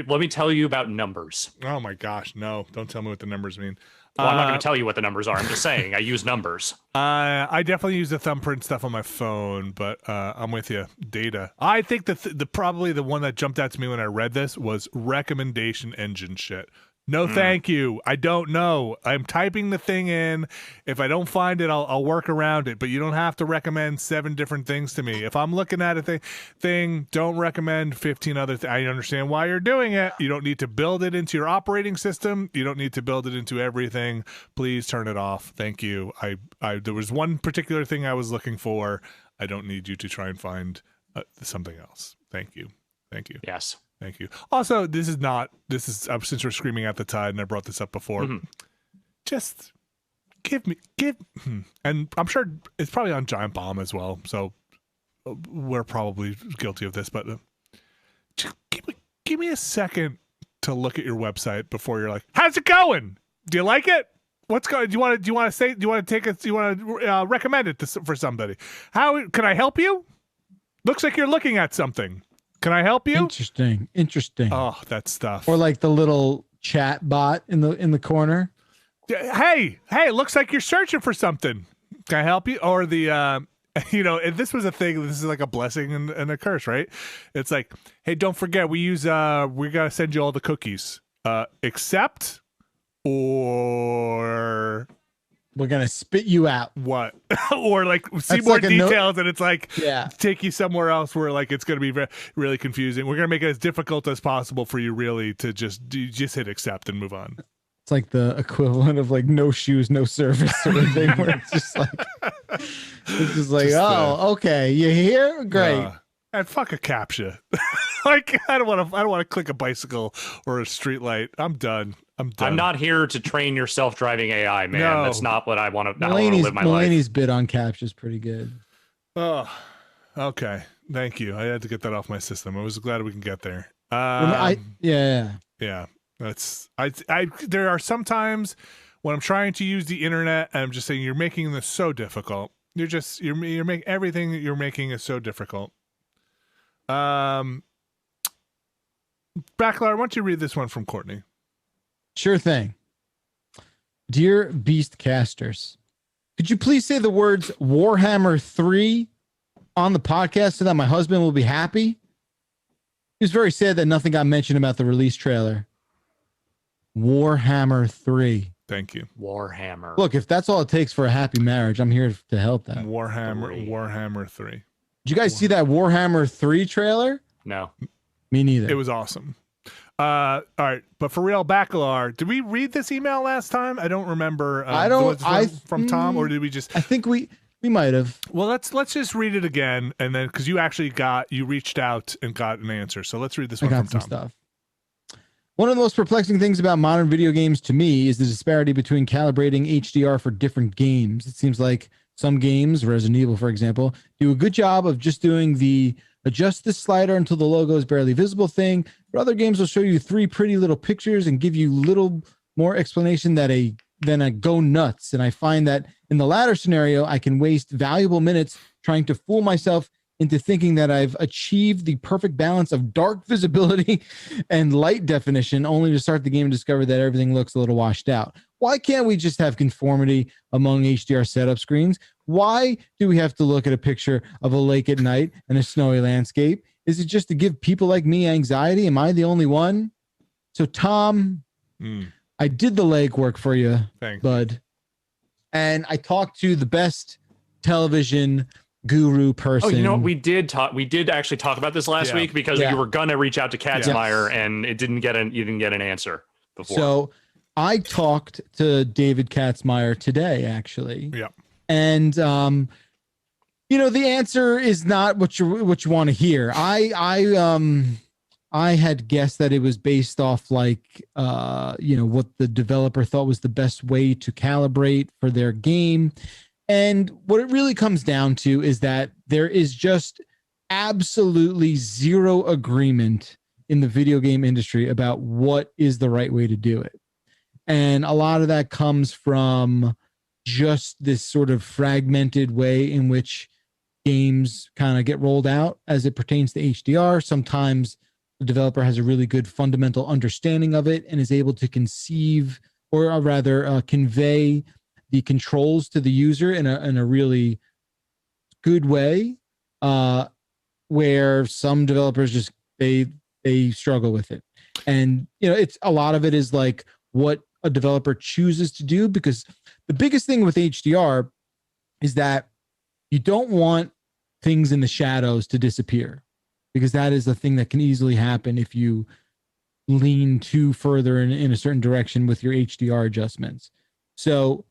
let me tell you about numbers. Oh my gosh, no! Don't tell me what the numbers mean. Well, I'm not going to tell you what the numbers are. I'm just saying I use numbers. I definitely use the thumbprint stuff on my phone, but I'm with you. Data. I think the probably the one that jumped out to me when I read this was recommendation engine shit. No, thank you. I don't know. I'm typing the thing in. If I don't find it, I'll work around it. But you don't have to recommend 7 different things to me. If I'm looking at a thing, don't recommend 15 other things. I understand why you're doing it. You don't need to build it into your operating system. You don't need to build it into everything. Please turn it off. Thank you. There was one particular thing I was looking for. I don't need you to try and find something else. Thank you. Thank you. Yes. Thank you. Also, this is since we're screaming at the tide, and I brought this up before. Just give, and I'm sure it's probably on Giant Bomb as well. So we're probably guilty of this, but just give me a second to look at your website before you're like, how's it going? Do you like it? What's going? Do you want to recommend it for somebody? How can I help you? Looks like you're looking at something. Can I help you? Interesting. Oh, that stuff. Or like the little chat bot in the corner. Hey, looks like you're searching for something. Can I help you? Or the, if this was a thing, this is like a blessing and a curse, right? It's like, hey, don't forget, we gotta send you all the cookies. Except, or we're gonna spit you out. What? Or like see more details, and it's like take you somewhere else where like it's gonna be really confusing. We're gonna make it as difficult as possible for you, really, to just hit accept and move on. It's like the equivalent of like no shoes, no service sort of thing, where it's just like, okay, you here? Great. And fuck a CAPTCHA. Like I don't want to click a bicycle or a street light. I'm done. I'm not here to train your self-driving AI, man. No. That's not what I want to live my life. Mulaney's bid on CAPTCHA is pretty good. Oh, okay. Thank you. I had to get that off my system. I was glad we can get there. Yeah. That's there are some times when I'm trying to use the internet and I'm just saying you're making this so difficult. You're making everything that you're making is so difficult. Backlar, why don't you read this one from Courtney? Sure thing. Dear Beastcasters, could you please say the words Warhammer 3 on the podcast so that my husband will be happy? He was very sad that nothing got mentioned about the release trailer. Warhammer 3. Thank you. Warhammer. Look, if that's all it takes for a happy marriage, I'm here to help that. Warhammer 3. Did you guys see that Warhammer 3 trailer? No. Me neither. It was awesome. All right, but for real, Bacalar, did we read this email last time? I don't remember. From Tom, or did we just? I think we might have. Well, let's just read it again, and then because you reached out and got an answer, so let's read this one from Tom. Stuff. One of the most perplexing things about modern video games to me is the disparity between calibrating HDR for different games. It seems like some games, Resident Evil, for example, do a good job of just doing the adjust this slider until the logo is barely visible thing. But other games will show you 3 pretty little pictures and give you little more explanation than a go nuts. And I find that in the latter scenario, I can waste valuable minutes trying to fool myself into thinking that I've achieved the perfect balance of dark visibility and light definition, only to start the game and discover that everything looks a little washed out. Why can't we just have conformity among HDR setup screens? Why do we have to look at a picture of a lake at night and a snowy landscape? Is it just to give people like me anxiety? Am I the only one? So, Tom, I did the legwork for you, bud. And I talked to the best television guru person. Oh, you know what? We did actually talk about this last week because you were gonna reach out to Katzmeyer and you didn't get an answer before. So I talked to David Katzmeyer today, actually. Yeah. And the answer is not what you want to hear. I had guessed that it was based off like what the developer thought was the best way to calibrate for their game. And what it really comes down to is that there is just absolutely zero agreement in the video game industry about what is the right way to do it. And a lot of that comes from just this sort of fragmented way in which games kind of get rolled out as it pertains to HDR. Sometimes the developer has a really good fundamental understanding of it and is able to conceive, or rather convey the controls to the user in a really good way, where some developers just they struggle with it. And it's a lot of it is like what a developer chooses to do, because the biggest thing with HDR is that you don't want things in the shadows to disappear, because that is a thing that can easily happen if you lean too further in a certain direction with your HDR adjustments. So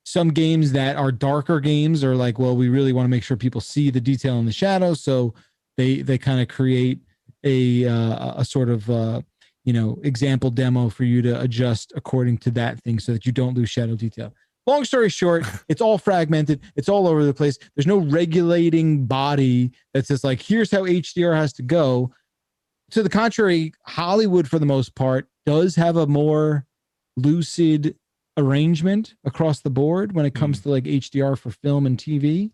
some games that are darker games are like, well, we really want to make sure people see the detail in the shadows. So they kind of create a sort of, example demo for you to adjust according to that thing so that you don't lose shadow detail. Long story short, it's all fragmented. It's all over the place. There's no regulating body that says like, here's how HDR has to go. To the contrary, Hollywood, for the most part, does have a more lucid arrangement across the board when it comes to like HDR for film and TV.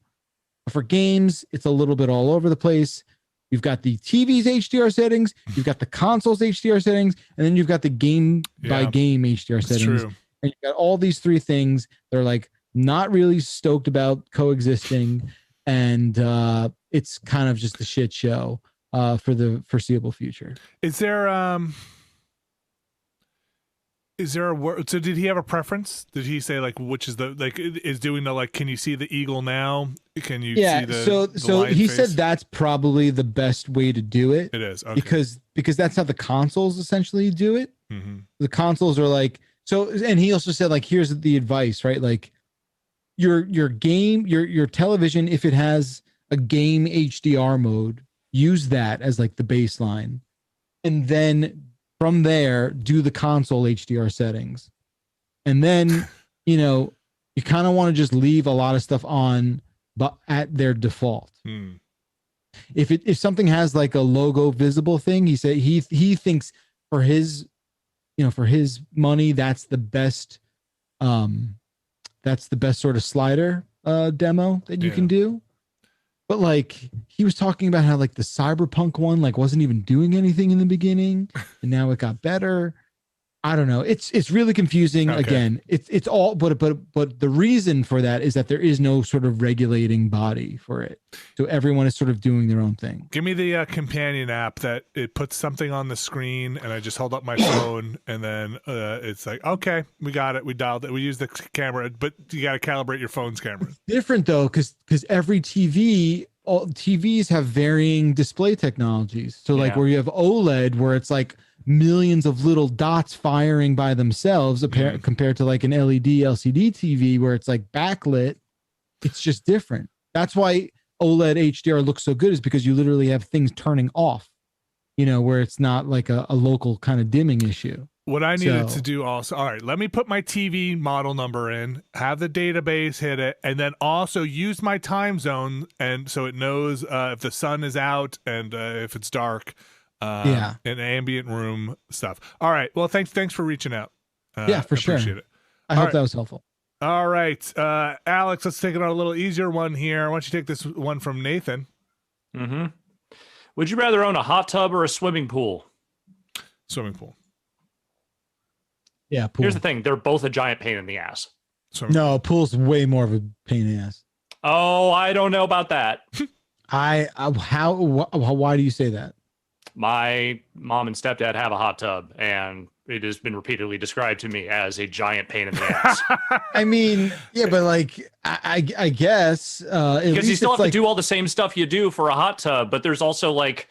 For games, it's a little bit all over the place. You've got the TV's HDR settings, you've got the console's HDR settings, and then you've got the game by game HDR settings. True. And you've got all these three things. They're like not really stoked about coexisting, and it's kind of just a shit show for the foreseeable future. Is there a word? So did he have a preference? Did he say like which is the like is doing the like? Can you see the eagle now? Can you see the so he face? said that's probably the best way to do it. It is, okay. because that's how the consoles essentially do it. Mm-hmm. The consoles are like so, and he also said like here's the advice, right? Like your game, your television, if it has a game HDR mode, use that as like the baseline, and then from there, do the console HDR settings. And then, you kind of want to just leave a lot of stuff on, but at their default. If something has like a logo visible thing, he said he thinks for his money, that's the best sort of slider demo that you can do. But like he was talking about how like the Cyberpunk one like wasn't even doing anything in the beginning, and now it got better. I don't know. It's really confusing. Okay. Again, it's all but the reason for that is that there is no sort of regulating body for it. So everyone is sort of doing their own thing. Give me the companion app that it puts something on the screen and I just hold up my phone and then it's like, okay, we got it. We dialed it. We use the camera, but you got to calibrate your phone's camera. It's different though, because every all TVs have varying display technologies. So like where you have OLED, where it's like millions of little dots firing by themselves compared to like an LED LCD TV where it's like backlit. It's just different. That's why OLED HDR looks so good, is because you literally have things turning off, where it's not like a local kind of dimming issue. What I needed to do also, all right, let me put my TV model number in, have the database hit it, and then also use my time zone, and so it knows if the sun is out and if it's dark. In ambient room stuff. All right. Well, thanks for reaching out. For sure. Appreciate it. I hope that was helpful. All right, Alex, let's take it on a little easier one here. Why don't you take this one from Nathan? Mm-hmm. Would you rather own a hot tub or a swimming pool? Swimming pool. Yeah, pool. Here's the thing. They're both a giant pain in the ass. No, pool's way more of a pain in the ass. Oh, I don't know about that. Why do you say that? My mom and stepdad have a hot tub, and it has been repeatedly described to me as a giant pain in the ass. I mean, yeah, but like, I guess because you still have to do all the same stuff you do for a hot tub, but there's also like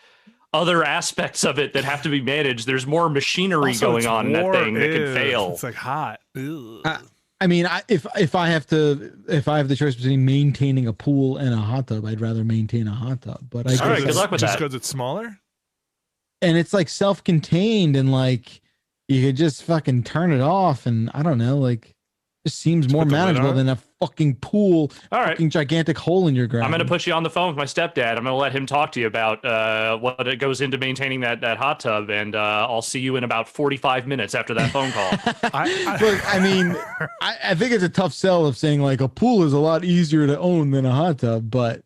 other aspects of it that have to be managed. There's more machinery going on in that thing that can fail. It's like hot. I mean, if I have the choice between maintaining a pool and a hot tub, I'd rather maintain a hot tub. But I guess all right, good luck with just that. Because it's smaller. And it's like self-contained, and like you could just fucking turn it off, and I don't know, like Just seems more put the lid manageable on? than a fucking pool, All right. fucking gigantic hole in your ground. I'm going to put you on the phone with my stepdad. I'm going to let him talk to you about what it goes into maintaining that hot tub, and I'll see you in about 45 minutes after that phone call. Look, I mean, I think it's a tough sell of saying like a pool is a lot easier to own than a hot tub, but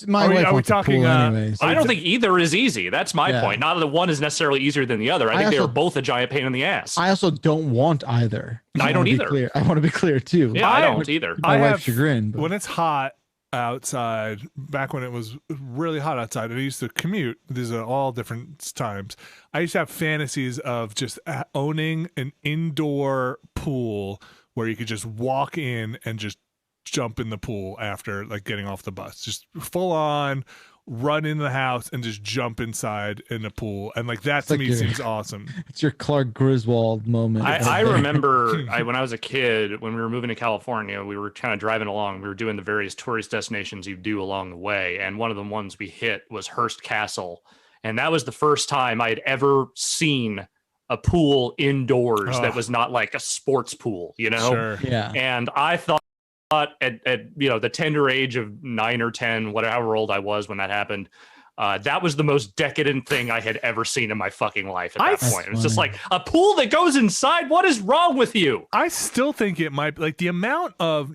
my wife wants a pool anyways. I don't think either is easy. That's my point. Not that one is necessarily easier than the other. I think they are both a giant pain in the ass. I also don't want either. I don't either. I want to be clear too. Yeah, I don't either. My wife's chagrin. When it's hot outside, back when it was really hot outside, and I used to commute. These are all different times. I used to have fantasies of just owning an indoor pool where you could just walk in and just jump in the pool after like getting off the bus, just full on run into the house and just jump inside in the pool, and like that to me seems awesome. It's your Clark Griswold moment. I remember when I was a kid, when we were moving to California, we were kind of driving along. We were doing the various tourist destinations you do along the way, and one of the ones we hit was Hearst Castle, and that was the first time I had ever seen a pool indoors that was not like a sports pool, you know? Sure. Yeah. And I thought at the tender age of 9 or 10, whatever old I was when that happened, that was the most decadent thing I had ever seen in my fucking life at that point. It was just like a pool that goes inside. What is wrong with you? I still think it might, like the amount of,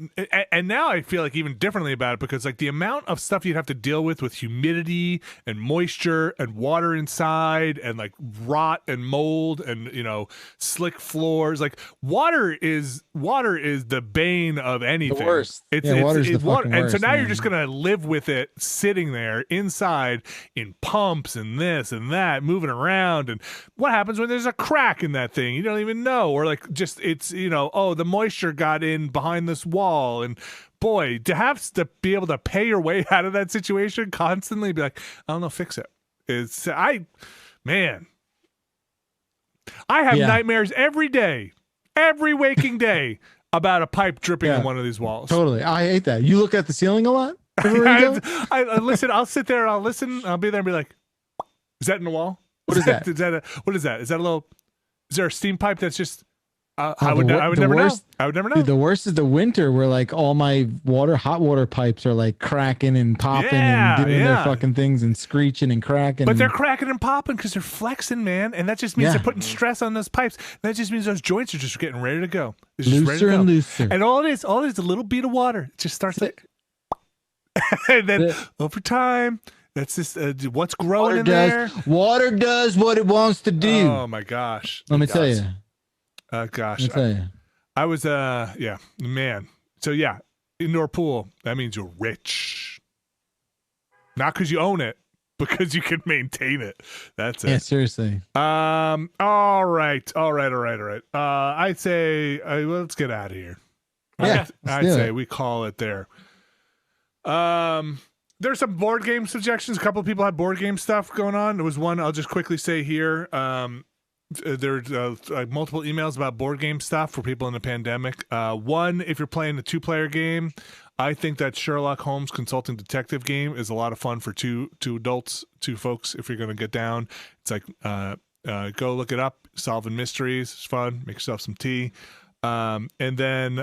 and now I feel like even differently about it, because like the amount of stuff you'd have to deal with humidity and moisture and water inside and like rot and mold and, you know, slick floors. Like water is the bane of anything. The worst. Water's the fucking and worst, so now man. you're just going to live with it sitting there inside in pumps and this and that, moving around. And what happens when there's a crack in that thing? You don't even know. Or like just it's, you know, oh, the moisture got in behind this wall. And boy, to have to be able to pay your way out of that situation constantly, be like, I don't know, fix it. I have nightmares every day, every waking day about a pipe dripping in one of these walls. Totally. I hate that. You look at the ceiling a lot? I listen. I'll sit there. I'll listen. I'll be there and be like, "Is that in the wall? What is that? What is that? Is that a little? Is there a steam pipe that's just? I would never know. I would never know. Dude, the worst is the winter where like all my hot water pipes are like cracking and popping and doing their fucking things and screeching and cracking. But they're cracking and popping because they're flexing, man, and that just means they're putting stress on those pipes. That just means those joints are just getting ready to go. It's just ready to go. And looser. And all it is a little bead of water. It just starts to. And then over time, that's just what's growing in there. Water does what it wants to do. Oh my gosh! Let me tell you. Gosh, I was man. So yeah, indoor pool. That means you're rich. Not because you own it, because you can maintain it. That's it. Yeah, seriously. All right. I'd say let's get out of here. Yeah, I'd say we call it there. There's some board game suggestions. A couple of people had board game stuff going on. There was one I'll just quickly say here. There's multiple emails about board game stuff for people in the pandemic. One, if you're playing the 2-player game, I think that Sherlock Holmes Consulting Detective game is a lot of fun for two adults, two folks. If you're going to get down, it's like go look it up. Solving mysteries, it's fun. Make yourself some tea. And then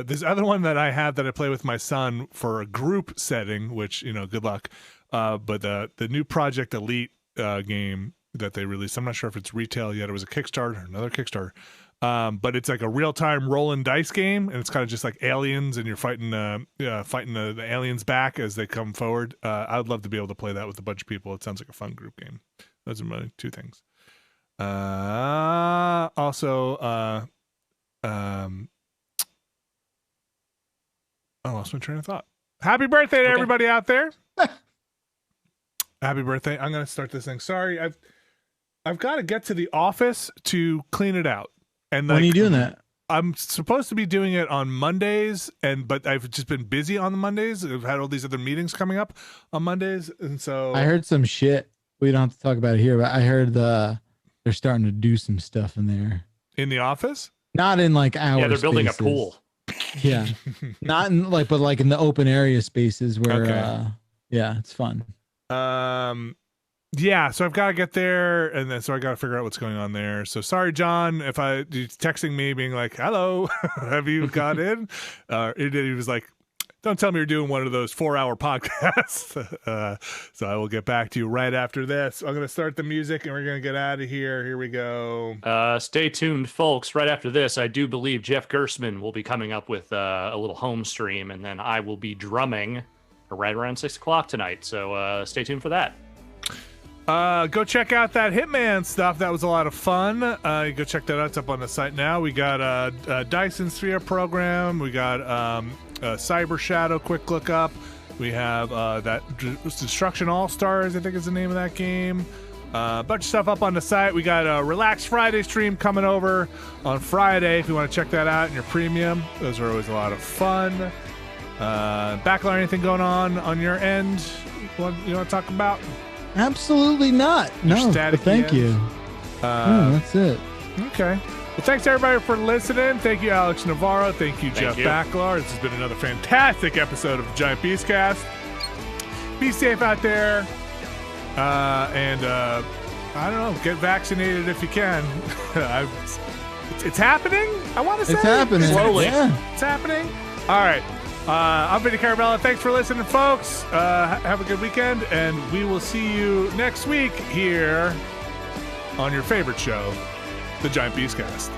this other one that I have that I play with my son for a group setting, which, you know, good luck. But the new Projekt Elite game that they released, I'm not sure if it's retail yet. It was a Kickstarter, another Kickstarter. But it's like a real-time rolling dice game, and it's kind of just like aliens, and you're fighting the aliens back as they come forward. I would love to be able to play that with a bunch of people. It sounds like a fun group game. Those are my two things. Also, I lost my train of thought. Happy birthday to everybody out there. Happy birthday. I'm going to start this thing. Sorry, I've got to get to the office to clean it out. And when are you doing that? I'm supposed to be doing it on Mondays, but I've just been busy on the Mondays. I've had all these other meetings coming up on Mondays, and so I heard some shit. We don't have to talk about it here, but I heard they're starting to do some stuff in there. In the office? Not in like our they're building spaces. a pool. Yeah. Not in like, but like in the open area spaces where it's fun. Yeah, so I've got to get there, and then so I got to figure out what's going on there. So sorry, John, if he's texting me being like, "Hello, have you got in?" He was like, "Don't tell me you're doing one of those 4-hour podcasts." So I will get back to you right after this. I'm going to start the music, and we're going to get out of here. Here we go. Stay tuned, folks. Right after this, I do believe Jeff Gersman will be coming up with a little home stream, and then I will be drumming right around 6 o'clock tonight. So stay tuned for that. Go check out that Hitman stuff. That was a lot of fun. Go check that out. It's up on the site now. We got a Dyson Sphere program. We got Cyber Shadow quick look up. We have that Destruction All Stars, I think is the name of that game. A bunch of stuff up on the site. We got a Relax Friday stream coming over on Friday if you want to check that out in your premium. Those are always a lot of fun. Backlog, anything going on your end you want to talk about? Absolutely not. No, but thank you. That's it. Okay. Well, thanks everybody for listening. Thank you, Alex Navarro. Thank you, Jeff Backlar. This has been another fantastic episode of the Giant Beastcast. Be safe out there. And I don't know, get vaccinated if you can. It's happening, I want to say. It's happening. Slowly. Yeah. It's happening. All right. I'm Vinny Caravella. Thanks for listening, folks. Have a good weekend, and we will see you next week here on your favorite show, the Giant Beastcast.